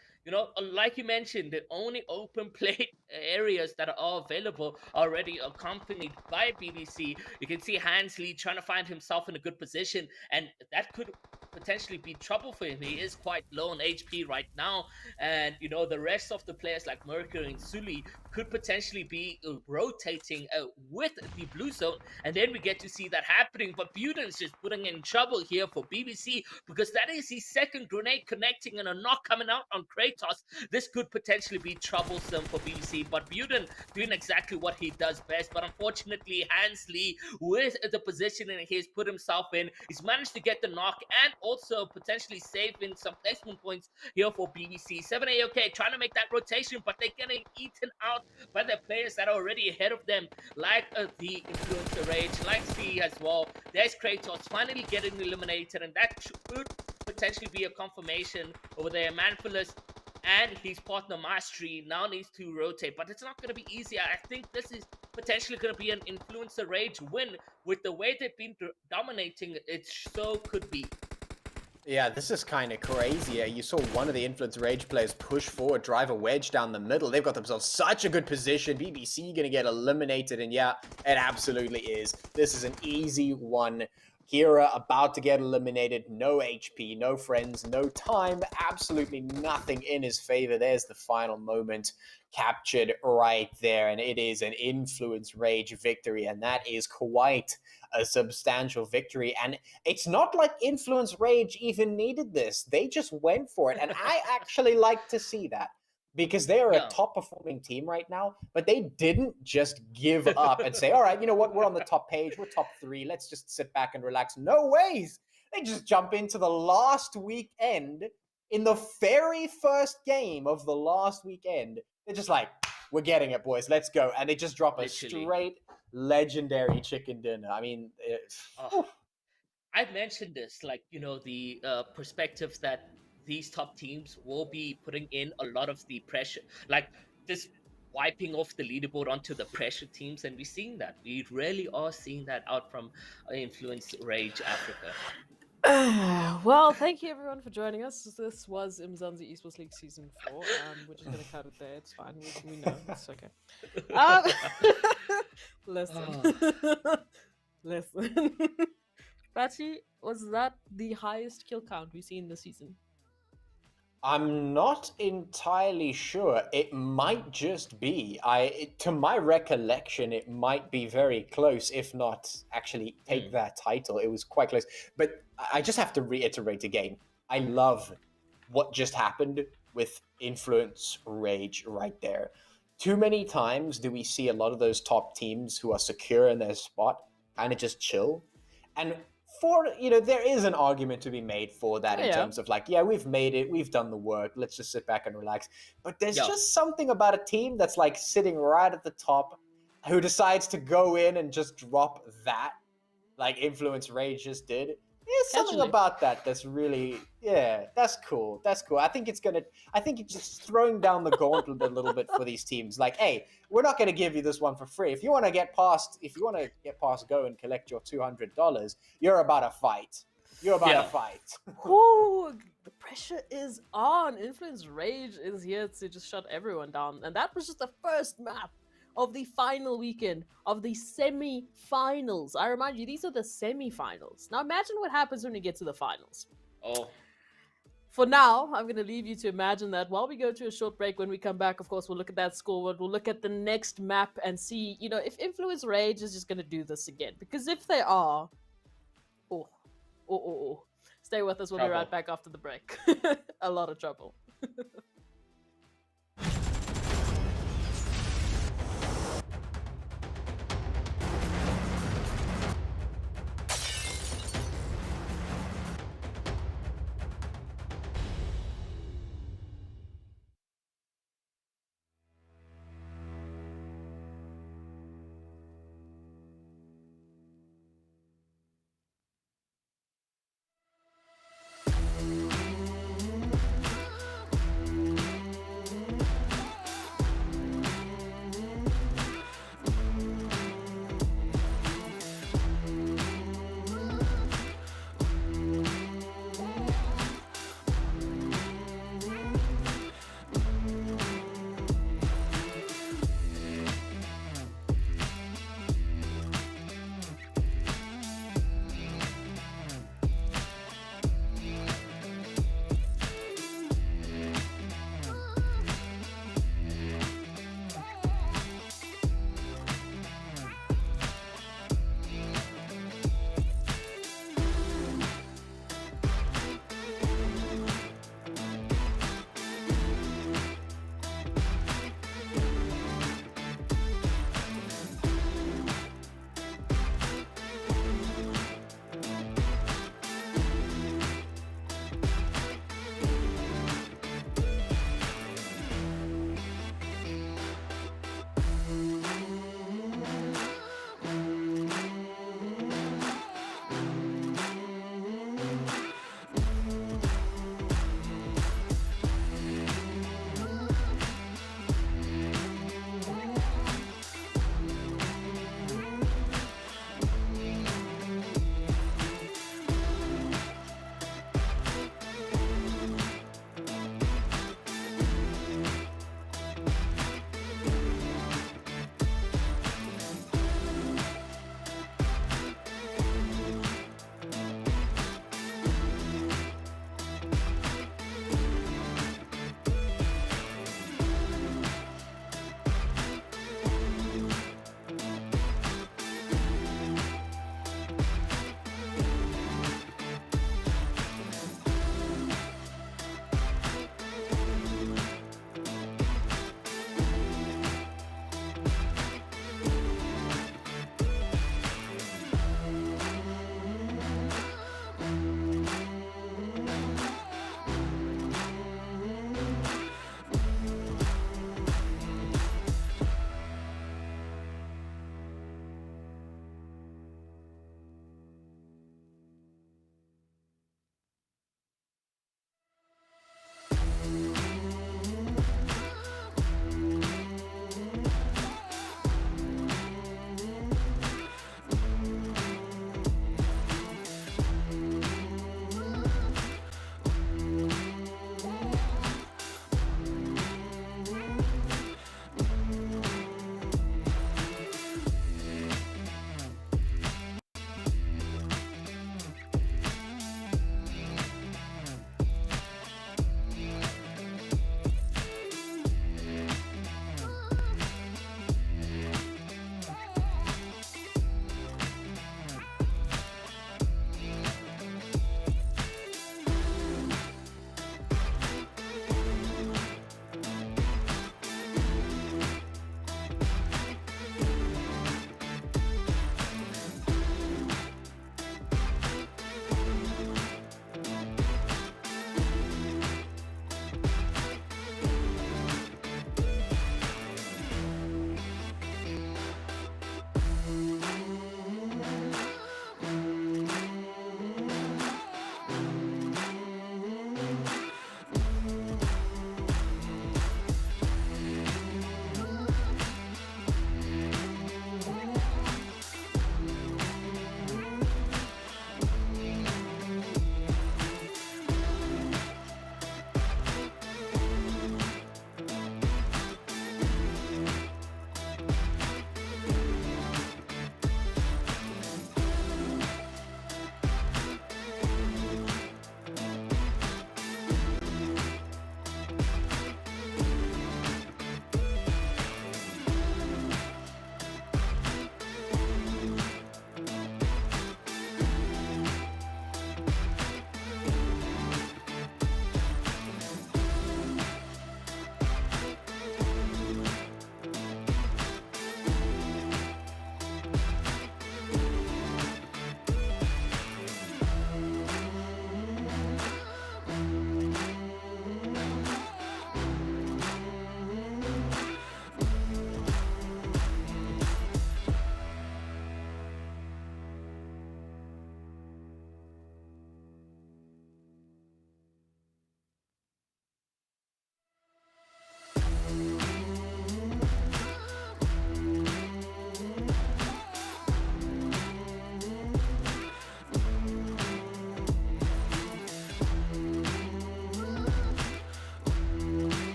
like you mentioned, the only open play areas that are available are already accompanied by BBC. You can see Hansley trying to find himself in a good position, and that could potentially be trouble for him. He is quite low on HP right now, and the rest of the players like Mercury and Sully could potentially be rotating with the blue zone, and then we get to see that happening. But Buden's just putting in trouble here for BBC because that is his second grenade connecting and a knock coming out on Kratos. This could potentially be troublesome for BBC, but Buden doing exactly what he does best. But unfortunately, Hansley, with the positioning he's put himself in, he's managed to get the knock and also potentially save in some placement points here for BBC. 7AOK trying to make that rotation, but they're getting eaten out by the players that are already ahead of them, like the Influencer Rage, like C as well. There's Kratos finally getting eliminated, and that could potentially be a confirmation over there. Manfulus and his partner Mastery now needs to rotate, but it's not going to be easy. I think this is potentially going to be an Influencer Rage win with the way they've been dominating. It so could be. Yeah, this is kind of crazy. You saw one of the Influence Rage players push forward, drive a wedge down the middle. They've got themselves such a good position. BBC going to get eliminated, and yeah, it absolutely is. This is an easy one. Kira about to get eliminated. No HP, no friends, no time, absolutely nothing in his favor. There's the final moment captured right there, and it is an Influence Rage victory, and that is quite a substantial victory. And it's not like Influence Rage even needed this. They just went for it, and I actually like to see that. Because they are a top performing team right now, but they didn't just give up and say, all right, you know what, we're on the top page, we're top 3, let's just sit back and relax. No ways. They just jump into the last weekend, in the very first game of the last weekend. They're just like, we're getting it, boys, let's go. And they just drop a straight legendary chicken dinner. I mean, I've mentioned this, like, the perspective that these top teams will be putting in a lot of the pressure. Like, this wiping off the leaderboard onto the pressure teams, and we're seeing that. We really are seeing that out from Influence Rage Africa. Well, thank you everyone for joining us. This was Umzansi Esports League Season 4. We're just going to cut it there. It's fine. We know. It's okay. Listen. Listen. Patchy, was that the highest kill count we've seen this season? I'm not entirely sure. It might just be. To my recollection, it might be very close, if not actually take that title. It was quite close. But I just have to reiterate again. I love what just happened with Influence Rage right there. Too many times do we see a lot of those top teams who are secure in their spot kind of just chill. And there is an argument to be made for that in terms of like, yeah, we've made it, we've done the work, let's just sit back and relax. But there's just something about a team that's like sitting right at the top who decides to go in and just drop that, like Influence Rage just did. There's something about that that's really, that's cool. That's cool. I think it's just throwing down the gauntlet a little bit for these teams. Like, hey, we're not going to give you this one for free. If you want to get past go and collect your $200, you're about to fight. You're about to fight. Ooh, the pressure is on. Influence Rage is here to just shut everyone down. And that was just the first map of the final weekend of the semi-finals. I remind you, these are the semi-finals. Now imagine what happens when we get to the finals. For now, I'm going to leave you to imagine that while we go to a short break. When we come back, of course, we'll look at that scoreboard. We'll look at the next map and see, if Influence Rage is just going to do this again. Because if they are, stay with us. We'll be right back after the break. A lot of trouble.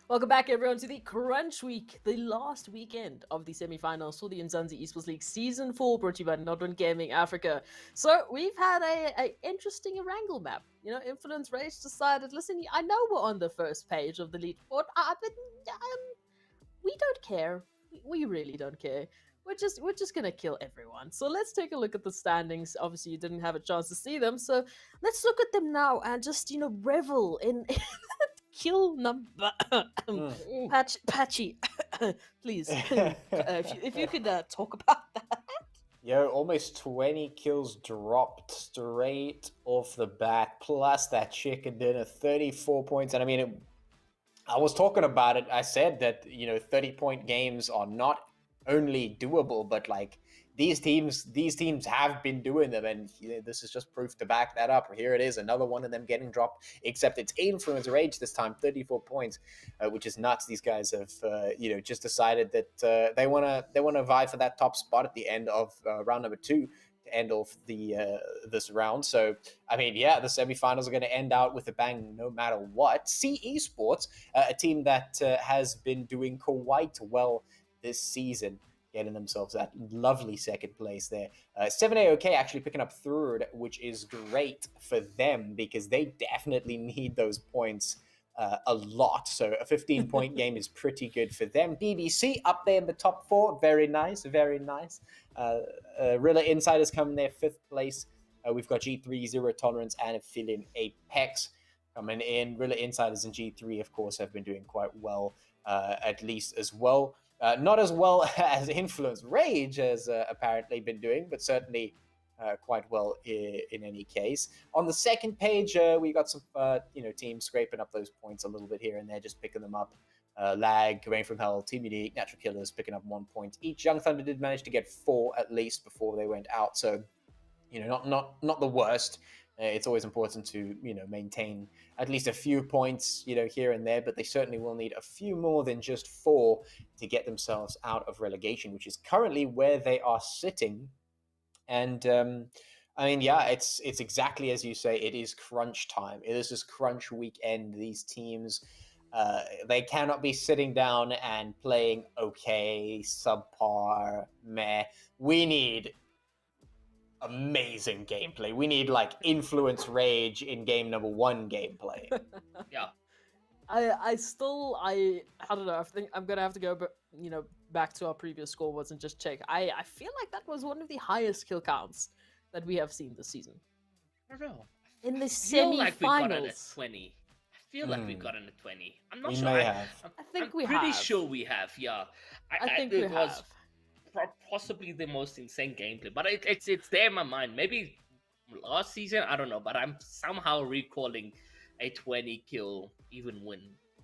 Welcome back, everyone, to the Crunch Week, the last weekend of the semi-finals for the Umzansi Esports League Season 4, brought to you by Nodwin Gaming Africa. So we've had a interesting Erangel map. You know, Influence Rage decided, listen, I know we're on the first page of the lead, but we don't care. We really don't care. We're just gonna kill everyone. So let's take a look at the standings. Obviously, you didn't have a chance to see them, so let's look at them now and just revel in kill number. Patchy, please, if you could talk about that. Yo, almost 20 kills dropped straight off the bat, plus that chicken dinner, 34 points. And I mean, I was talking about it. I said that, 30-point games are not only doable, but like these teams have been doing them, and this is just proof to back that up. Here it is, another one of them getting dropped, except it's Influence Rage this time, 34 points, which is nuts. These guys have just decided that they want to vie for that top spot at the end of round number 2 to end off this round. So I mean, yeah, the semifinals are going to end out with a bang no matter what. Esports, a team that has been doing quite well this season, getting themselves that lovely second place there. 7AOK actually picking up third, which is great for them because they definitely need those points a lot. So a 15-point game is pretty good for them. BBC up there in the top 4. Very nice, very nice. Rila Insiders coming there 5th place. We've got G3, Zero Tolerance, and Aphelion Apex coming in. Rila Insiders and G3, of course, have been doing quite well, at least as well. Not as well as Influence Rage has apparently been doing, but certainly quite well in any case. On the second page, we got some teams scraping up those points a little bit here and there, just picking them up. Lag, Rain from Hell, Team Unique, Natural Killers picking up 1 point each. Young Thunder did manage to get 4 at least before they went out, so not the worst. It's always important to maintain at least a few points here and there, but they certainly will need a few more than just 4 to get themselves out of relegation, which is currently where they are sitting. And I mean, yeah, it's exactly as you say. It is crunch time. It is just crunch weekend. These teams, they cannot be sitting down and playing okay, subpar, meh. We need amazing gameplay. We need like Influence Rage in game number 1 gameplay. Yeah. I don't know. I think I'm gonna have to go, back to our previous scoreboards and just check. I feel like that was one of the highest kill counts that we have seen this season. I don't know. In the I feel like we got it at semi-finals. 20. I feel like we got it at 20. I'm not We sure. may have. I think I'm we pretty have. sure we have. Yeah. I think we it was have. possibly the most insane gameplay, but it's there in my mind. Maybe last season, I don't know, but I'm somehow recalling a 20 kill even win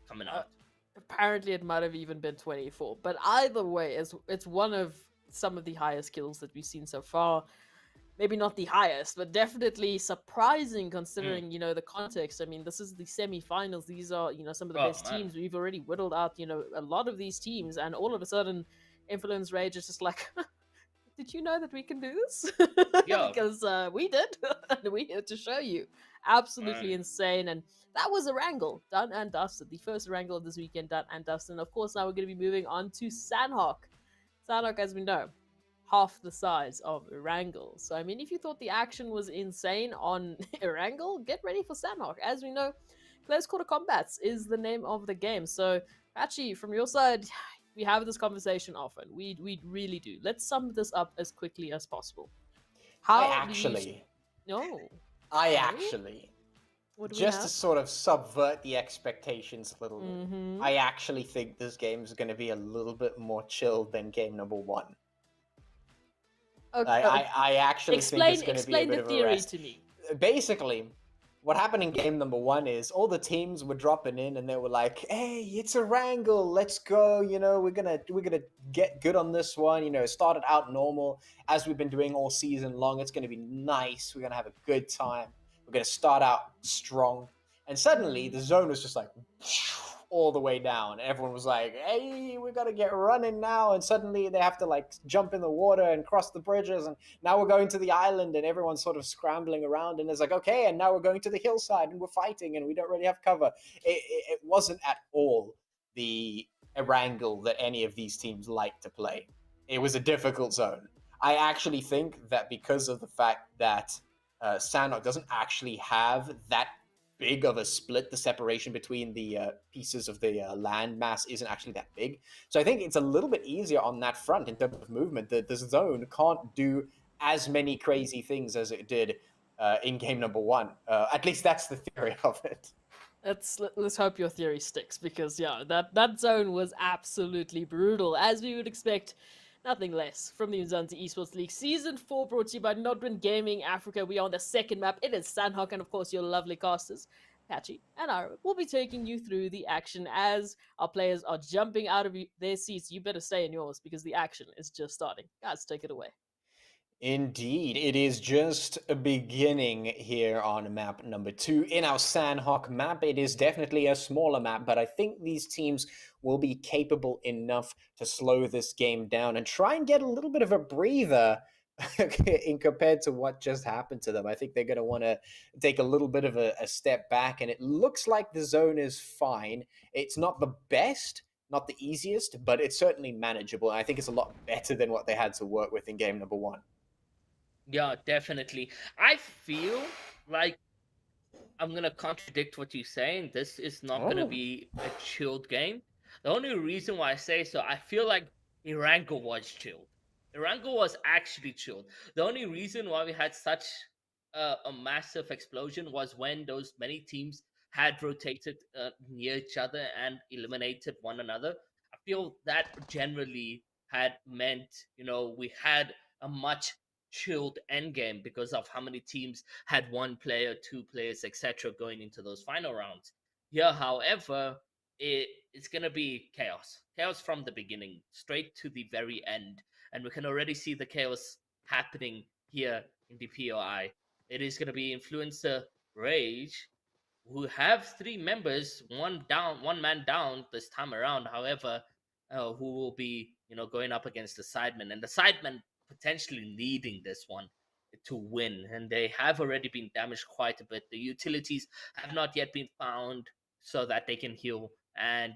coming out. Apparently, it might have even been 24. But either way, it's one of some of the highest kills that we've seen so far. Maybe not the highest, but definitely surprising considering, the context. I mean, this is the semi-finals. These are, some of the best teams. We've already whittled out, a lot of these teams. And all of a sudden, Influence Rage is just like, did you know that we can do this? Yeah. Because we did. And we're here to show you. Absolutely insane. And that was Erangel, done and dusted. The first Erangel of this weekend, done and dusted. And of course, now we're going to be moving on to Sanhok. Sanhok, as we know, half the size of Erangel. So, I mean, if you thought the action was insane on Erangel, get ready for Sanhok. As we know, Close Quarter Combats is the name of the game. So, Patchy, from your side, we have this conversation often. We really do. Let's sum this up as quickly as possible. Just to sort of subvert the expectations a little bit, I actually think this game is going to be a little bit more chill than game number 1. Okay. I actually think it's going to be a bit of a rest. To me. Basically, what happened in game number 1 is all the teams were dropping in and they were like, hey, it's Erangel, let's go, we're gonna get good on this one, it started out normal, as we've been doing all season long. It's gonna be nice, we're gonna have a good time, we're gonna start out strong. And suddenly the zone was just like all the way down. Everyone was like, hey, we gotta get running now. And suddenly they have to like jump in the water and cross the bridges. And now we're going to the island and everyone's sort of scrambling around. And it's like, okay, and now we're going to the hillside and we're fighting and we don't really have cover. It wasn't at all the Erangel that any of these teams like to play. It was a difficult zone. I actually think that because of the fact that Sanhok doesn't actually have that big of a split, the separation between the pieces of the land mass isn't actually that big. So I think it's a little bit easier on that front in terms of movement. The zone can't do as many crazy things as it did in game number one. At least that's the theory of it. Let's hope your theory sticks, because yeah, that zone was absolutely brutal, as we would expect. Nothing less from the Umzansi Esports League Season 4, brought to you by Nodwin Gaming Africa. We are on the second map. It is Sanhok, and of course your lovely casters, Patchy and Ira, will be taking you through the action as our players are jumping out of their seats. You better stay in yours, because the action is just starting. Guys, take it away. Indeed, it is just a beginning here on map number 2. In our Sanhok map, it is definitely a smaller map, but I think these teams will be capable enough to slow this game down and try and get a little bit of a breather in compared to what just happened to them. I think they're going to want to take a little bit of a step back, and it looks like the zone is fine. It's not the best, not the easiest, but it's certainly manageable, and I think it's a lot better than what they had to work with in game number 1. Yeah, definitely. I feel like I'm going to contradict what you're saying. This is not going to be a chilled game. The only reason why I say so, I feel like Erangel was chilled. Erangel was actually chilled. The only reason why we had such a massive explosion was when those many teams had rotated near each other and eliminated one another. I feel that generally had meant, we had a much chilled endgame because of how many teams had one player, two players, etc., going into those final rounds. Here, however, it's going to be chaos. Chaos from the beginning, straight to the very end. And we can already see the chaos happening here in the POI. It is going to be Influencer Rage, who have 3 members, one man down this time around. However, who will be, going up against the Sidemen, and the Sidemen potentially leading this one to win. And they have already been damaged quite a bit. The utilities have not yet been found so that they can heal, and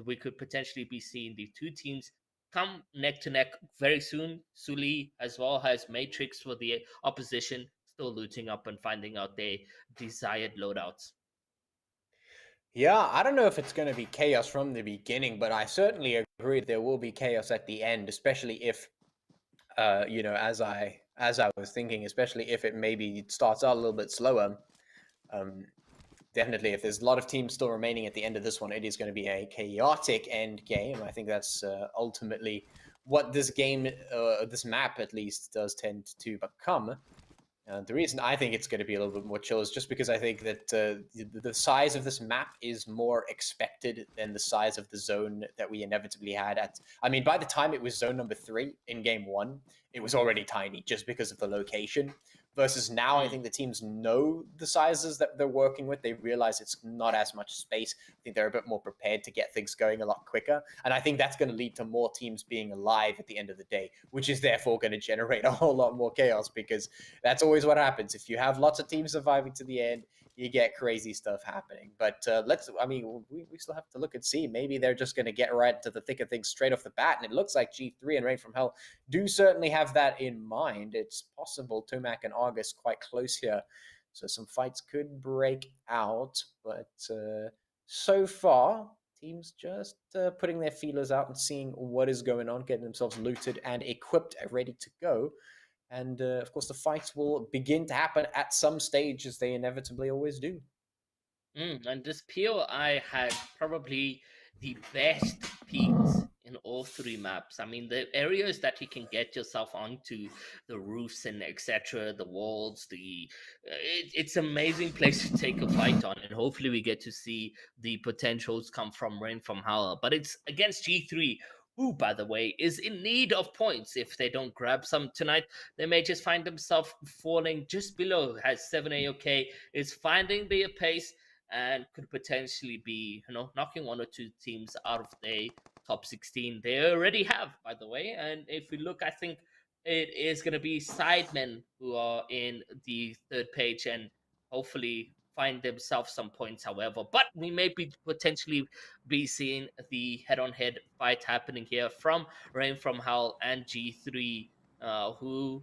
we could potentially be seeing the 2 teams come neck to neck very soon. Suli as well as Matrix for the opposition, still looting up and finding out their desired loadouts. Yeah, I don't know if it's going to be chaos from the beginning, but I certainly agree there will be chaos at the end, especially if, as I was thinking, especially if it maybe starts out a little bit slower. Definitely, if there's a lot of teams still remaining at the end of this one, it is going to be a chaotic end game. I think that's ultimately what this game, this map at least, does tend to become. The reason I think it's going to be a little bit more chill is just because I think that the size of this map is more expected than the size of the zone that we inevitably had at. I mean, by the time it was zone number 3 in game 1, it was already tiny just because of the location. Versus now, I think the teams know the sizes that they're working with. They realize it's not as much space. I think they're a bit more prepared to get things going a lot quicker. And I think that's going to lead to more teams being alive at the end of the day, which is therefore going to generate a whole lot more chaos, because that's always what happens. If you have lots of teams surviving to the end, you get crazy stuff happening. But we still have to look and see. Maybe they're just going to get right into the thick of things straight off the bat. And it looks like G3 and Rain from Hell do certainly have that in mind. It's possible Tomac and August quite close here, so some fights could break out. But so far, teams just putting their feelers out and seeing what is going on, getting themselves looted and equipped and ready to go. And of course, the fights will begin to happen at some stage, as they inevitably always do. And this POI had probably the best peaks in all 3 maps. I mean, the areas that you can get yourself onto, the roofs and etc., the walls, it's an amazing place to take a fight on, and hopefully we get to see the potentials come from Rain from Hell. But it's against G3, who, by the way, is in need of points. If they don't grab some tonight, they may just find themselves falling just below. Has 7 AOK, is finding their pace, and could potentially be, knocking 1 or 2 teams out of the top 16. They already have, by the way. And if we look, I think it is going to be Sidemen who are in the 3rd page, and hopefully find themselves some points, however. But we may be potentially be seeing the head-on-head fight happening here from Rain from Hell and G3, who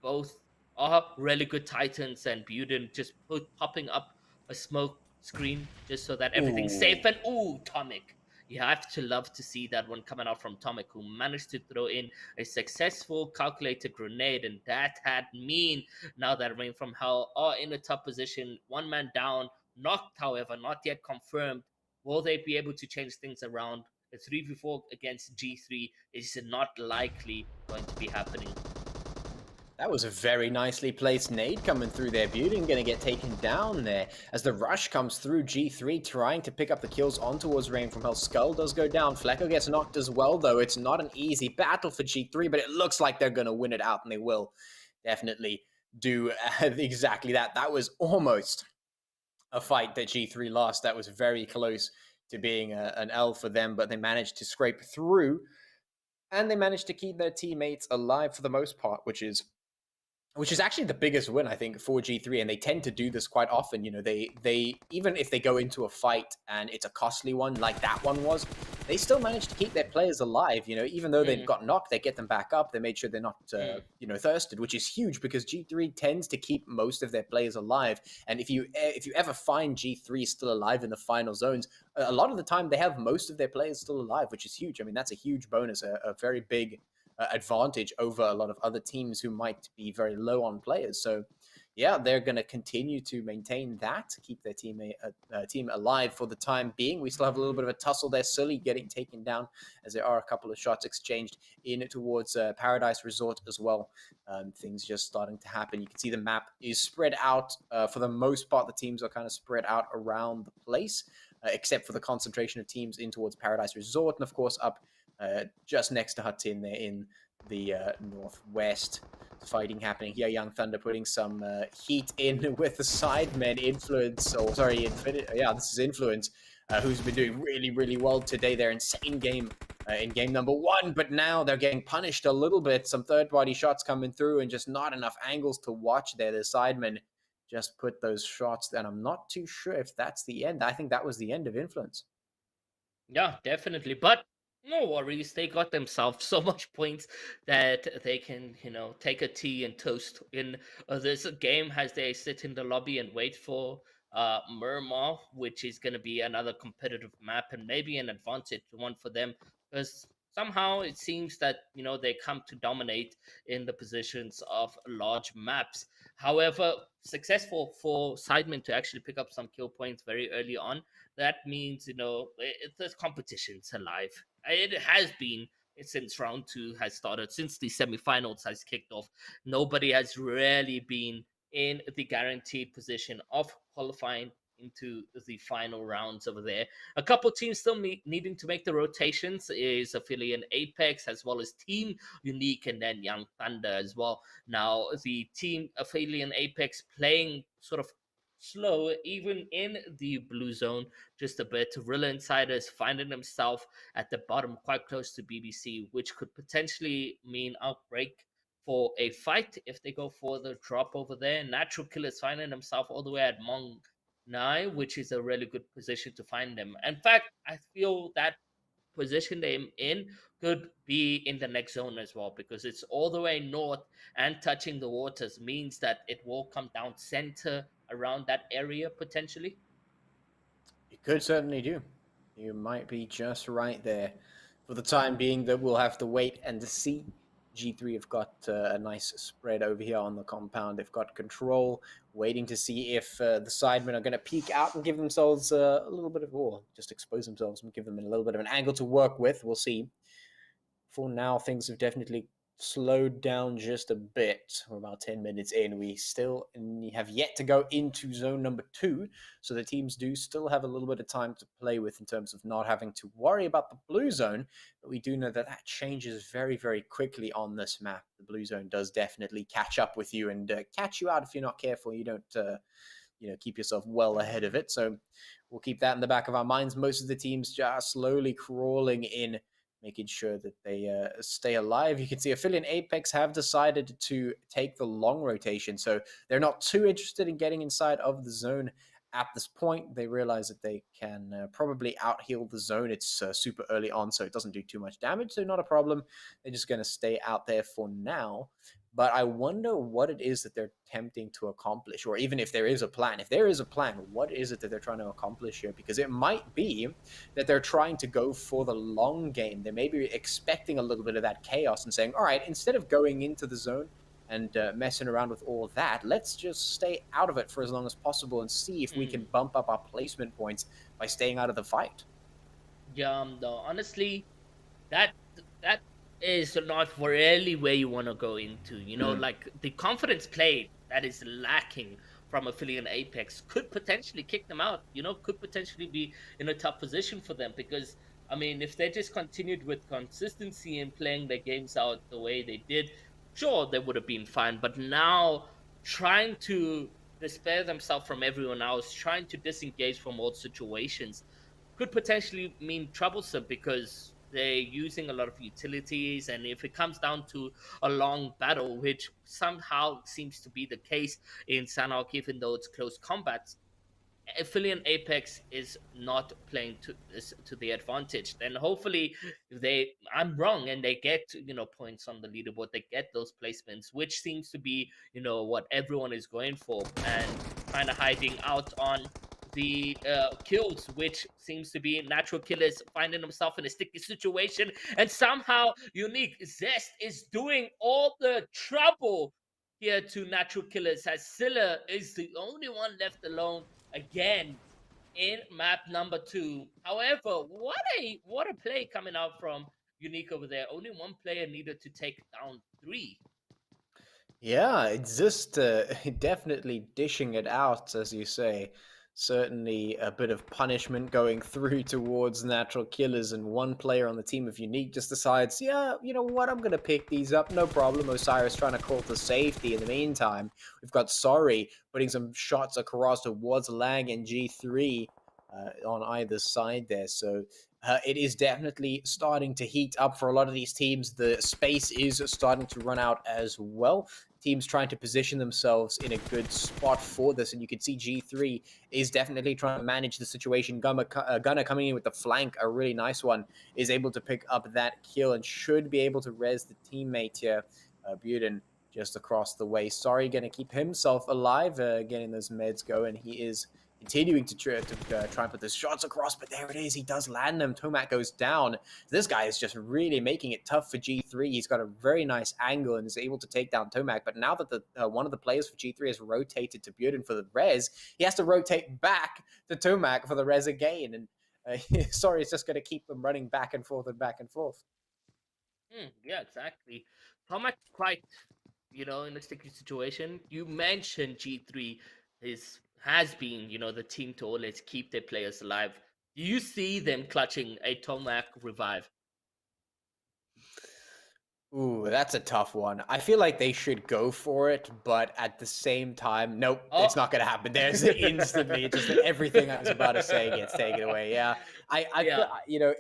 both are really good Titans, and Buden just popping up a smoke screen just so that everything's safe. Ooh. And Tomic. You have to love to see that one coming out from Tomic, who managed to throw in a successful calculated grenade, and that had mean now that Rain from Hell are in a tough position, one man down, knocked, however, not yet confirmed. Will they be able to change things around? A 3v4 against G3 is not likely going to be happening. That was a very nicely placed nade coming through there. Buden going to get taken down there as the rush comes through. G3 trying to pick up the kills on towards Rain from Hell. Skull does go down. Fleco gets knocked as well, though. It's not an easy battle for G3, but it looks like they're going to win it out, and they will definitely do exactly that. That was almost a fight that G3 lost. That was very close to being an L for them, but they managed to scrape through, and they managed to keep their teammates alive for the most part, which is actually the biggest win, I think, for G3, and they tend to do this quite often. You know, they even if they go into a fight and it's a costly one, like that one was, they still manage to keep their players alive. You know, even though they've got knocked, they get them back up. They made sure they're not, thirsted, which is huge because G3 tends to keep most of their players alive. And if you ever find G3 still alive in the final zones, a lot of the time they have most of their players still alive, which is huge. I mean, that's a huge bonus, a very big advantage over a lot of other teams who might be very low on players. So yeah, they're going to continue to maintain that, keep their team alive for the time being. We still have a little bit of a tussle there. Sully getting taken down as there are a couple of shots exchanged in towards Paradise Resort as well. Things just starting to happen. You can see the map is spread out. For the most part, the teams are kind of spread out around the place, except for the concentration of teams in towards Paradise Resort. And of course, up just next to Hatin there in the northwest. Fighting happening here. Young Thunder putting some heat in with the Sidemen Influence, or sorry, this is Influence, who's been doing really, really well today. Their insane game in game number 1, but now they're getting punished a little bit. Some third-party shots coming through and just not enough angles to watch there. The Sidemen just put those shots, and I'm not too sure if that's the end. I think that was the end of Influence. Yeah, definitely. But no worries. They got themselves so much points that they can, take a tea and toast in this game as they sit in the lobby and wait for Miramar, which is going to be another competitive map and maybe an advantage one for them because somehow it seems that, they come to dominate in the positions of large maps. However, successful for Sidemen to actually pick up some kill points very early on. That means, the competition's alive. It has been since round 2 has started, since the semifinals has kicked off. Nobody has really been in the guaranteed position of qualifying into the final rounds over there. A couple teams still needing to make the rotations is Aphelion Apex as well as Team Unique and then Young Thunder as well. Now, the team Aphelion Apex playing sort of slow, even in the blue zone, just a bit. Rila Insiders finding himself at the bottom, quite close to BBC, which could potentially mean outbreak for a fight if they go for the drop over there. Natural Killer's finding himself all the way at Mong Nai, which is a really good position to find them. In fact, I feel that position they're in could be in the next zone as well because it's all the way north and touching the waters means that it will come down center around that area potentially. You could certainly do. You might be just right there. For the time being, that we'll have to wait and see. G3 have got a nice spread over here on the compound. They've got control, waiting to see if the Sidemen are going to peek out and give themselves a little bit of, or just expose themselves and give them a little bit of an angle to work with. We'll see. For now, things have definitely slowed down just a bit. We're about 10 minutes in. We still have yet to go into zone number 2, so the teams do still have a little bit of time to play with in terms of not having to worry about the blue zone, but we do know that that changes very, very quickly on this map. The blue zone does definitely catch up with you and catch you out if you're not careful. You don't keep yourself well ahead of it, so we'll keep that in the back of our minds. Most of the teams just slowly crawling in, making sure that they stay alive. You can see Aphelion Apex have decided to take the long rotation, so they're not too interested in getting inside of the zone at this point, they realize that they can probably out-heal the zone. It's super early on, so it doesn't do too much damage, so not a problem. They're just going to stay out there for now. But I wonder what it is that they're attempting to accomplish, or even if there is a plan. If there is a plan, what is it that they're trying to accomplish here? Because it might be that they're trying to go for the long game. They may be expecting a little bit of that chaos and saying, all right, instead of going into the zone and messing around with all that, let's just stay out of it for as long as possible and see if we can bump up our placement points by staying out of the fight. Yeah, no, honestly, that that is not really where you want to go into. Like the confidence play that is lacking from Aphelion Apex could potentially kick them out. Could potentially be in a tough position for them because I mean, if they just continued with consistency and playing their games out the way they did, sure, they would have been fine. But now trying to despair themselves from everyone else, trying to disengage from all situations could potentially mean troublesome because they're using a lot of utilities, and if it comes down to a long battle, which somehow seems to be the case in Sanhok, even though it's close combat, Aphelion Apex is not playing to the advantage. Then hopefully I'm wrong and they get points on the leaderboard. They get those placements, which seems to be what everyone is going for, and kind of hiding out on the kills, which seems to be natural killers finding themselves in a sticky situation, and somehow Unique Zest is doing all the trouble here to natural killers, as Scylla is the only one left alone again in map number 2. However, what a play coming out from Unique over there. Only one player needed to take down 3. Yeah, it's just definitely dishing it out, as you say. Certainly a bit of punishment going through towards natural killers, and one player on the team of Unique just decides, yeah, you know what, I'm going to pick these up, no problem. Osiris trying to call to safety. In the meantime, we've got Sorry putting some shots across towards Lag and G3 on either side there. So it is definitely starting to heat up for a lot of these teams. The space is starting to run out as well. Teams trying to position themselves in a good spot for this, and you can see G3 is definitely trying to manage the situation. Gunner coming in with the flank, a really nice one, is able to pick up that kill and should be able to res the teammate here. Buden just across the way. Sorry, going to keep himself alive, getting those meds going. He is continuing to try and put those shots across, but there it is. He does land them. Tomac goes down. This guy is just really making it tough for G3. He's got a very nice angle and is able to take down Tomac, but now that the one of the players for G3 has rotated to Buden for the res, he has to rotate back to Tomac for the res again, and Sorry, it's just going to keep them running back and forth and back and forth. Yeah, exactly. Tomac quite, in a sticky situation. You mentioned G3 has been, the team to always keep their players alive. Do you see them clutching a Tomac revive? Ooh, that's a tough one. I feel like they should go for it, but at the same time, nope, it's not going to happen. There's instantly just everything I was about to say gets taken away. Yeah, I feel,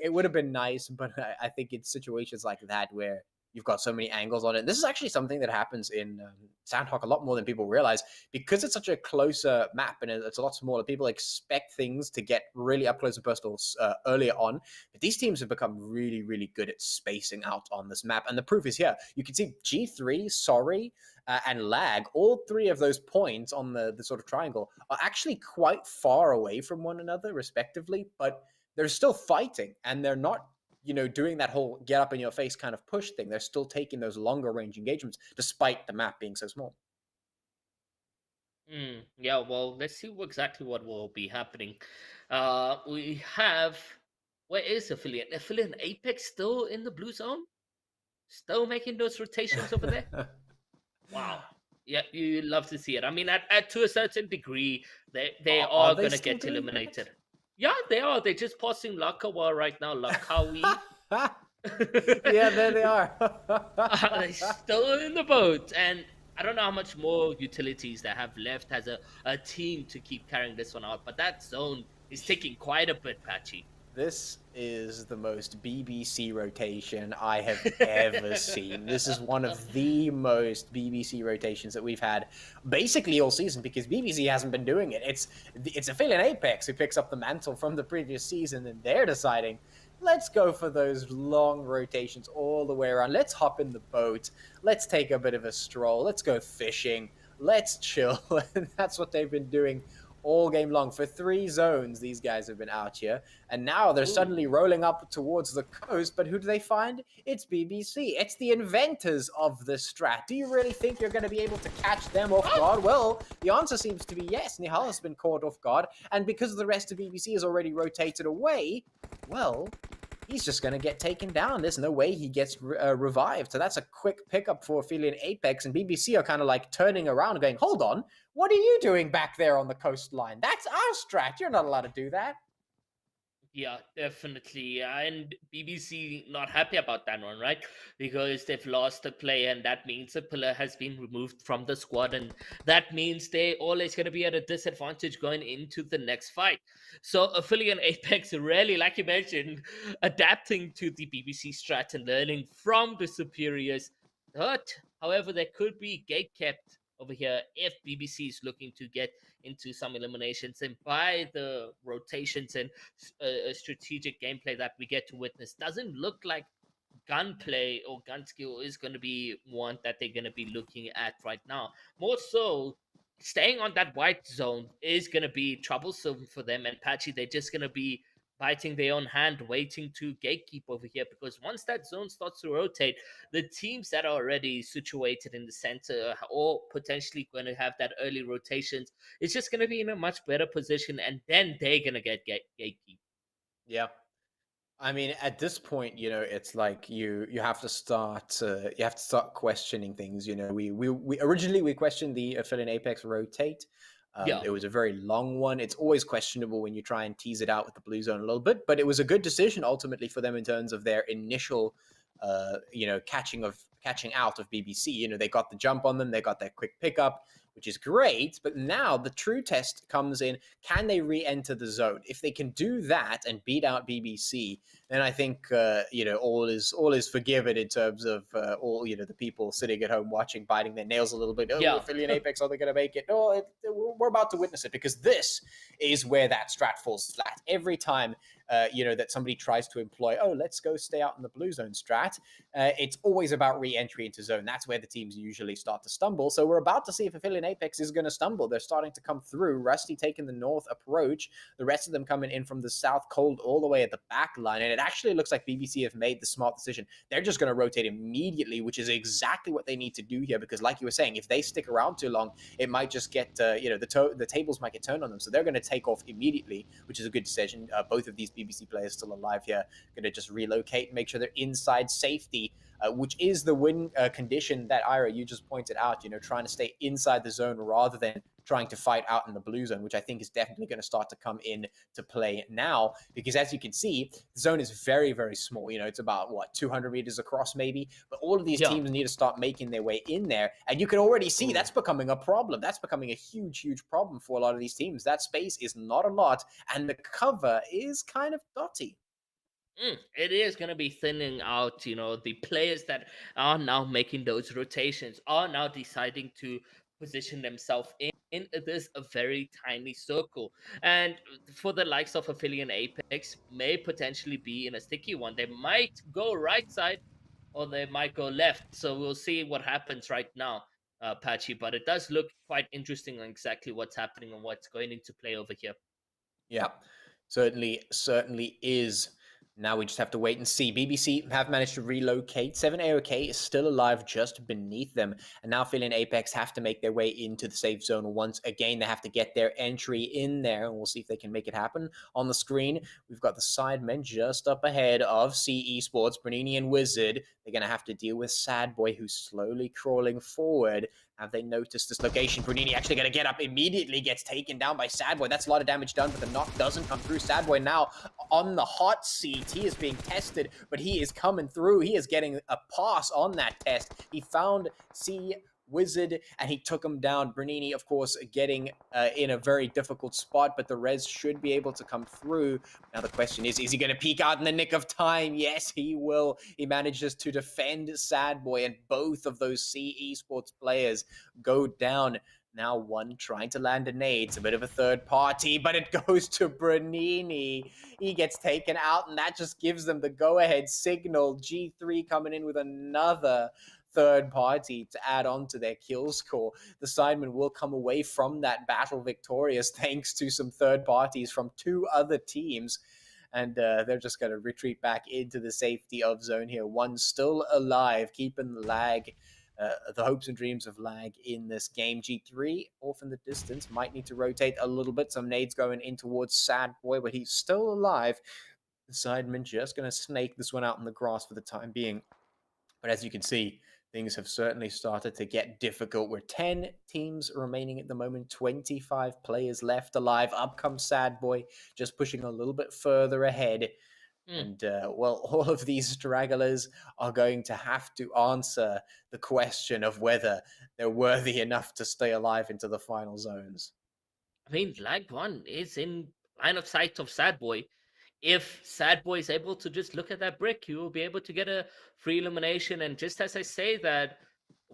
it would have been nice, but I think in situations like that where you've got so many angles on it. This is actually something that happens in Sanhok a lot more than people realize because it's such a closer map and it's a lot smaller. People expect things to get really up close and personal earlier on, but these teams have become really, really good at spacing out on this map. And the proof is here. You can see G3, Sorry, and Lag, all 3 of those points on the sort of triangle are actually quite far away from one another, respectively, but they're still fighting and they're not doing that whole get up in your face kind of push thing. They're still taking those longer range engagements despite the map being so small. Yeah, well, let's see exactly what will be happening. We have, where is Aphelion? Aphelion Apex still in the blue zone? Still making those rotations over there? Wow. Yeah, you love to see it. I mean, to a certain degree, they are going to get eliminated. Yeah, they are. They're just passing Lakawa right now. Lakawi. Yeah, there they are. They're still in the boat. And I don't know how much more utilities they have left as a team to keep carrying this one out. But that zone is taking quite a bit, Patchy. This is the most BBC rotation I have ever seen. This is one of the most BBC rotations that we've had basically all season, because BBC hasn't been doing it. It's Aphelion Apex who picks up the mantle from the previous season, and they're deciding, let's go for those long rotations all the way around. Let's hop in the boat. Let's take a bit of a stroll. Let's go fishing. Let's chill. And that's what they've been doing all game long. For 3 zones, these guys have been out here, and now they're suddenly rolling up towards the coast. But who do they find? It's BBC. It's the inventors of this strat. Do you really think you're going to be able to catch them off guard? Well, the answer seems to be yes. Nihal has been caught off guard, and because the rest of BBC is already rotated away, well, he's just going to get taken down. There's no way he gets revived. So that's a quick pickup for Aphelion Apex, and BBC are kind of like turning around and going, hold on, what are you doing back there on the coastline? That's our strat. You're not allowed to do that. Yeah, definitely. And BBC not happy about that one, right? Because they've lost a player, and that means a pillar has been removed from the squad, and that means they're always going to be at a disadvantage going into the next fight. So Aphelion Apex really, like you mentioned, adapting to the BBC strat and learning from the superiors. But, however, there could be gate kept over here if BBC is looking to get into some eliminations, and by the rotations and strategic gameplay that we get to witness, doesn't look like gunplay or gun skill is going to be one that they're going to be looking at right now. More so, staying on that white zone is going to be troublesome for them, and Patchy, they're just going to be biting their own hand, waiting to gatekeep over here, because once that zone starts to rotate, the teams that are already situated in the center or potentially going to have that early rotations, it's just going to be in a much better position, and then they're going to get gatekeep. Yeah. I mean, at this point, it's like you have to start questioning things. We originally questioned the Aphelion Apex rotate. It was a very long one. It's always questionable when you try and tease it out with the blue zone a little bit, but it was a good decision ultimately for them in terms of their initial, catching out of BBC. They got the jump on them, they got that quick pickup, which is great. But now the true test comes in: can they re-enter the zone? If they can do that and beat out BBC, then I think all is forgiven in terms of all the people sitting at home watching, biting their nails a little bit. Oh, Aphelion Apex, are they going to make it? No, we're about to witness it, because this is where that strat falls flat every time. That somebody tries to employ, let's go stay out in the blue zone strat. It's always about re-entry into zone. That's where the teams usually start to stumble. So we're about to see if Aphelion Apex is going to stumble. They're starting to come through. Rusty taking the north approach. The rest of them coming in from the south, cold all the way at the back line. And it actually looks like BBC have made the smart decision. They're just going to rotate immediately, which is exactly what they need to do here, because like you were saying, if they stick around too long, it might just get, the tables might get turned on them. So they're going to take off immediately, which is a good decision. Both of these BBC players still alive here, going to just relocate and make sure they're inside safety, which is the win condition that, Ira, you just pointed out, trying to stay inside the zone rather than trying to fight out in the blue zone, which I think is definitely going to start to come in to play now, because as you can see, the zone is very, very small. It's about 200 meters across maybe, but all of these teams need to start making their way in there, and you can already see that's becoming a problem. That's becoming a huge, huge problem for a lot of these teams. That space is not a lot, and the cover is kind of dotty. It is going to be thinning out, the players that are now making those rotations are now deciding to position themselves in this a very tiny circle. And for the likes of Aphelion Apex, may potentially be in a sticky one. They might go right side or they might go left. So we'll see what happens right now, Patchy. But it does look quite interesting on exactly what's happening and what's going into play over here. Yeah, certainly is. Now we just have to wait and see. BBC have managed to relocate. 7 AOK is still alive just beneath them. And now Aphelion Apex have to make their way into the safe zone once again. They have to get their entry in there, and we'll see if they can make it happen. On the screen, we've got the Sidemen just up ahead of Esports, Bernini and Wizard. They're going to have to deal with Sad Boy, who's slowly crawling forward. Have they noticed this location? Brunini actually going to get up immediately, gets taken down by Sad Boy. That's a lot of damage done, but the knock doesn't come through. Sad Boy now on the hot seat. He is being tested, but he is coming through. He is getting a pass on that test. He found Wizard, and he took him down. Bernini, of course, getting in a very difficult spot, but the res should be able to come through. Now the question is he going to peek out in the nick of time? Yes, he will. He manages to defend Sad Boy, and both of those C Esports players go down. Now one trying to land a nade. It's a bit of a third party, but it goes to Bernini. He gets taken out, and that just gives them the go-ahead signal. G3 coming in with another third party to add on to their kill score. The Sidemen will come away from that battle victorious thanks to some third parties from two other teams. And they're just going to retreat back into the safety of zone here. One still alive, keeping the lag. The hopes and dreams of lag in this game. G3 off in the distance, might need to rotate a little bit. Some nades going in towards Sad Boy, but he's still alive. The Sidemen just going to snake this one out in the grass for the time being. But as you can see, things have certainly started to get difficult. We're 10 teams remaining at the moment, 25 players left alive. Up comes Sad Boy, just pushing a little bit further ahead. And, well, all of these stragglers are going to have to answer the question of whether they're worthy enough to stay alive into the final zones. I mean, Lag 1 is in line of sight of Sad Boy. If Sad Boy is able to just look at that brick, he will be able to get a free elimination. And just as I say that,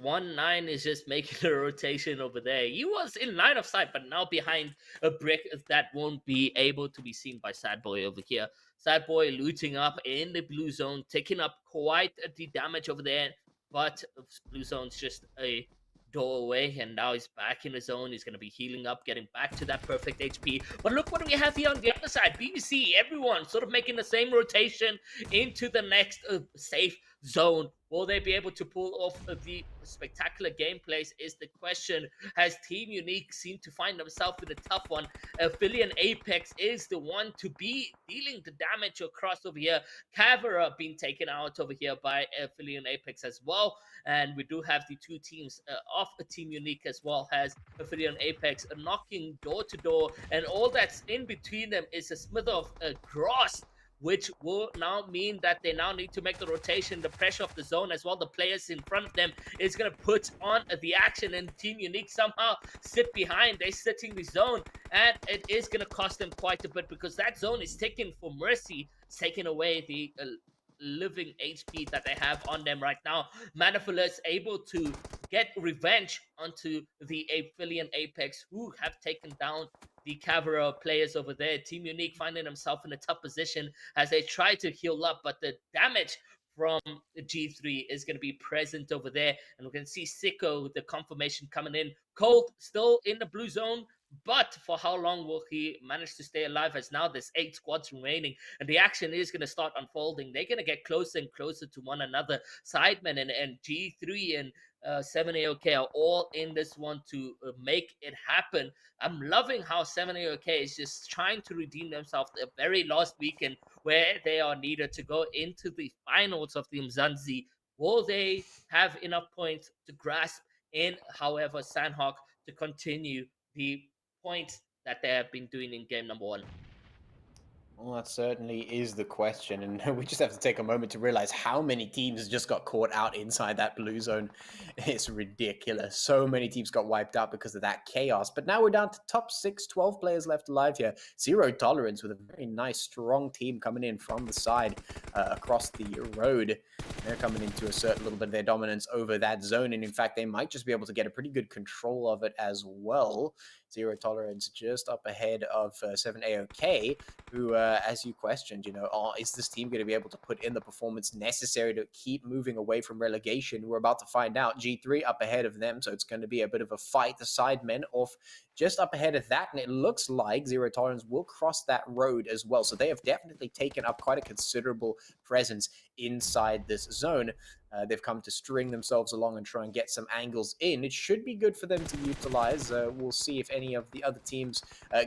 1-9 is just making a rotation over there. He was in line of sight, but now behind a brick that won't be able to be seen by Sad Boy over here. Sad Boy looting up in the blue zone, taking up quite the damage over there. But blue zone's just a door away, and now he's back in the zone. He's going to be healing up, getting back to that perfect HP. But look what we have here on the other side. BBC, everyone sort of making the same rotation into the next safe zone. Will they be able to pull off the spectacular gameplays is the question. Has Team Unique seemed to find themselves in a tough one? Aphelion Apex is the one to be dealing the damage across over here. Cavera being taken out over here by Aphelion Apex as well. And we do have the two teams of a Team Unique as well as Aphelion Apex knocking door to door. And all that's in between them is a smither of grass, which will now mean that they now need to make the rotation, the pressure of the zone as well. The players in front of them is going to put on the action, and Team Unique somehow sit behind. They're sitting the zone, and it is going to cost them quite a bit because that zone is taken for Mercy. It's taking away the living HP that they have on them right now. Manifold is able to get revenge onto the Aphelion Apex, who have taken down the Cavera players over there. Team Unique finding themselves in a tough position as they try to heal up, but the damage from the G3 is going to be present over there. And we can see Sicko with the confirmation coming in. Colt still in the blue zone, but for how long will he manage to stay alive, as now there's 8 squads remaining and the action is going to start unfolding. They're going to get closer and closer to one another. Sidemen and G3 and 7AOK are all in this one to make it happen. I'm loving how 7AOK is just trying to redeem themselves the very last weekend where they are needed to go into the finals of the Umzansi. Will they have enough points to grasp in, however, Sanhok to continue the points that they have been doing in game number 1? Well, that certainly is the question, and we just have to take a moment to realize how many teams just got caught out inside that blue zone. It's ridiculous. So many teams got wiped out because of that chaos. But now we're down to top 6, 12 players left alive here. Zero Tolerance with a very nice, strong team coming in from the side across the road. They're coming in to assert a little bit of their dominance over that zone, and in fact, they might just be able to get a pretty good control of it as well. Zero Tolerance just up ahead of 7AOK, who, as you questioned, is this team going to be able to put in the performance necessary to keep moving away from relegation? We're about to find out. G3 up ahead of them, so it's going to be a bit of a fight. The Sidemen off just up ahead of that, and it looks like Zero Tolerance will cross that road as well. So they have definitely taken up quite a considerable presence inside this zone. They've come to string themselves along and try and get some angles in. It should be good for them to utilize. We'll see if any of the other teams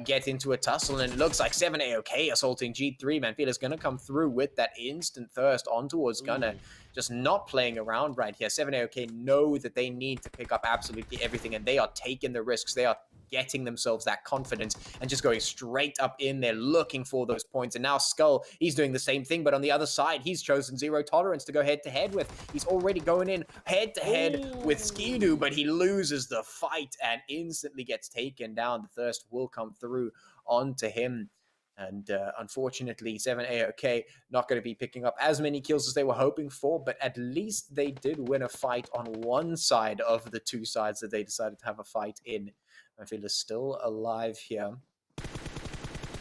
get into a tussle. And it looks like 7AOK assaulting G3. Manfila's going to come through with that instant thirst on towards Gunner. Just not playing around right here. 7AOK know that they need to pick up absolutely everything, and they are taking the risks. They are getting themselves that confidence and just going straight up in there looking for those points. And now Skull, he's doing the same thing, but on the other side, he's chosen Zero Tolerance to go head-to-head with. He's already going in head-to-head with Ski-Doo, but he loses the fight and instantly gets taken down. The thirst will come through onto him. And unfortunately, 7AOK not going to be picking up as many kills as they were hoping for, but at least they did win a fight on one side of the two sides that they decided to have a fight in. Aphelion is still alive here.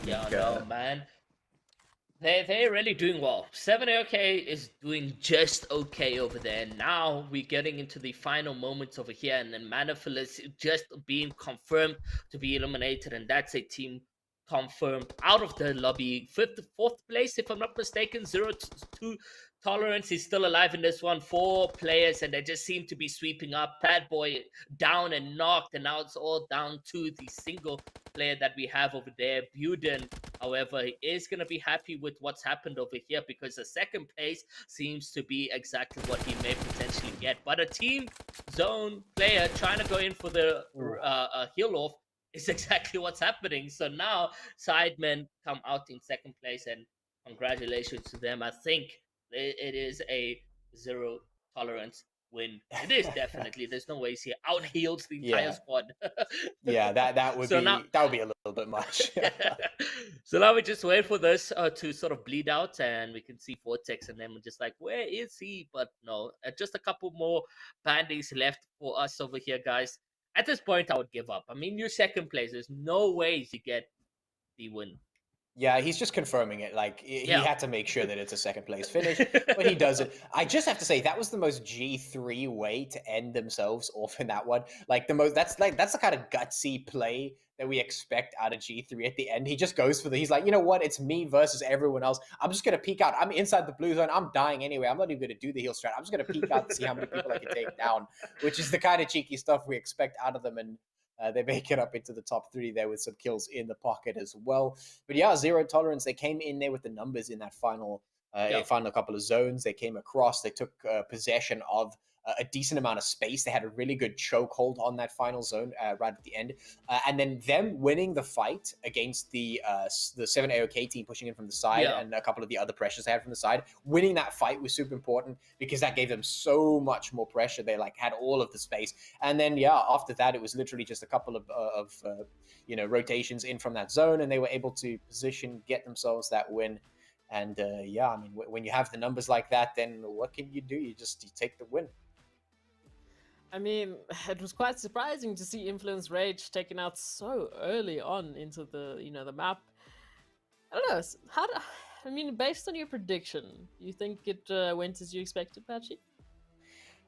Yeah, no, man. They're really doing well. 7AOK is doing just okay over there. Now we're getting into the final moments over here, and then Manipulus just being confirmed to be eliminated, and that's a team confirmed out of the lobby. Fourth place, if I'm not mistaken. 0-2 Tolerance is still alive in this one. 4 players, and they just seem to be sweeping up. Bad Boy down and knocked, and now it's all down to the single player that we have over there. Buden, however, is going to be happy with what's happened over here, because the second place seems to be exactly what he may potentially get. But a team zone player trying to go in for the heal off is exactly what's happening. So now Sidemen come out in second place, and congratulations to them. I think it is a 0 tolerance win. It is definitely. There's no ways he out heals the entire squad. Yeah, that would so be now, that would be a little bit much. So now we just wait for this to sort of bleed out, and we can see Vortex, and then we're just like, where is he? But no, just a couple more bandies left for us over here, guys. At this point, I would give up. I mean, you're second place. There's no way you get the win. Yeah, he's just confirming it. Like, he had to make sure that it's a second place finish, but he does it. I just have to say, that was the most G3 way to end themselves off in that one. Like, that's the kind of gutsy play that we expect out of G3 at the end. He just goes for he's like, you know what? It's me versus everyone else. I'm just going to peek out. I'm inside the blue zone. I'm dying anyway. I'm not even going to do the heal strat. I'm just going to peek out and see how many people I can take down, which is the kind of cheeky stuff we expect out of them. And they make it up into the top 3 there with some kills in the pocket as well. But yeah, 0 tolerance. They came in there with the numbers in that final couple of zones. They came across. They took possession of a decent amount of space. They had a really good chokehold on that final zone right at the end. And then them winning the fight against the 7AOK team pushing in from the side and a couple of the other pressures they had from the side. Winning that fight was super important because that gave them so much more pressure. They had all of the space. And then, after that, it was literally just a couple of rotations in from that zone, and they were able to get themselves that win. And I mean, when you have the numbers like that, then what can you do? You take the win. I mean, it was quite surprising to see Influence Rage taken out so early on into the the map. I don't know. Based on your prediction, you think it went as you expected, Patchy?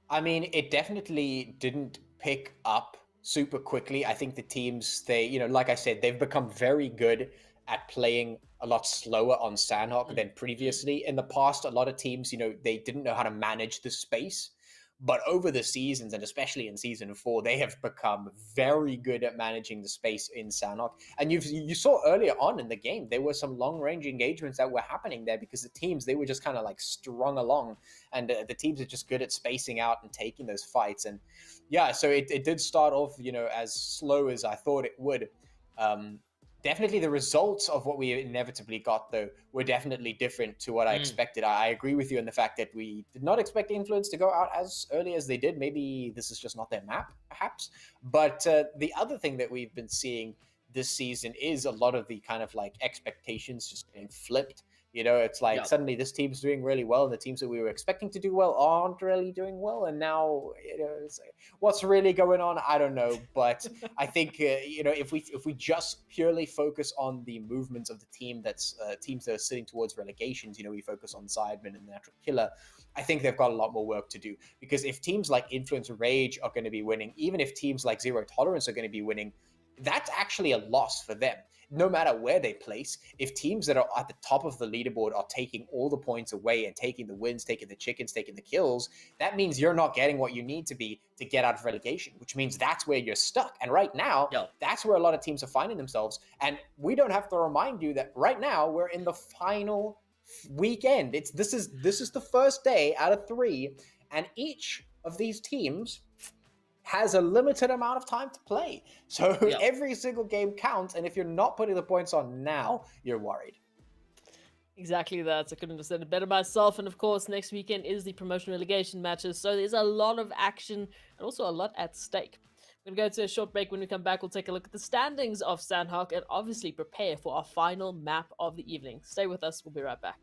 I mean, it definitely didn't pick up super quickly. I think the teams, like I said, they've become very good at playing a lot slower on Sanhok than previously. In the past, a lot of teams, they didn't know how to manage the space. But over the seasons, and especially in Season 4, they have become very good at managing the space in Sanhok. And you saw earlier on in the game, there were some long-range engagements that were happening there because the teams, they were just kind of strung along. And the teams are just good at spacing out and taking those fights. And so it did start off, as slow as I thought it would. Definitely the results of what we inevitably got, though, were definitely different to what I expected. I agree with you in the fact that we did not expect Influence to go out as early as they did. Maybe this is just not their map, perhaps. But the other thing that we've been seeing this season is a lot of the kind of expectations just getting flipped. It's suddenly this team's doing really well, and the teams that we were expecting to do well aren't really doing well. And now, it's what's really going on? I don't know. But I think, if we just purely focus on the movements of the team teams that are sitting towards relegations, we focus on Sidemen and Natural Killer. I think they've got a lot more work to do, because if teams like Influence Rage are going to be winning, even if teams like 0 Tolerance are going to be winning, that's actually a loss for them. No matter where they place, if teams that are at the top of the leaderboard are taking all the points away and taking the wins, taking the chickens, taking the kills, that means you're not getting what you need to be to get out of relegation, which means that's where you're stuck. And right now, that's where a lot of teams are finding themselves. And we don't have to remind you that right now we're in the final weekend. This is the first day out of 3, and each of these teams has a limited amount of time to play. So Yeah. every single game counts, and if you're not putting the points on now, you're worried. Exactly that. I couldn't have said it better myself. And of course, next weekend is the promotion relegation matches. So there's a lot of action and also a lot at stake. We're going to go to a short break. When we come back, we'll take a look at the standings of Sanhok and obviously prepare for our final map of the evening. Stay with us. We'll be right back.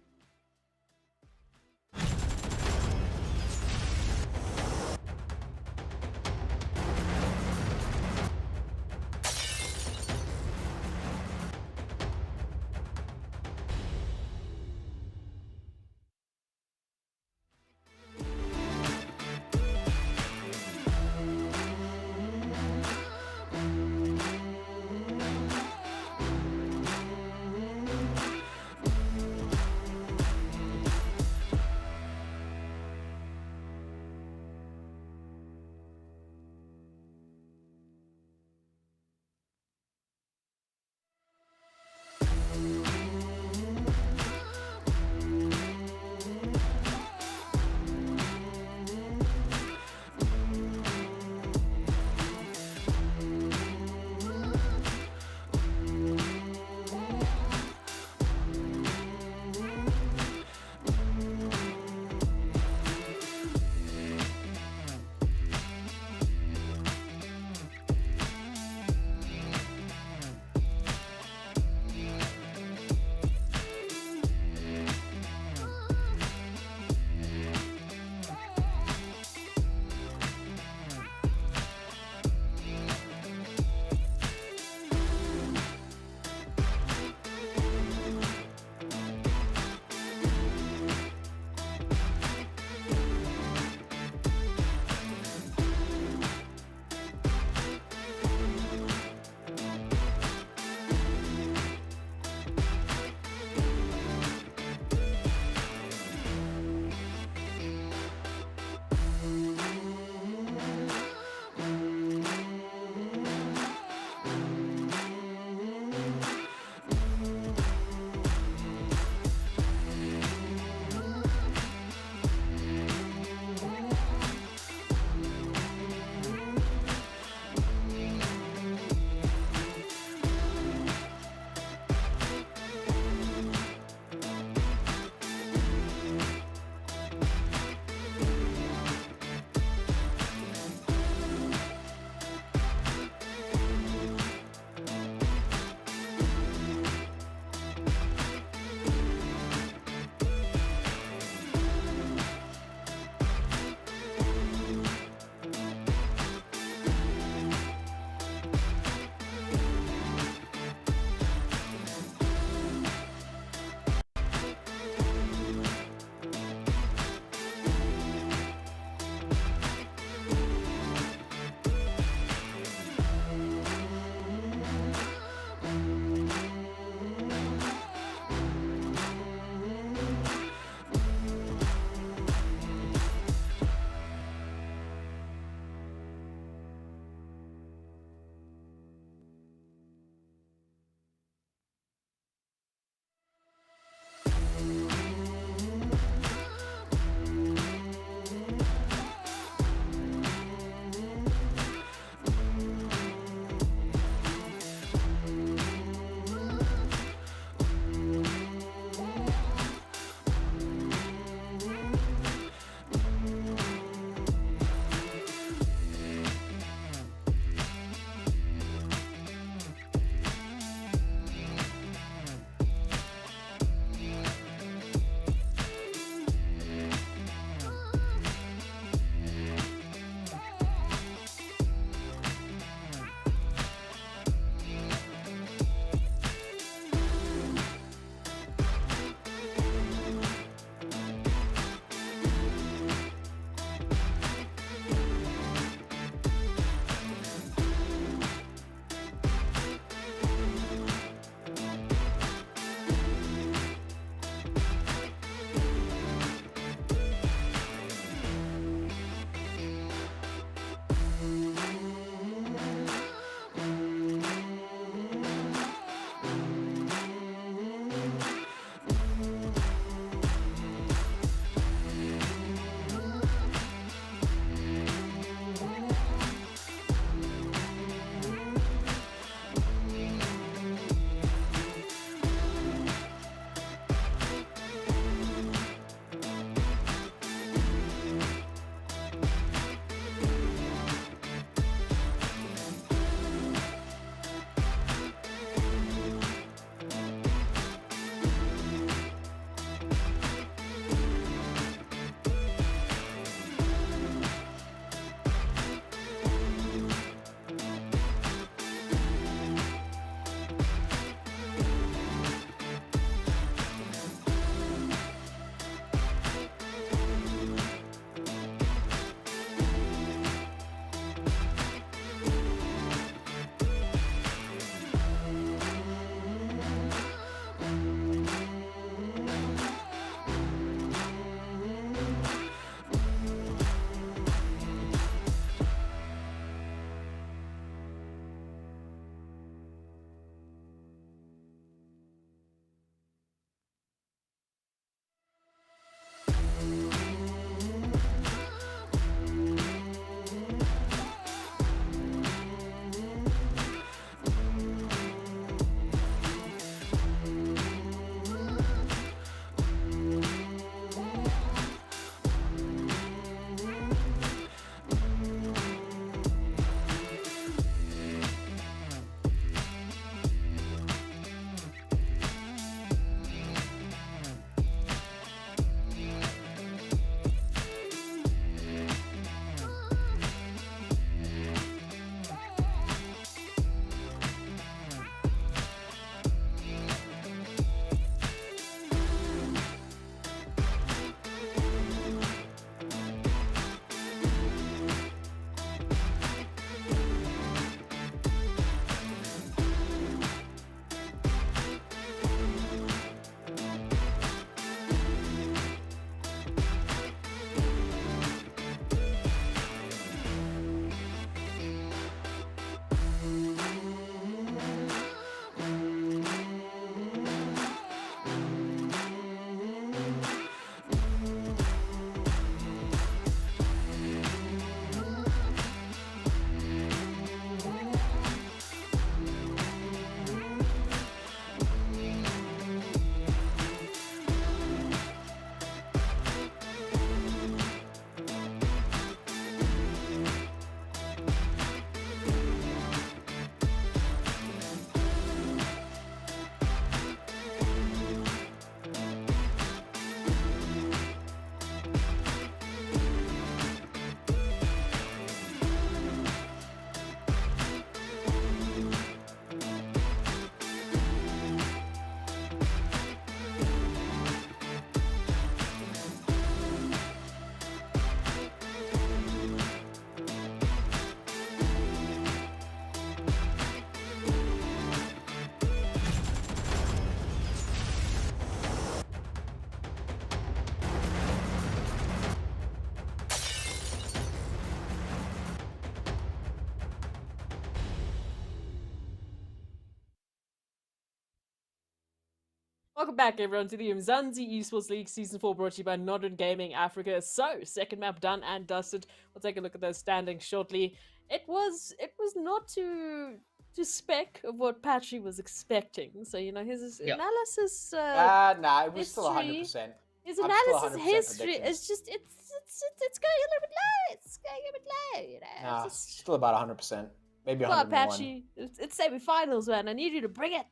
Welcome back, everyone, to the Umzansi Esports League Season 4, brought to you by Northern Gaming Africa. So, second map done and dusted. We'll take a look at those standings shortly. It was not to spec of what Patchy was expecting. So, his Yeah. analysis Nah, it was still history. 100%. His I'm still analysis 100% history predictions. is just it's going a little bit low. It's going a bit low, Nah, It's just, still about 100%. Maybe come on, 101. Patchy. It's semi-finals, man. I need you to bring it.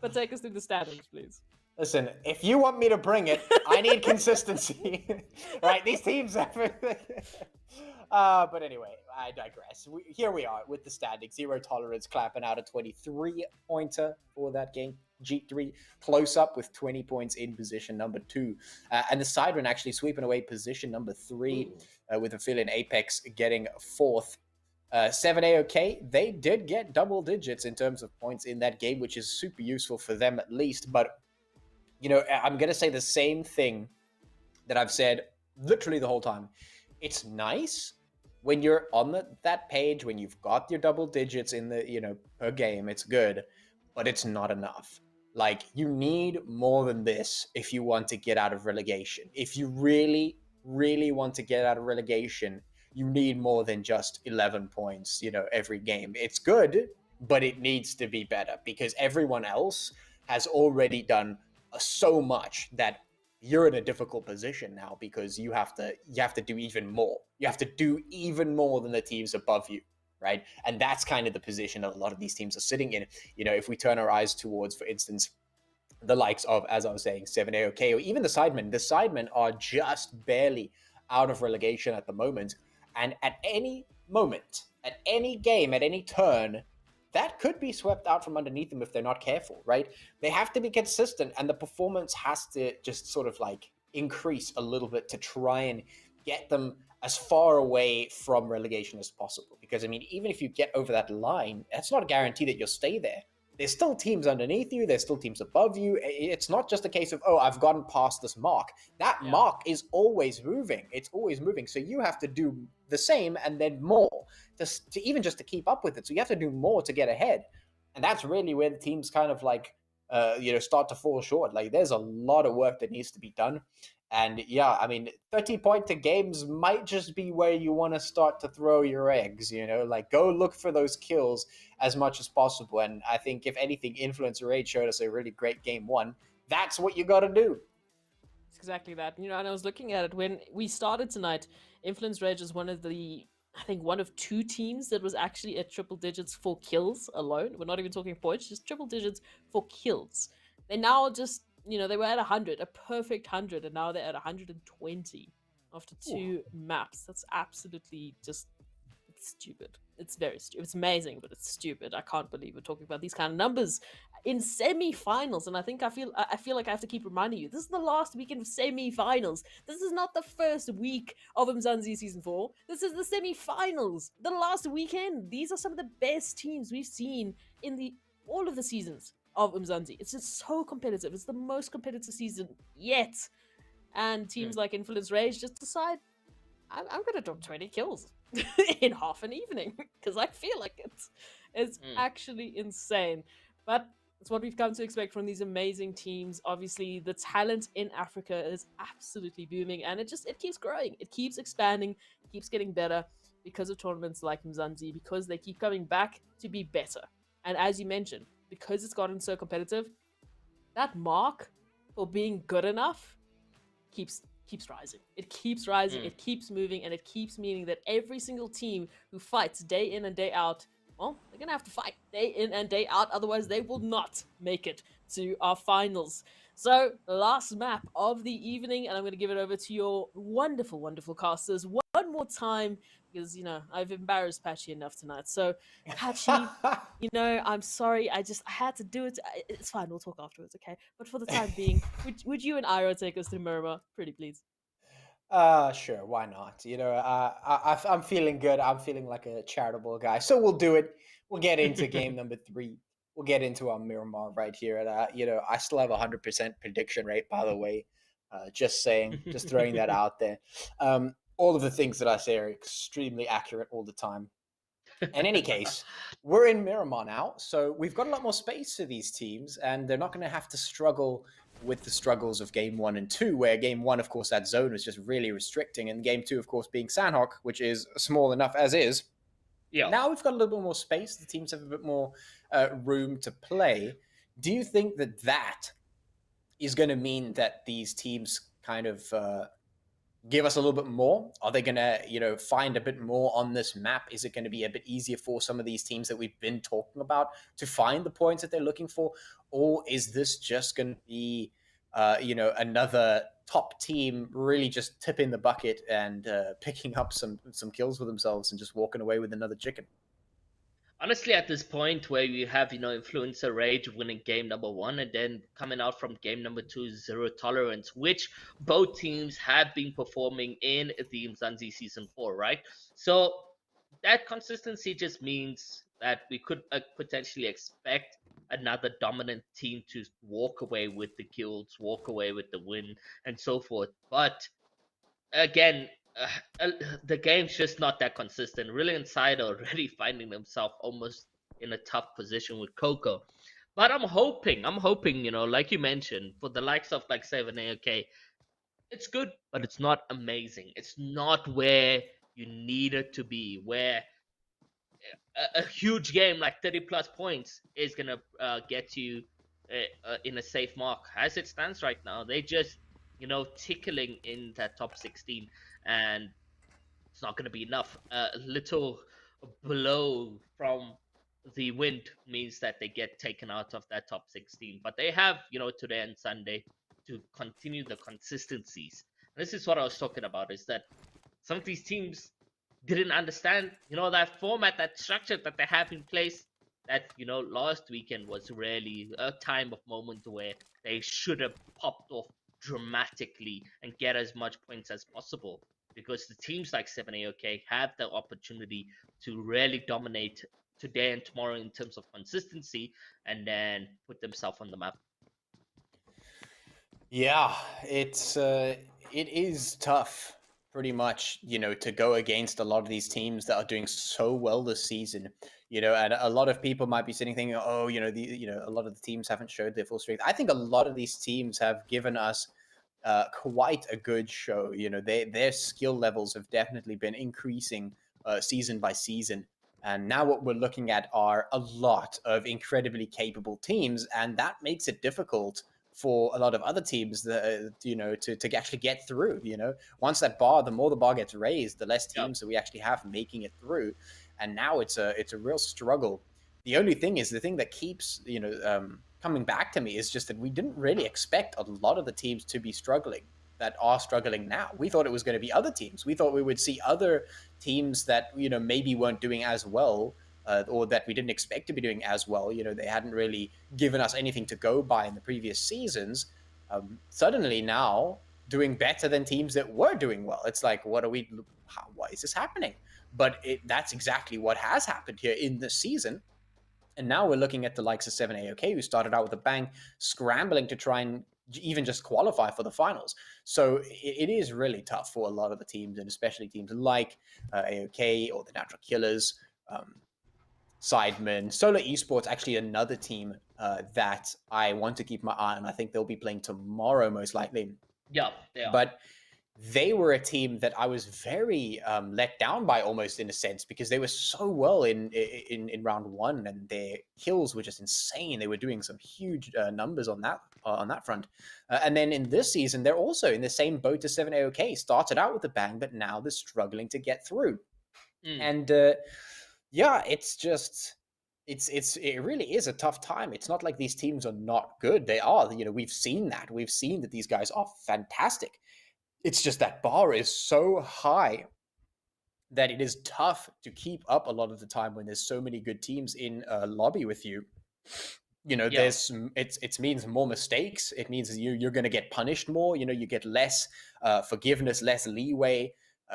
But take us through the standings, please. Listen, if you want me to bring it, I need consistency. Right? These teams have but anyway, I digress. Here we are with the standings. Zero Tolerance clapping out a 23-pointer for that game. G3 close up with 20 points in position number 2. And the Sidemen actually sweeping away position number 3 with Aphelion Apex getting 4th. 7AOK, they did get double digits in terms of points in that game, which is super useful for them at least. But, I'm going to say the same thing that I've said literally the whole time. It's nice when you're on that page, when you've got your double digits in the, per game, it's good, but it's not enough. Like, you need more than this if you want to get out of relegation. If you really, really want to get out of relegation, you need more than just 11 points, every game. It's good, but it needs to be better because everyone else has already done so much that you're in a difficult position now because you have to do even more. You have to do even more than the teams above you, right? And that's kind of the position that a lot of these teams are sitting in. If we turn our eyes towards, for instance, the likes of, as I was saying, 7AOK or even the Sidemen are just barely out of relegation at the moment. And at any moment, at any game, at any turn, that could be swept out from underneath them if they're not careful, right? They have to be consistent, and the performance has to just sort of like increase a little bit to try and get them as far away from relegation as possible. Because, I mean, even if you get over that line, that's not a guarantee that you'll stay there. There's still teams underneath you. There's still teams above you. It's not just a case of, oh, I've gotten past this mark. That mark is always moving. It's always moving. So you have to do the same and then more to even just to keep up with it. So you have to do more to get ahead. And that's really where the teams kind of like, start to fall short. Like, there's a lot of work that needs to be done. And yeah, I mean, 30-point games might just be where you want to start to throw your eggs, like go look for those kills as much as possible. And I think if anything, Influencer 8 showed us a really great game 1. That's what you got to do. It's exactly that. And I was looking at it when we started tonight. Influence Rage is one of 2 teams that was actually at triple digits for kills alone. We're not even talking points, just triple digits for kills. They now just, they were at 100, a perfect 100, and now they're at 120 after 2 maps. That's absolutely just stupid. It's very stupid. It's amazing, but it's stupid. I can't believe we're talking about these kind of numbers in semi-finals. And I feel like I have to keep reminding you, this is the last weekend of semi-finals. This is not the first week of Umzansi Season 4. This is the semi-finals, the last weekend. These are some of the best teams we've seen in all of the seasons of Umzansi. It's just so competitive. It's the most competitive season yet. And teams like Influence Rage just decide, I'm going to drop 20 kills in half an evening because I feel like it's actually insane. But it's what we've come to expect from these amazing teams. Obviously, the talent in Africa is absolutely booming, and it keeps growing. It keeps expanding, it keeps getting better because of tournaments like Umzansi, because they keep coming back to be better. And as you mentioned, because it's gotten so competitive, that mark for being good enough keeps rising. It keeps rising, it keeps moving, and it keeps meaning that every single team who fights day in and day out, well, they're going to have to fight day in and day out, otherwise they will not make it to our finals. So, last map of the evening, and I'm going to give it over to your wonderful, wonderful casters one more time, because, I've embarrassed Patchy enough tonight. So, Patchy, I'm sorry, I had to do it. It's fine, we'll talk afterwards, okay? But for the time being, would you and Ira take us through Miramar? Pretty please. Sure, why not? I'm feeling good. I'm feeling like a charitable guy. So we'll do it. We'll get into game number 3. We'll get into our Miramar right here. And, I still have 100% prediction rate, by the way. Just saying, just throwing that out there. All of the things that I say are extremely accurate all the time. In any case, we're in Miramar now, so we've got a lot more space for these teams, and they're not going to have to struggle with the struggles of game 1 and 2, where game 1, of course, that zone was just really restricting, and game 2, of course, being Sanhok, which is small enough as is. Yeah. Now we've got a little bit more space. The teams have a bit more room to play. Do you think that that is going to mean that these teams kind of give us a little bit more? Are they going to, find a bit more on this map? Is it going to be a bit easier for some of these teams that we've been talking about to find the points that they're looking for? Or is this just going to be, another top team really just tipping the bucket and picking up some kills for themselves and just walking away with another chicken? Honestly, at this point where you have, Influencer Rage winning game number 1 and then coming out from game number 2, Zero Tolerance, which both teams have been performing in the Umzansi Season 4, right? So that consistency just means that we could potentially expect another dominant team to walk away with the kills, walk away with the win, and so forth. But again, the game's just not that consistent. Really inside already finding themselves almost in a tough position with Coco. But I'm hoping, like you mentioned, for the likes of like 7A, okay, it's good, but it's not amazing. It's not where you need it to be, where a huge game like 30 plus points is going to get you in a safe mark. As it stands right now, they just, tickling in that top 16, and it's not going to be enough. A little blow from the wind means that they get taken out of that top 16. But they have, today and Sunday to continue the consistencies. And this is what I was talking about, is that some of these teams didn't understand, that format, that structure that they have in place. That, last weekend was really a time of moment where they should have popped off dramatically and get as much points as possible, because the teams like 7A, okay, have the opportunity to really dominate today and tomorrow in terms of consistency and then put themselves on the map. Yeah, it is tough, pretty much, to go against a lot of these teams that are doing so well this season. And a lot of people might be sitting thinking, oh, a lot of the teams haven't showed their full strength. I think a lot of these teams have given us quite a good show. Their skill levels have definitely been increasing season by season. And now what we're looking at are a lot of incredibly capable teams, and that makes it difficult for a lot of other teams that to actually get through. Once the more the bar gets raised, the less teams that we actually have making it through. And now it's a real struggle. The only thing is, the thing that keeps coming back to me is just that we didn't really expect a lot of the teams to be struggling that are struggling now. We thought it was going to be other teams. We thought we would see other teams that maybe weren't doing as well, or that we didn't expect to be doing as well. They hadn't really given us anything to go by in the previous seasons. Suddenly now doing better than teams that were doing well. It's like, why is this happening? But that's exactly what has happened here in this season. And now we're looking at the likes of 7A, okay, who started out with a bang, scrambling to try and even just qualify for the finals. So it is really tough for a lot of the teams, and especially teams like AOK or the Natural Killers, Sidemen. Solar Esports, actually another team that I want to keep my eye on. I think they'll be playing tomorrow, most likely. Yeah. But they were a team that I was very let down by, almost in a sense, because they were so well in round 1, and their kills were just insane. They were doing some huge numbers on that front. And then in this season, they're also in the same boat as 7AOK. Started out with a bang, but now they're struggling to get through. And yeah, it's just it really is a tough time. It's not like these teams are not good. They are. We've seen that. We've seen that these guys are fantastic. It's just that bar is so high that it is tough to keep up a lot of the time when there's so many good teams in a lobby with you. There's it means more mistakes. It means you're going to get punished more. You get less forgiveness, less leeway.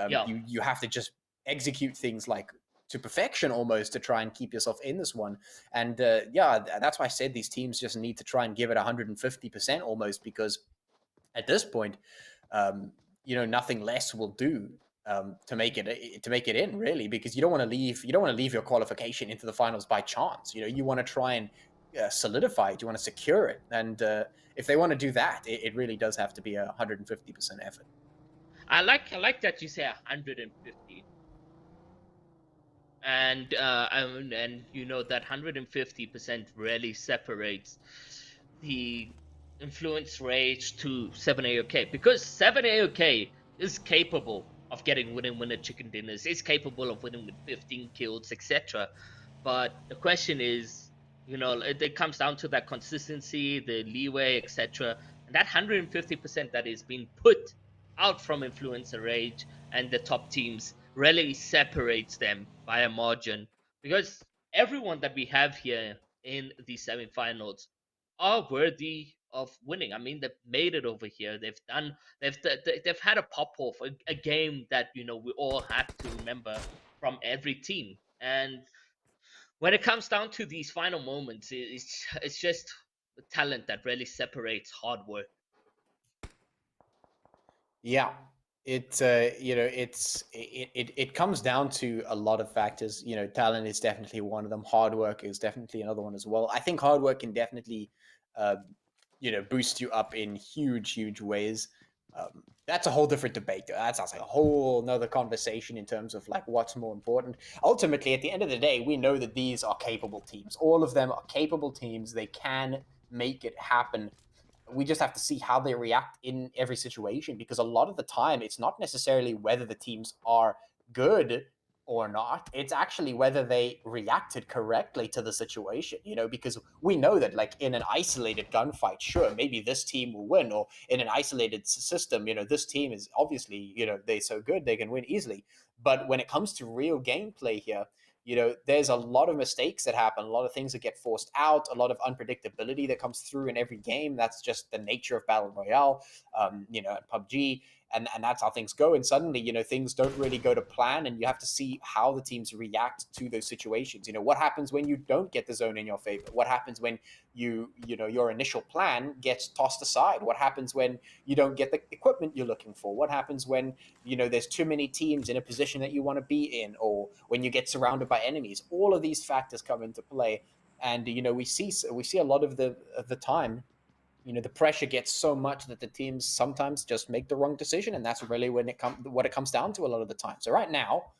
You have to just execute things like to perfection almost to try and keep yourself in this one. And that's why I said these teams just need to try and give it 150% almost, because at this point, nothing less will do. to make it in, really, because you don't want to leave your qualification into the finals by chance. You want to try and solidify it. You want to secure it, and if they want to do that, it really does have to be 150% effort. I like that you say 150. And that 150% really separates the influence rage to 7AOK, because 7AOK is capable of getting winner chicken dinners, is capable of winning with 15 kills, etc. But the question is, it comes down to that consistency, the leeway, etc. And that 150% that is being put out from influencer rage and the top teams really separates them by a margin, because everyone that we have here in the semifinals are worthy of winning. I mean, they've made it over here. They've had a pop off, a game that we all have to remember from every team. And when it comes down to these final moments, it's just the talent that really separates hard work. Yeah, it comes down to a lot of factors. Talent is definitely one of them. Hard work is definitely another one as well. I think hard work can definitely uh, boost you up in huge ways. That's a whole different debate. That's like a whole another conversation in terms of like what's more important. Ultimately, at the end of the day, we know that these are capable teams. All of them are capable teams. They can make it happen. We just have to see how they react in every situation, because a lot of the time it's not necessarily whether the teams are good or not. It's actually whether they reacted correctly to the situation, because we know that, like, in an isolated gunfight, sure, maybe this team will win, or in an isolated system, this team is obviously, they're so good they can win easily. But when it comes to real gameplay here, there's a lot of mistakes that happen, a lot of things that get forced out, a lot of unpredictability that comes through in every game. That's just the nature of Battle Royale, at PUBG. And that's how things go. And suddenly, things don't really go to plan, and you have to see how the teams react to those situations. What happens when you don't get the zone in your favor? What happens when your initial plan gets tossed aside? What happens when you don't get the equipment you're looking for? What happens when there's too many teams in a position that you want to be in, or when you get surrounded by enemies? All of these factors come into play, and we see a lot of the time, the pressure gets so much that the teams sometimes just make the wrong decision, and that's really what it comes down to a lot of the time. So right now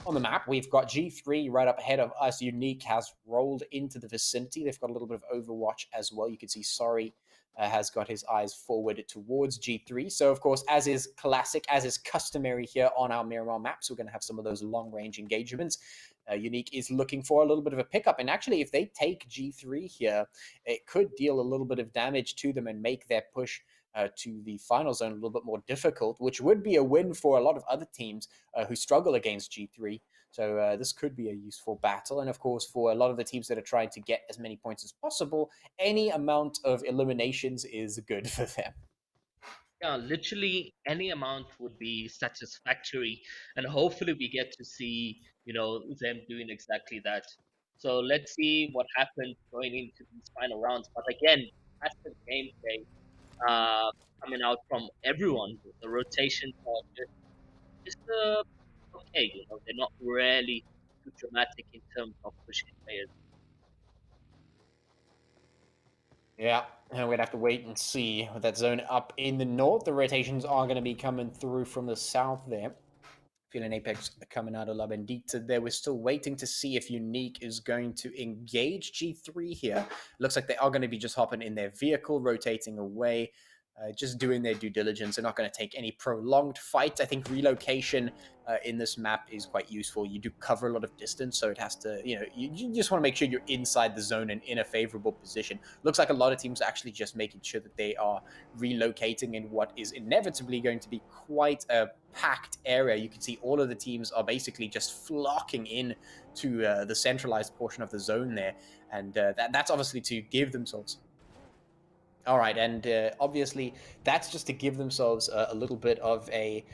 on the map, we've got G3 right up ahead of us. Unique has rolled into the vicinity. They've got a little bit of Overwatch as well. You can see Sorry has got his eyes forward towards G3. So, of course, as is classic, as is customary here on our Miramar maps, we're going to have some of those long-range engagements. Unique is looking for a little bit of a pickup. And actually, if they take G3 here, it could deal a little bit of damage to them and make their push to the final zone a little bit more difficult, which would be a win for a lot of other teams who struggle against G3. So this could be a useful battle. And of course, for a lot of the teams that are trying to get as many points as possible, any amount of eliminations is good for them. Yeah, literally any amount would be satisfactory, and hopefully we get to see them doing exactly that. So let's see what happens going into these final rounds. But again, that's the gameplay coming out from everyone. The rotations are just okay. They're not really too dramatic in terms of pushing players. Yeah, and we'd have to wait and see with that zone up in the north. The rotations are going to be coming through from the south there. Feeling Apex coming out of La Bendita there. We're still waiting to see if Unique is going to engage G3 here. Looks like they are going to be just hopping in their vehicle, rotating away, just doing their due diligence. They're not going to take any prolonged fights. I think relocation in this map is quite useful. You do cover a lot of distance, so it has to, you just want to make sure you're inside the zone and in a favorable position. Looks like a lot of teams are actually just making sure that they are relocating in what is inevitably going to be quite a packed area. You can see all of the teams are basically just flocking in to the centralized portion of the zone there, and that's obviously to give themselves. All right, and obviously that's just to give themselves a little bit of a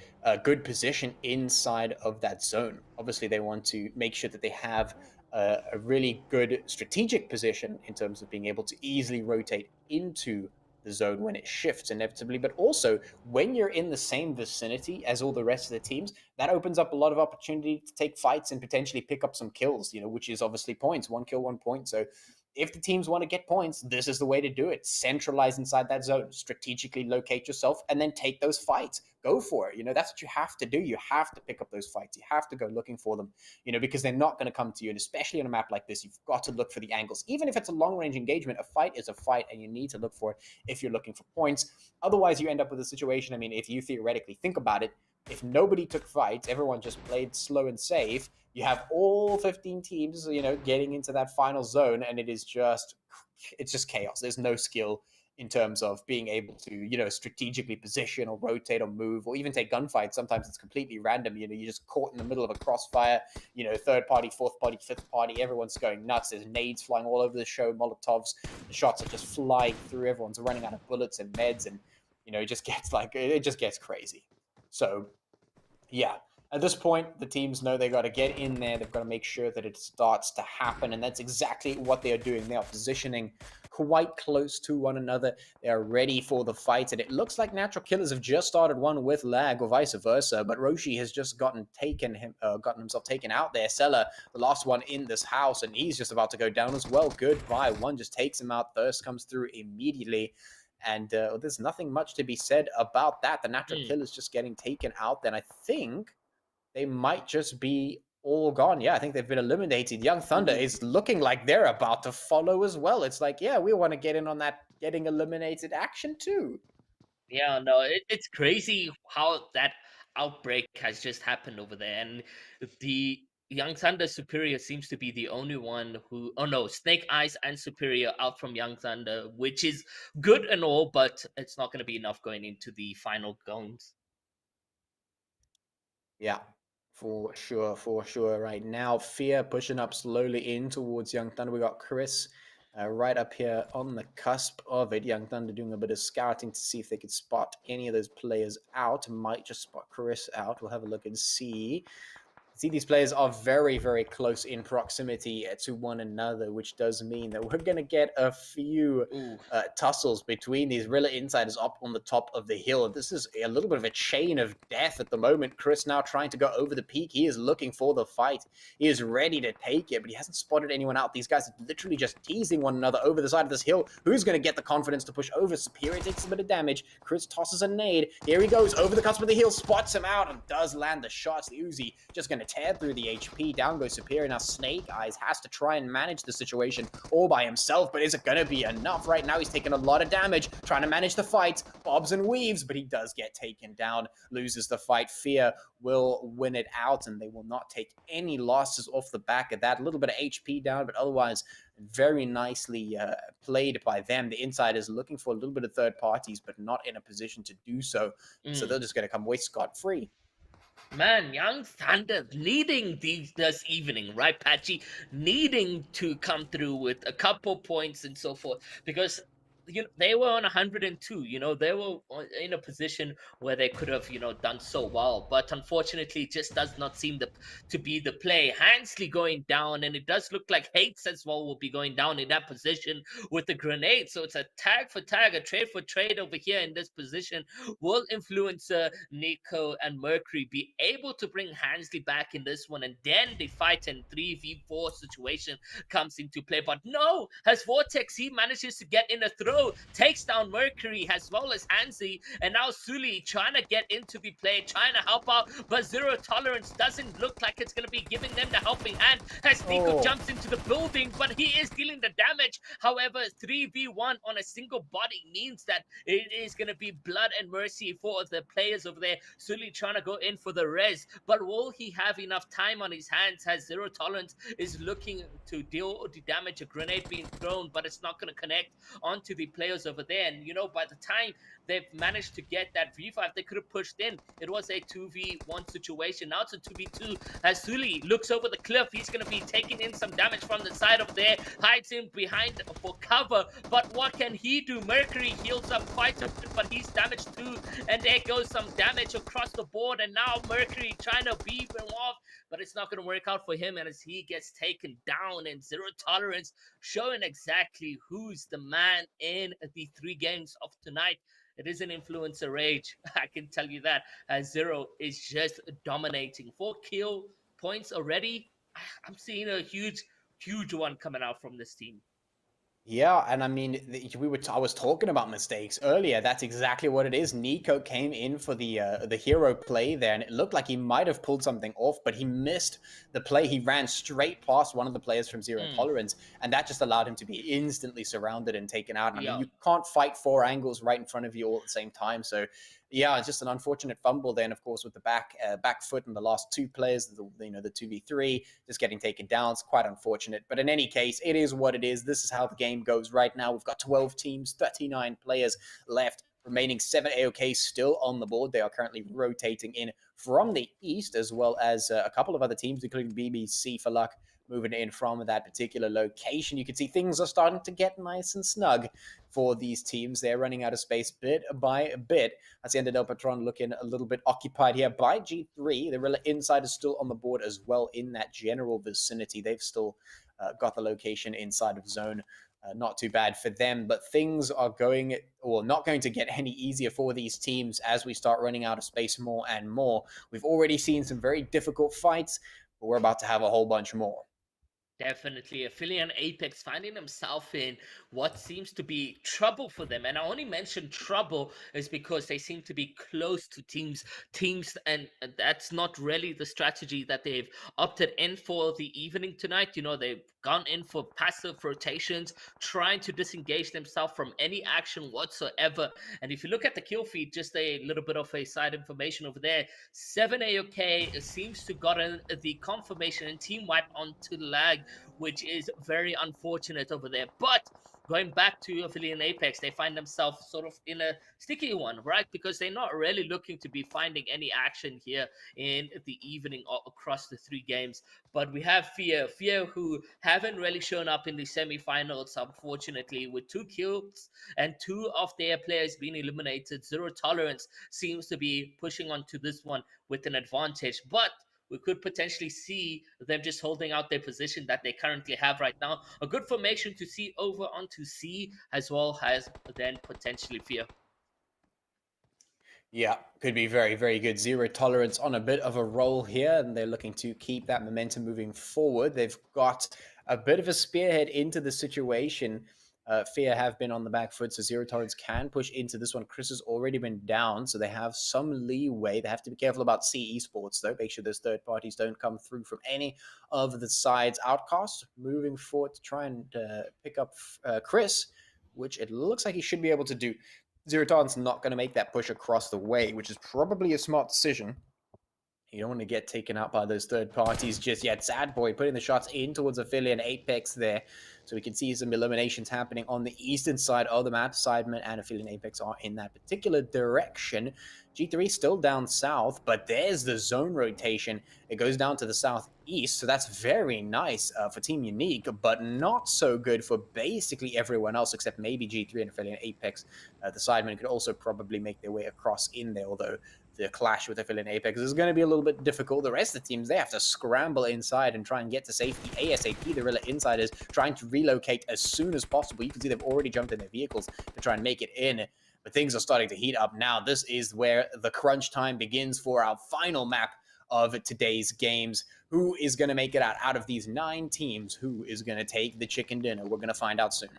good position inside of that zone. Obviously, they want to make sure that they have a really good strategic position in terms of being able to easily rotate into the zone when it shifts inevitably, but also when you're in the same vicinity as all the rest of the teams, that opens up a lot of opportunity to take fights and potentially pick up some kills, which is obviously points, 1 kill, 1 point. So if the teams want to get points, this is the way to do it. Centralize inside that zone, strategically locate yourself, and then take those fights. Go for it. That's what you have to do. You have to pick up those fights. You have to go looking for them, because they're not going to come to you. And especially on a map like this, you've got to look for the angles. Even if it's a long-range engagement, a fight is a fight, and you need to look for it if you're looking for points. Otherwise, you end up with a situation, if you theoretically think about it, if nobody took fights, everyone just played slow and safe, you have all 15 teams, getting into that final zone, and it's just chaos. There's no skill in terms of being able to, strategically position or rotate or move or even take gunfights. Sometimes it's completely random. You're just caught in the middle of a crossfire, third party, fourth party, fifth party, everyone's going nuts. There's nades flying all over the show, Molotovs, the shots are just flying through, everyone's running out of bullets and meds, and, it just gets crazy. So, yeah. At this point, the teams know they got to get in there. They've got to make sure that it starts to happen, and that's exactly what they are doing. They are positioning quite close to one another. They are ready for the fight, and it looks like Natural Killers have just started one with lag, or vice versa. But Roshi has just gotten himself taken out there. Sella, the last one in this house, and he's just about to go down as well. Goodbye. One just takes him out. Thirst comes through immediately. And there's nothing much to be said about that. The Natural Killers just getting taken out. Then I think they might just be all gone. Yeah, I think they've been eliminated. Young Thunder is looking like they're about to follow as well. It's like, yeah, we want to get in on that getting eliminated action too. Yeah, no, it's crazy how that outbreak has just happened over there. And the Young Thunder Superior seems to be the only one who... Oh, no, Snake Eyes and Superior out from Young Thunder, which is good and all, but it's not going to be enough going into the final games. Yeah. For sure. Right now, Fear pushing up slowly in towards Young Thunder. We got Chris right up here on the cusp of it. Young Thunder doing a bit of scouting to see if they could spot any of those players out. Might just spot Chris out. We'll have a look and see. These players are very, very close in proximity to one another, which does mean that we're going to get a few tussles between these Rila insiders up on the top of the hill. This is a little bit of a chain of death at the moment. Chris now trying to go over the peak. He is looking for the fight. He is ready to take it, but he hasn't spotted anyone out. These guys are literally just teasing one another over the side of this hill. Who's going to get the confidence to push over? Superior takes a bit of damage. Chris tosses a nade. Here he goes over the cusp of the hill, spots him out, and does land the shots. The Uzi just going to tear through the HP. Down goes Superior. Now Snake Eyes has to try and manage the situation all by himself, but is it going to be enough? Right now he's taking a lot of damage, trying to manage the fight, bobs and weaves, but he does get taken down, loses the fight. Fear will win it out, and they will not take any losses off the back of that. A little bit of HP down, but otherwise very nicely played by them. The insiders looking for a little bit of third parties, but not in a position to do so. So they're just going to come away scot-free. Man, Young Thunder needing this evening, right, Patchy? Needing to come through with a couple points and so forth, because they were on 102. They were in a position where they could have, done so well. But unfortunately, it just does not seem to be the play. Hansley going down, and it does look like Hates as well will be going down in that position with the grenade. So it's a tag for tag, a trade for trade over here in this position. Will Influencer, Nico, and Mercury be able to bring Hansley back in this one? And then the fight and 3v4 situation comes into play. But no, as Vortex, he manages to get in a throw, takes down Mercury as well as Hansi, and now Sully trying to get into the play, trying to help out, but Zero Tolerance doesn't look like it's going to be giving them the helping hand as Nico jumps into the building, but he is dealing the damage. However, 3v1 on a single body means that it is going to be blood and mercy for the players over there. Sully trying to go in for the res, but will he have enough time on his hands as Zero Tolerance is looking to deal the damage, a grenade being thrown, but it's not going to connect onto the players over there. And by the time they've managed to get that revive, they could have pushed in. It was a 2v1 situation. Now it's a 2v2 as Sully looks over the cliff. He's going to be taking in some damage from the side over there, hides in behind for cover, but what can he do? Mercury heals up quite a bit, but he's damaged too, and there goes some damage across the board. And now Mercury trying to beat him off, but it's not going to work out for him. And as he gets taken down, and Zero Tolerance showing exactly who's the man in the 3 games of tonight. It is an influencer rage, I can tell you that, as Zero is just dominating. 4 kill points already. I'm seeing a huge one coming out from this team. Yeah, and I mean, I was talking about mistakes earlier. That's exactly what it is. Nico came in for the hero play there, and it looked like he might have pulled something off, but he missed the play. He ran straight past one of the players from Zero Tolerance, and that just allowed him to be instantly surrounded and taken out. And I mean, you can't fight 4 angles right in front of you all at the same time. So, yeah, it's just an unfortunate fumble then, of course, with the back foot and the last 2 players, the 2v3, just getting taken down. It's quite unfortunate. But in any case, it is what it is. This is how the game goes right now. We've got 12 teams, 39 players left. Remaining 7 AOKs still on the board. They are currently rotating in from the east, as well as a couple of other teams, including BBC for luck, moving in from that particular location. You can see things are starting to get nice and snug for these teams. They're running out of space bit by bit. I see Ended El Patron looking a little bit occupied here by G3. The Rila inside is still on the board as well in that general vicinity. They've still got the location inside of zone. Not too bad for them, but things are going, or not going to get any easier for these teams as we start running out of space more and more. We've already seen some very difficult fights, but we're about to have a whole bunch more. Definitely. Aphelion Apex finding himself in what seems to be trouble for them. And I only mention trouble is because they seem to be close to teams, and that's not really the strategy that they've opted in for the evening tonight. You know, they've gone in for passive rotations, trying to disengage themselves from any action whatsoever. And if you look at the kill feed, just a little bit of a side information over there, 7 AOK seems to gotten the confirmation and team wipe onto lag, which is very unfortunate over there. But going back to Aphelion Apex, they find themselves sort of in a sticky one, right? Because they're not really looking to be finding any action here in the evening or across the 3 games. But we have Fear who haven't really shown up in the semifinals, unfortunately, with 2 kills and 2 of their players being eliminated. Zero Tolerance seems to be pushing on to this one with an advantage. But we could potentially see them just holding out their position that they currently have right now. A good formation to see over onto C, as well as then potentially Fear. Yeah, could be very, very good. Zero Tolerance on a bit of a roll here, and they're looking to keep that momentum moving forward. They've got a bit of a spearhead into the situation. Fear have been on the back foot, so Zero Tolerance can push into this one. Chris has already been down, so they have some leeway. They have to be careful about C Esports, though. Make sure those third parties don't come through from any of the sides. Outcast moving forward to try and pick up Chris, which it looks like he should be able to do. Zero Tolerance not going to make that push across the way, which is probably a smart decision. You don't want to get taken out by those third parties just yet. Sad Boy putting the shots in towards Aphelion Apex there. So we can see some eliminations happening on the eastern side of the map. Sidemen and Aphelion Apex are in that particular direction. G3 still down south, but there's the zone rotation. It goes down to the southeast, so that's very nice for Team Unique, but not so good for basically everyone else except maybe G3 and Aphelion Apex. The Sidemen could also probably make their way across in there, although the clash with Aphelion Apex is going to be a little bit difficult. The rest of the teams, they have to scramble inside and try and get to safety ASAP. The Rila Insiders trying to relocate as soon as possible. You can see they've already jumped in their vehicles to try and make it in. But things are starting to heat up now. This is where the crunch time begins for our final map of today's games. Who is going to make it out of these 9 teams? Who is going to take the chicken dinner? We're going to find out soon.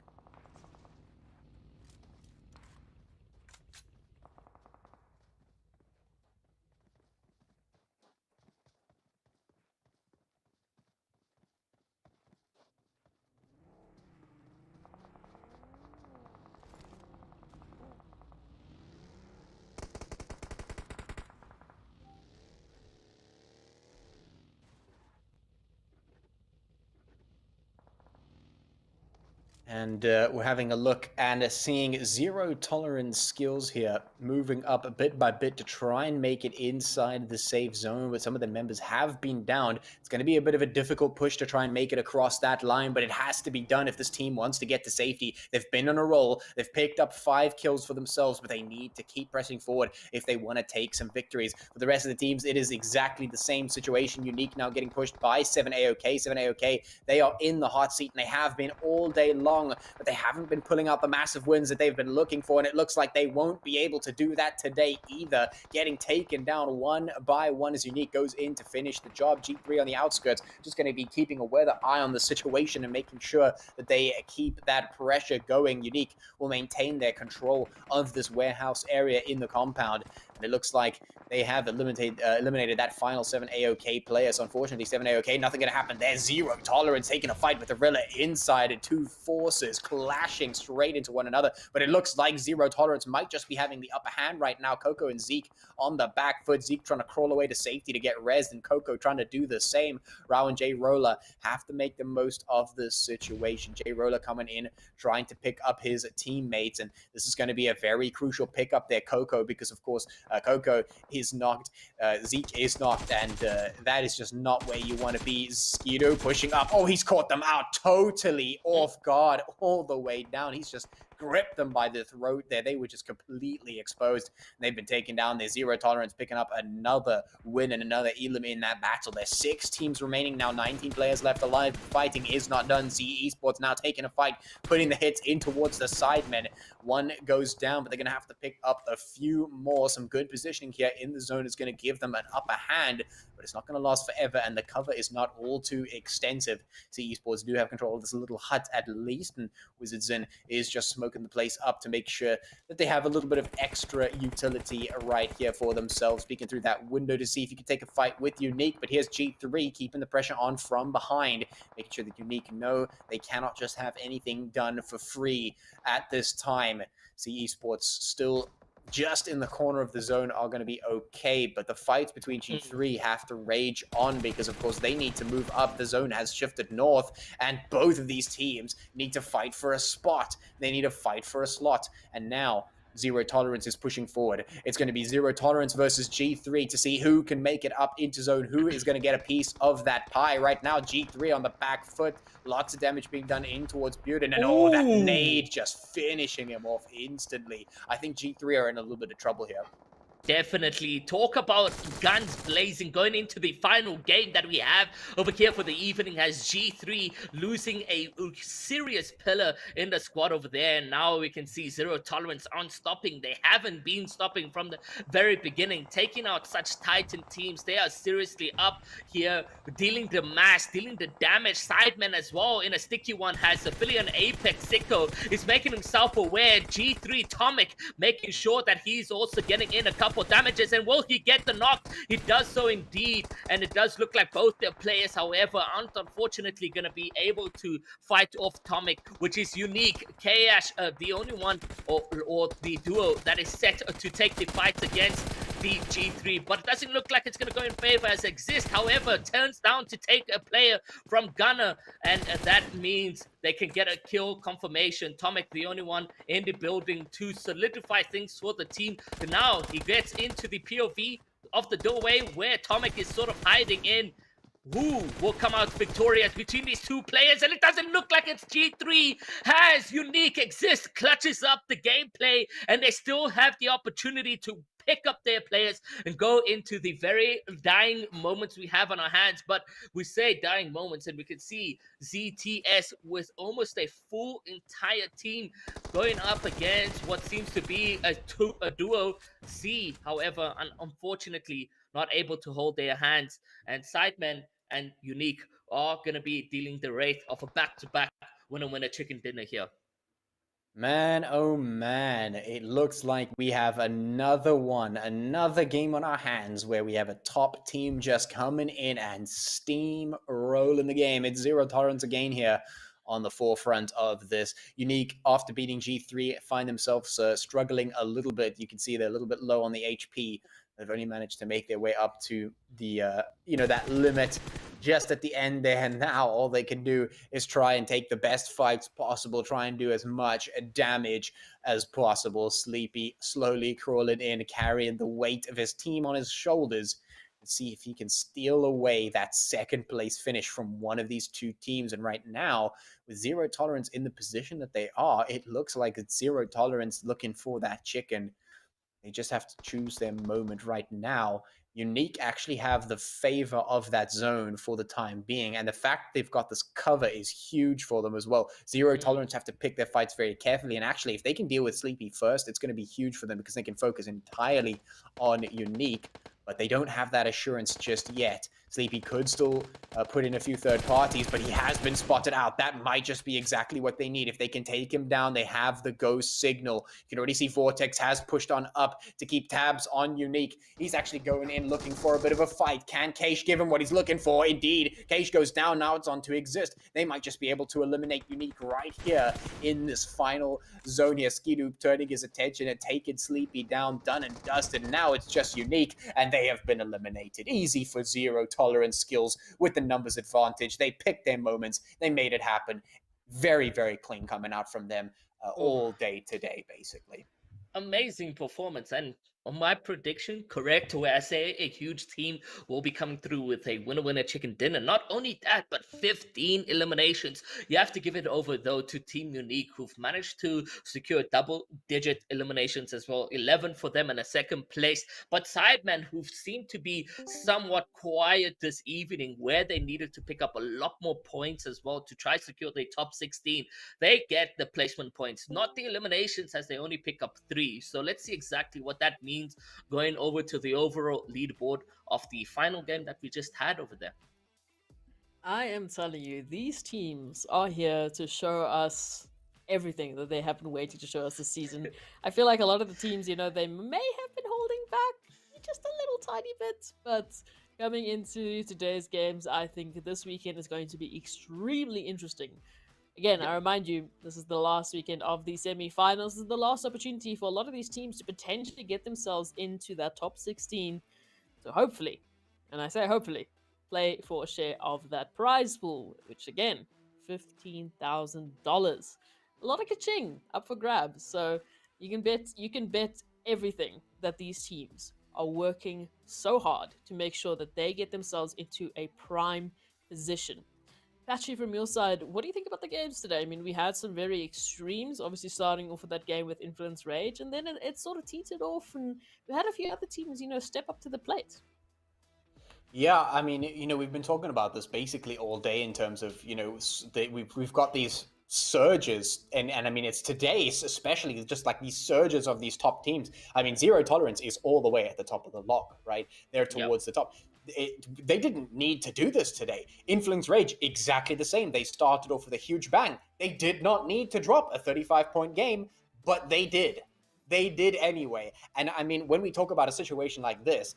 And we're having a look and seeing zero tolerance skills here, moving up bit by bit to try and make it inside the safe zone, but some of the members have been downed. It's going to be a bit of a difficult push to try and make it across that line, but it has to be done if this team wants to get to safety. They've been on a roll. They've picked up 5 kills for themselves, but they need to keep pressing forward if they want to take some victories. For the rest of the teams, it is exactly the same situation. Unique now getting pushed by 7AOK. 7AOK, they are in the hot seat, and they have been all day long, but they haven't been pulling out the massive wins that they've been looking for, and it looks like they won't be able to do that today either. Getting taken down one by one as Unique goes in to finish the job. G3 on the outskirts, just going to be keeping a weather eye on the situation and making sure that they keep that pressure going. Unique will maintain their control of this warehouse area in the compound, and it looks like they have eliminated that final 7AOK player. So unfortunately, 7AOK, nothing going to happen there. Zero tolerance, taking a fight with the Rila inside, and two forces clashing straight into one another. But it looks like zero tolerance might just be having the upper hand right now. Coco and Zeke on the back foot. Zeke trying to crawl away to safety to get rezzed, and Coco trying to do the same. Rao and J Roller have to make the most of this situation. J Roller coming in, trying to pick up his teammates, and this is going to be a very crucial pickup there, Coco, because of course Coco is knocked, Zeke is knocked, and that is just not where you want to be. Skido pushing up. Oh, he's caught them out totally off guard all the way down. He's just gripped them by the throat there. They were just completely exposed. They've been taken down. There's zero tolerance, picking up another win and another elim in that battle. There's 6 teams remaining now, 19 players left alive. Fighting is not done. Z Esports now taking a fight, putting the hits in towards the Sidemen. One goes down, but they're going to have to pick up a few more. Some good positioning here in the zone is going to give them an upper hand, but it's not going to last forever, and the cover is not all too extensive. Z Esports do have control of this little hut at least, and Wizards is just smoking the place up to make sure that they have a little bit of extra utility right here for themselves. Peeking through that window to see if you can take a fight with Unique, but here's G3 keeping the pressure on from behind, making sure that Unique know they cannot just have anything done for free at this time. Z Esports still just in the corner of the zone are going to be okay, but the fights between G3 have to rage on because, of course, they need to move up. The zone has shifted north, and both of these teams need to fight for a spot. They need to fight for a slot, and now zero tolerance is pushing forward. It's going to be zero tolerance versus G3 to see who can make it up into zone, who is going to get a piece of that pie. Right now, G3 on the back foot, lots of damage being done in towards Burden, and oh, that nade just finishing him off instantly. I think G3 are in a little bit of trouble here. Definitely. Talk about guns blazing going into the final game that we have over here for the evening, has G3 losing a serious pillar in the squad over there. And now we can see zero tolerance on stopping. They haven't been stopping from the very beginning, taking out such titan teams. They are seriously up here, dealing the mass, dealing the damage. Sidemen as well in a sticky one has Aphelion, Apex. Sicko is making himself aware. G3 Tomic making sure that he's also getting in a couple damages, and will he get the knock? He does so indeed, and it does look like both their players, however, aren't unfortunately going to be able to fight off Tomic, which is Unique. Kayash, the only one or the duo that is set to take the fights against the G3, but it doesn't look like it's going to go in favor as Exist, however, turns down to take a player from Gunner, and that means they can get a kill confirmation. Tomic, the only one in the building to solidify things for the team. Now he gets into the POV of the doorway where Tomic is sort of hiding in. Who will come out victorious between these two players? And it doesn't look like it's G3. Has Unique Exist clutches up the gameplay, and they still have the opportunity to pick up their players and go into the very dying moments we have on our hands. But we say dying moments, and we can see ZTS with almost a full entire team going up against what seems to be a duo. C, however, unfortunately not able to hold their hands, and Sidemen and Unique are going to be dealing the wraith of a back-to-back winner-winner chicken dinner here. Man, oh man, it looks like we have another game on our hands where we have a top team just coming in and steam rolling the game. It's zero tolerance again here on the forefront of this. Unique, after beating G3, find themselves struggling a little bit. You can see they're a little bit low on the HP. They've only managed to make their way up to the, that limit just at the end there. And now all they can do is try and take the best fights possible, try and do as much damage as possible. Sleepy slowly crawling in, carrying the weight of his team on his shoulders. Let's see if he can steal away that second place finish from one of these two teams. And right now, with Zero Tolerance in the position that they are, it looks like it's Zero Tolerance looking for that chicken. They just have to choose their moment right now. Unique actually have the favor of that zone for the time being, and the fact they've got this cover is huge for them as well. Zero Tolerance have to pick their fights very carefully, and actually, if they can deal with Sleepy first, it's going to be huge for them because they can focus entirely on Unique, but they don't have that assurance just yet. Sleepy could still put in a few third parties, but he has been spotted out. That might just be exactly what they need. If they can take him down, they have the ghost signal. You can already see Vortex has pushed on up to keep tabs on Unique. He's actually going in looking for a bit of a fight. Can Keish give him what he's looking for? Indeed, Keish goes down. Now it's on to Exist. They might just be able to eliminate Unique right here in this final zone here. Skidoo turning his attention and taking Sleepy down, done and dusted. Now it's just Unique, and they have been eliminated. Easy for Zero Tolerance skills with the numbers advantage. They picked their moments. They made it happen. Very, very clean coming out from them all day today, basically. Amazing performance. And on my prediction, correct, where I say a huge team will be coming through with a winner-winner chicken dinner. Not only that, but 15 eliminations. You have to give it over, though, to Team Unique, who've managed to secure double-digit eliminations as well. 11 for them in a second place. But Sidemen, who seemed to be somewhat quiet this evening, where they needed to pick up a lot more points as well to try secure the top 16, they get the placement points, not the eliminations, as they only pick up 3. So let's see exactly what that means going over to the overall leaderboard of the final game that we just had over there. I am telling you, these teams are here to show us everything that they have been waiting to show us this season. I feel like a lot of the teams, they may have been holding back just a little tiny bit, but coming into today's games, I think this weekend is going to be extremely interesting. Again, I remind you, this is the last weekend of the semi-finals. This is the last opportunity for a lot of these teams to potentially get themselves into that top 16. So hopefully, and I say hopefully, play for a share of that prize pool, which again, $15,000. A lot of ka-ching up for grabs. So you can bet everything that these teams are working so hard to make sure that they get themselves into a prime position. Patchy, from your side, what do you think about the games today? I mean, we had some very extremes, obviously starting off with that game with Influence Rage, and then it sort of teetered off, and we had a few other teams, step up to the plate. Yeah, I mean, we've been talking about this basically all day in terms of, we've got these surges, and I mean, it's today, especially just like these surges of these top teams. I mean, Zero Tolerance is all the way at the top of the log, right? They're towards the top. They didn't need to do this today. Influence Rage, exactly the same. They started off with a huge bang. They did not need to drop a 35-point game, but they did. They did anyway. And I mean, when we talk about a situation like this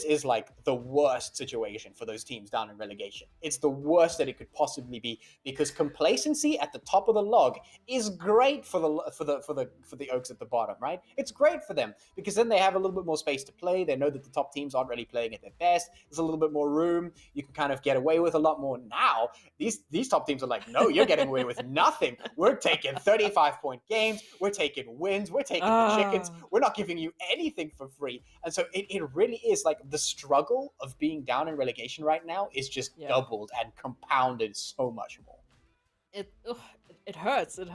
is like the worst situation for those teams down in relegation. It's the worst that it could possibly be, because complacency at the top of the log is great for the Oaks at the bottom, right? It's great for them because then they have a little bit more space to play. They know that the top teams aren't really playing at their best. There's a little bit more room. You can kind of get away with a lot more. Now, these top teams are like, no, you're getting away with nothing. We're taking 35-point games. We're taking wins. We're taking the chickens. We're not giving you anything for free. And so it really is like the struggle of being down in relegation right now is just doubled and compounded so much more. It hurts. It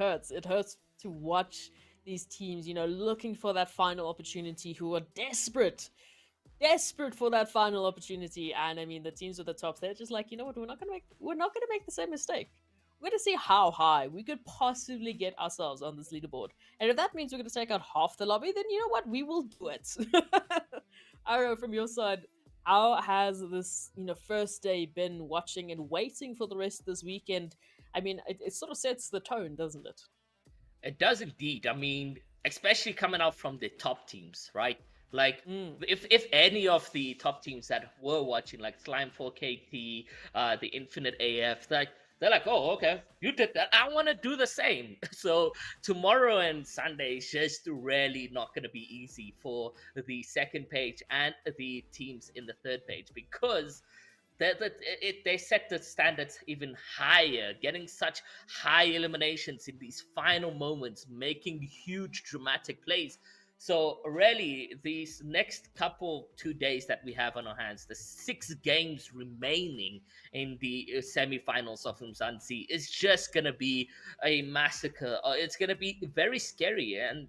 hurts to watch these teams, looking for that final opportunity, who are desperate for that final opportunity. And I mean, the teams at the top, they're just like, you know what, we're not gonna make the same mistake. We're going to see how high we could possibly get ourselves on this leaderboard. And if that means we're going to take out half the lobby, then you know what? We will do it. I don't know, from your side, how has this, first day been watching and waiting for the rest of this weekend? I mean, it sort of sets the tone, doesn't it? It does indeed. I mean, especially coming out from the top teams, right? Like, if any of the top teams that were watching, like Slime 4KT, the Infinite AF, like, They're like, oh, okay, you did that. I want to do the same. So tomorrow and Sunday is just really not going to be easy for the second page and the teams in the third page, because they set the standards even higher, getting such high eliminations in these final moments, making huge dramatic plays. So really, these next couple 2 days that we have on our hands, the 6 games remaining in the semi-finals of Umzansi, is just gonna be a massacre. It's gonna be very scary, and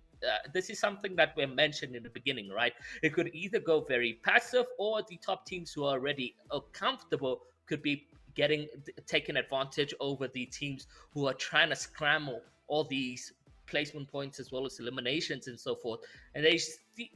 this is something that we mentioned in the beginning, right? It could either go very passive, or the top teams who are already comfortable could be getting taking advantage over the teams who are trying to scramble all these placement points as well as eliminations and so forth. And they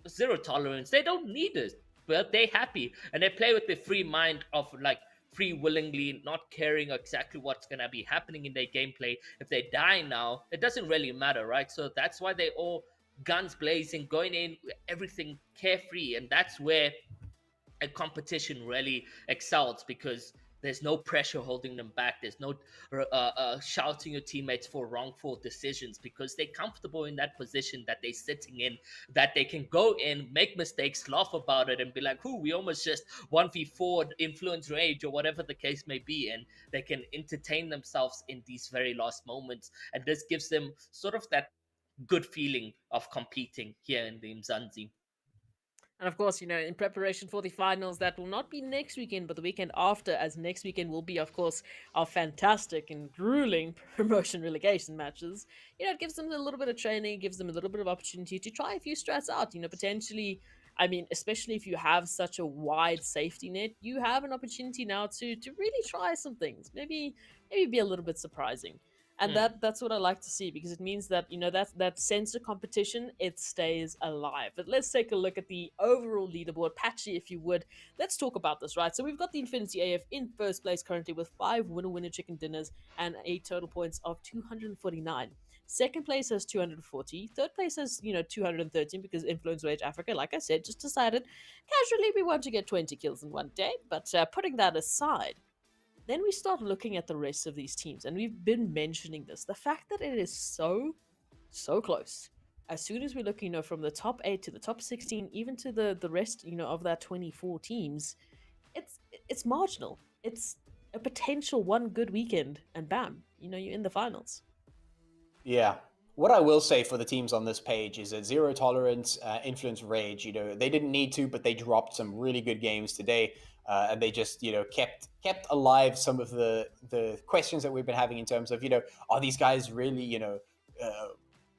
zero tolerance. They don't need it, but they happy, and they play with the free mind of like free willingly, not caring exactly what's gonna be happening in their gameplay. If they die now, it doesn't really matter, right? So that's why they all guns blazing, going in, everything carefree, and that's where a competition really excels, because there's no pressure holding them back. There's no shouting your teammates for wrongful decisions, because they're comfortable in that position that they're sitting in, that they can go in, make mistakes, laugh about it, and be like, "Who? We almost just 1v4 influence rage or whatever the case may be," and they can entertain themselves in these very last moments. And this gives them sort of that good feeling of competing here in the Mzansi. And of course, in preparation for the finals, that will not be next weekend, but the weekend after, as next weekend will be, of course, our fantastic and grueling promotion relegation matches. It gives them a little bit of training, gives them a little bit of opportunity to try a few strats out. Potentially, I mean, especially if you have such a wide safety net, you have an opportunity now to really try some things. Maybe be a little bit surprising. And Mm. that's what I like to see, because it means that that sense of competition, it stays alive. But let's take a look at the overall leaderboard. Patchy, if you would, let's talk about this, right? So we've got the Infinity AF in first place currently with 5 winner chicken dinners and a total points of 249. Second place has 240. Third place has 213, because Influence Rage Africa, like I said, just decided casually we want to get 20 kills in one day. But putting that aside, then we start looking at the rest of these teams, and we've been mentioning this, the fact that it is so close. As soon as we look, from the top 8 to the top 16, even to the rest, of that 24 teams, it's marginal. It's a potential one good weekend, and bam, you're in the finals. Yeah. What I will say for the teams on this page is that Zero Tolerance, Influence Rage, they didn't need to, but they dropped some really good games today. And they just, kept alive some of the questions that we've been having in terms of, are these guys really,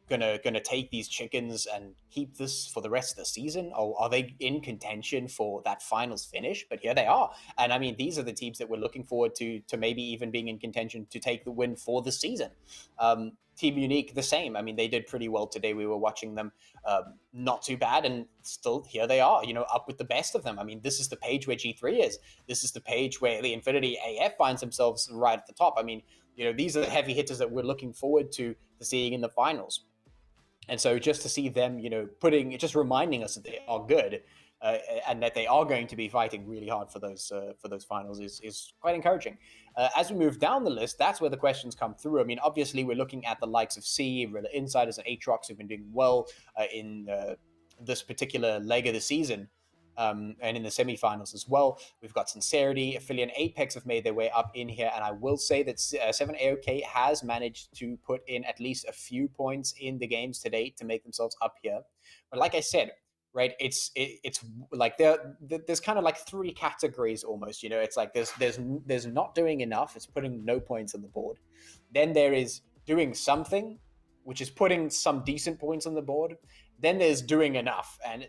gonna take these chickens and keep this for the rest of the season, or are they in contention for that finals finish? But here they are, and I mean, these are the teams that we're looking forward to maybe even being in contention to take the win for the season. Team Unique, the same. I mean, they did pretty well today. We were watching them, not too bad, and still here they are, up with the best of them. I mean, this is the page where G3 is. This is the page where the Infinity AF finds themselves right at the top. I mean, these are the heavy hitters that we're looking forward to seeing in the finals. And so just to see them, just reminding us that they are good, and that they are going to be fighting really hard for those finals is quite encouraging. As we move down the list, that's where the questions come through. I mean, obviously, we're looking at the likes of C, Rila Insiders, and Aatrox, who've been doing well in this particular leg of the season. And in the semifinals as well. We've got Sincerity, Aphelion, Apex have made their way up in here, and I will say that 7AOK has managed to put in at least a few points in the games today to make themselves up here. But like I said, right, it's like there's kind of like 3 categories almost. It's like there's not doing enough. It's putting no points on the board. Then there is doing something, which is putting some decent points on the board. Then there's doing enough, and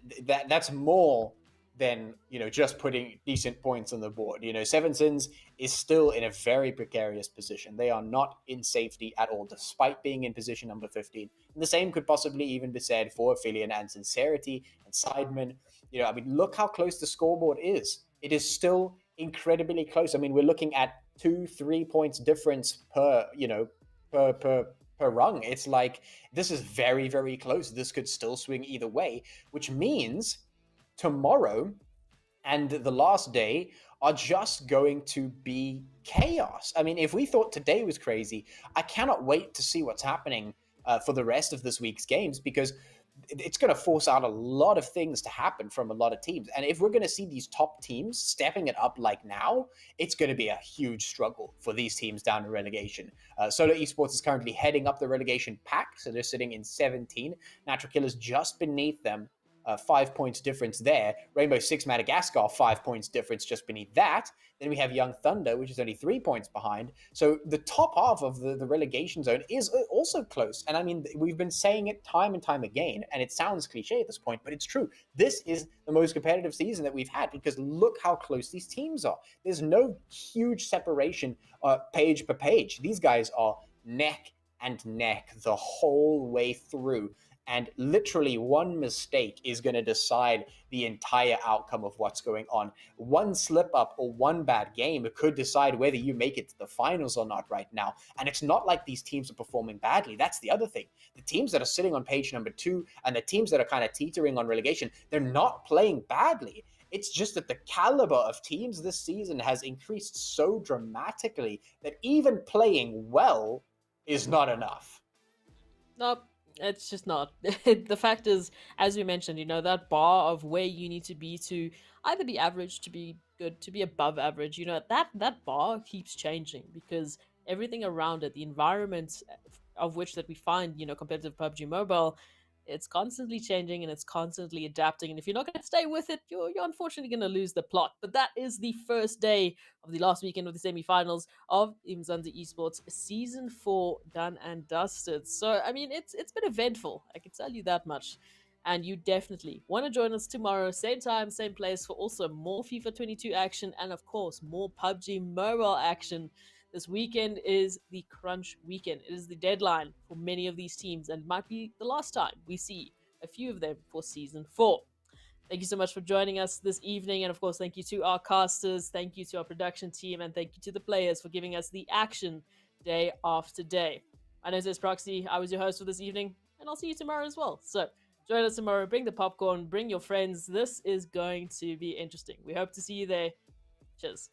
that's more than just putting decent points on the board. Seven Sins is still in a very precarious position. They are not in safety at all, despite being in position number 15. And the same could possibly even be said for Aphelion and Sincerity and Sidemen. I mean, look how close the scoreboard is. It is still incredibly close. I mean, we're looking at 2-3 points difference per rung. It's like, this is very, very close. This could still swing either way, which means tomorrow and the last day are just going to be chaos. I mean, if we thought today was crazy, I cannot wait to see what's happening for the rest of this week's games, because it's going to force out a lot of things to happen from a lot of teams. And if we're going to see these top teams stepping it up like now, it's going to be a huge struggle for these teams down in relegation. Solo Esports is currently heading up the relegation pack, so they're sitting in 17. Natural Killers just beneath them, 5 points difference there. Rainbow Six Madagascar, 5 points difference just beneath that. Then we have Young Thunder, which is only 3 points behind. So the top half of the relegation zone is also close. And I mean, we've been saying it time and time again, and it sounds cliche at this point, but it's true. This is the most competitive season that we've had, because look how close these teams are. There's no huge separation page per page. These guys are neck and neck the whole way through. And literally one mistake is going to decide the entire outcome of what's going on. One slip up or one bad game could decide whether you make it to the finals or not right now. And it's not like these teams are performing badly. That's the other thing. The teams that are sitting on page number 2 and the teams that are kind of teetering on relegation, they're not playing badly. It's just that the caliber of teams this season has increased so dramatically that even playing well is not enough. Nope. It's just not. The fact is, as we mentioned, that bar of where you need to be to either be average, to be good, to be above average, that bar keeps changing, because everything around it, the environment of which that we find, competitive PUBG Mobile, it's constantly changing and it's constantly adapting. And if you're not going to stay with it, you're unfortunately going to lose the plot. But that is the first day of the last weekend of the semi-finals of Umzansi Esports Season 4 done and dusted. So, I mean, it's been eventful. I can tell you that much. And you definitely want to join us tomorrow, same time, same place, for also more FIFA 22 action and, of course, more PUBG Mobile action. This weekend is the crunch weekend. It is the deadline for many of these teams, and it might be the last time we see a few of them for Season 4. Thank you so much for joining us this evening, and of course, thank you to our casters, thank you to our production team, and thank you to the players for giving us the action day after day. My name is Proxy. I was your host for this evening, and I'll see you tomorrow as well. So join us tomorrow. Bring the popcorn. Bring your friends. This is going to be interesting. We hope to see you there. Cheers.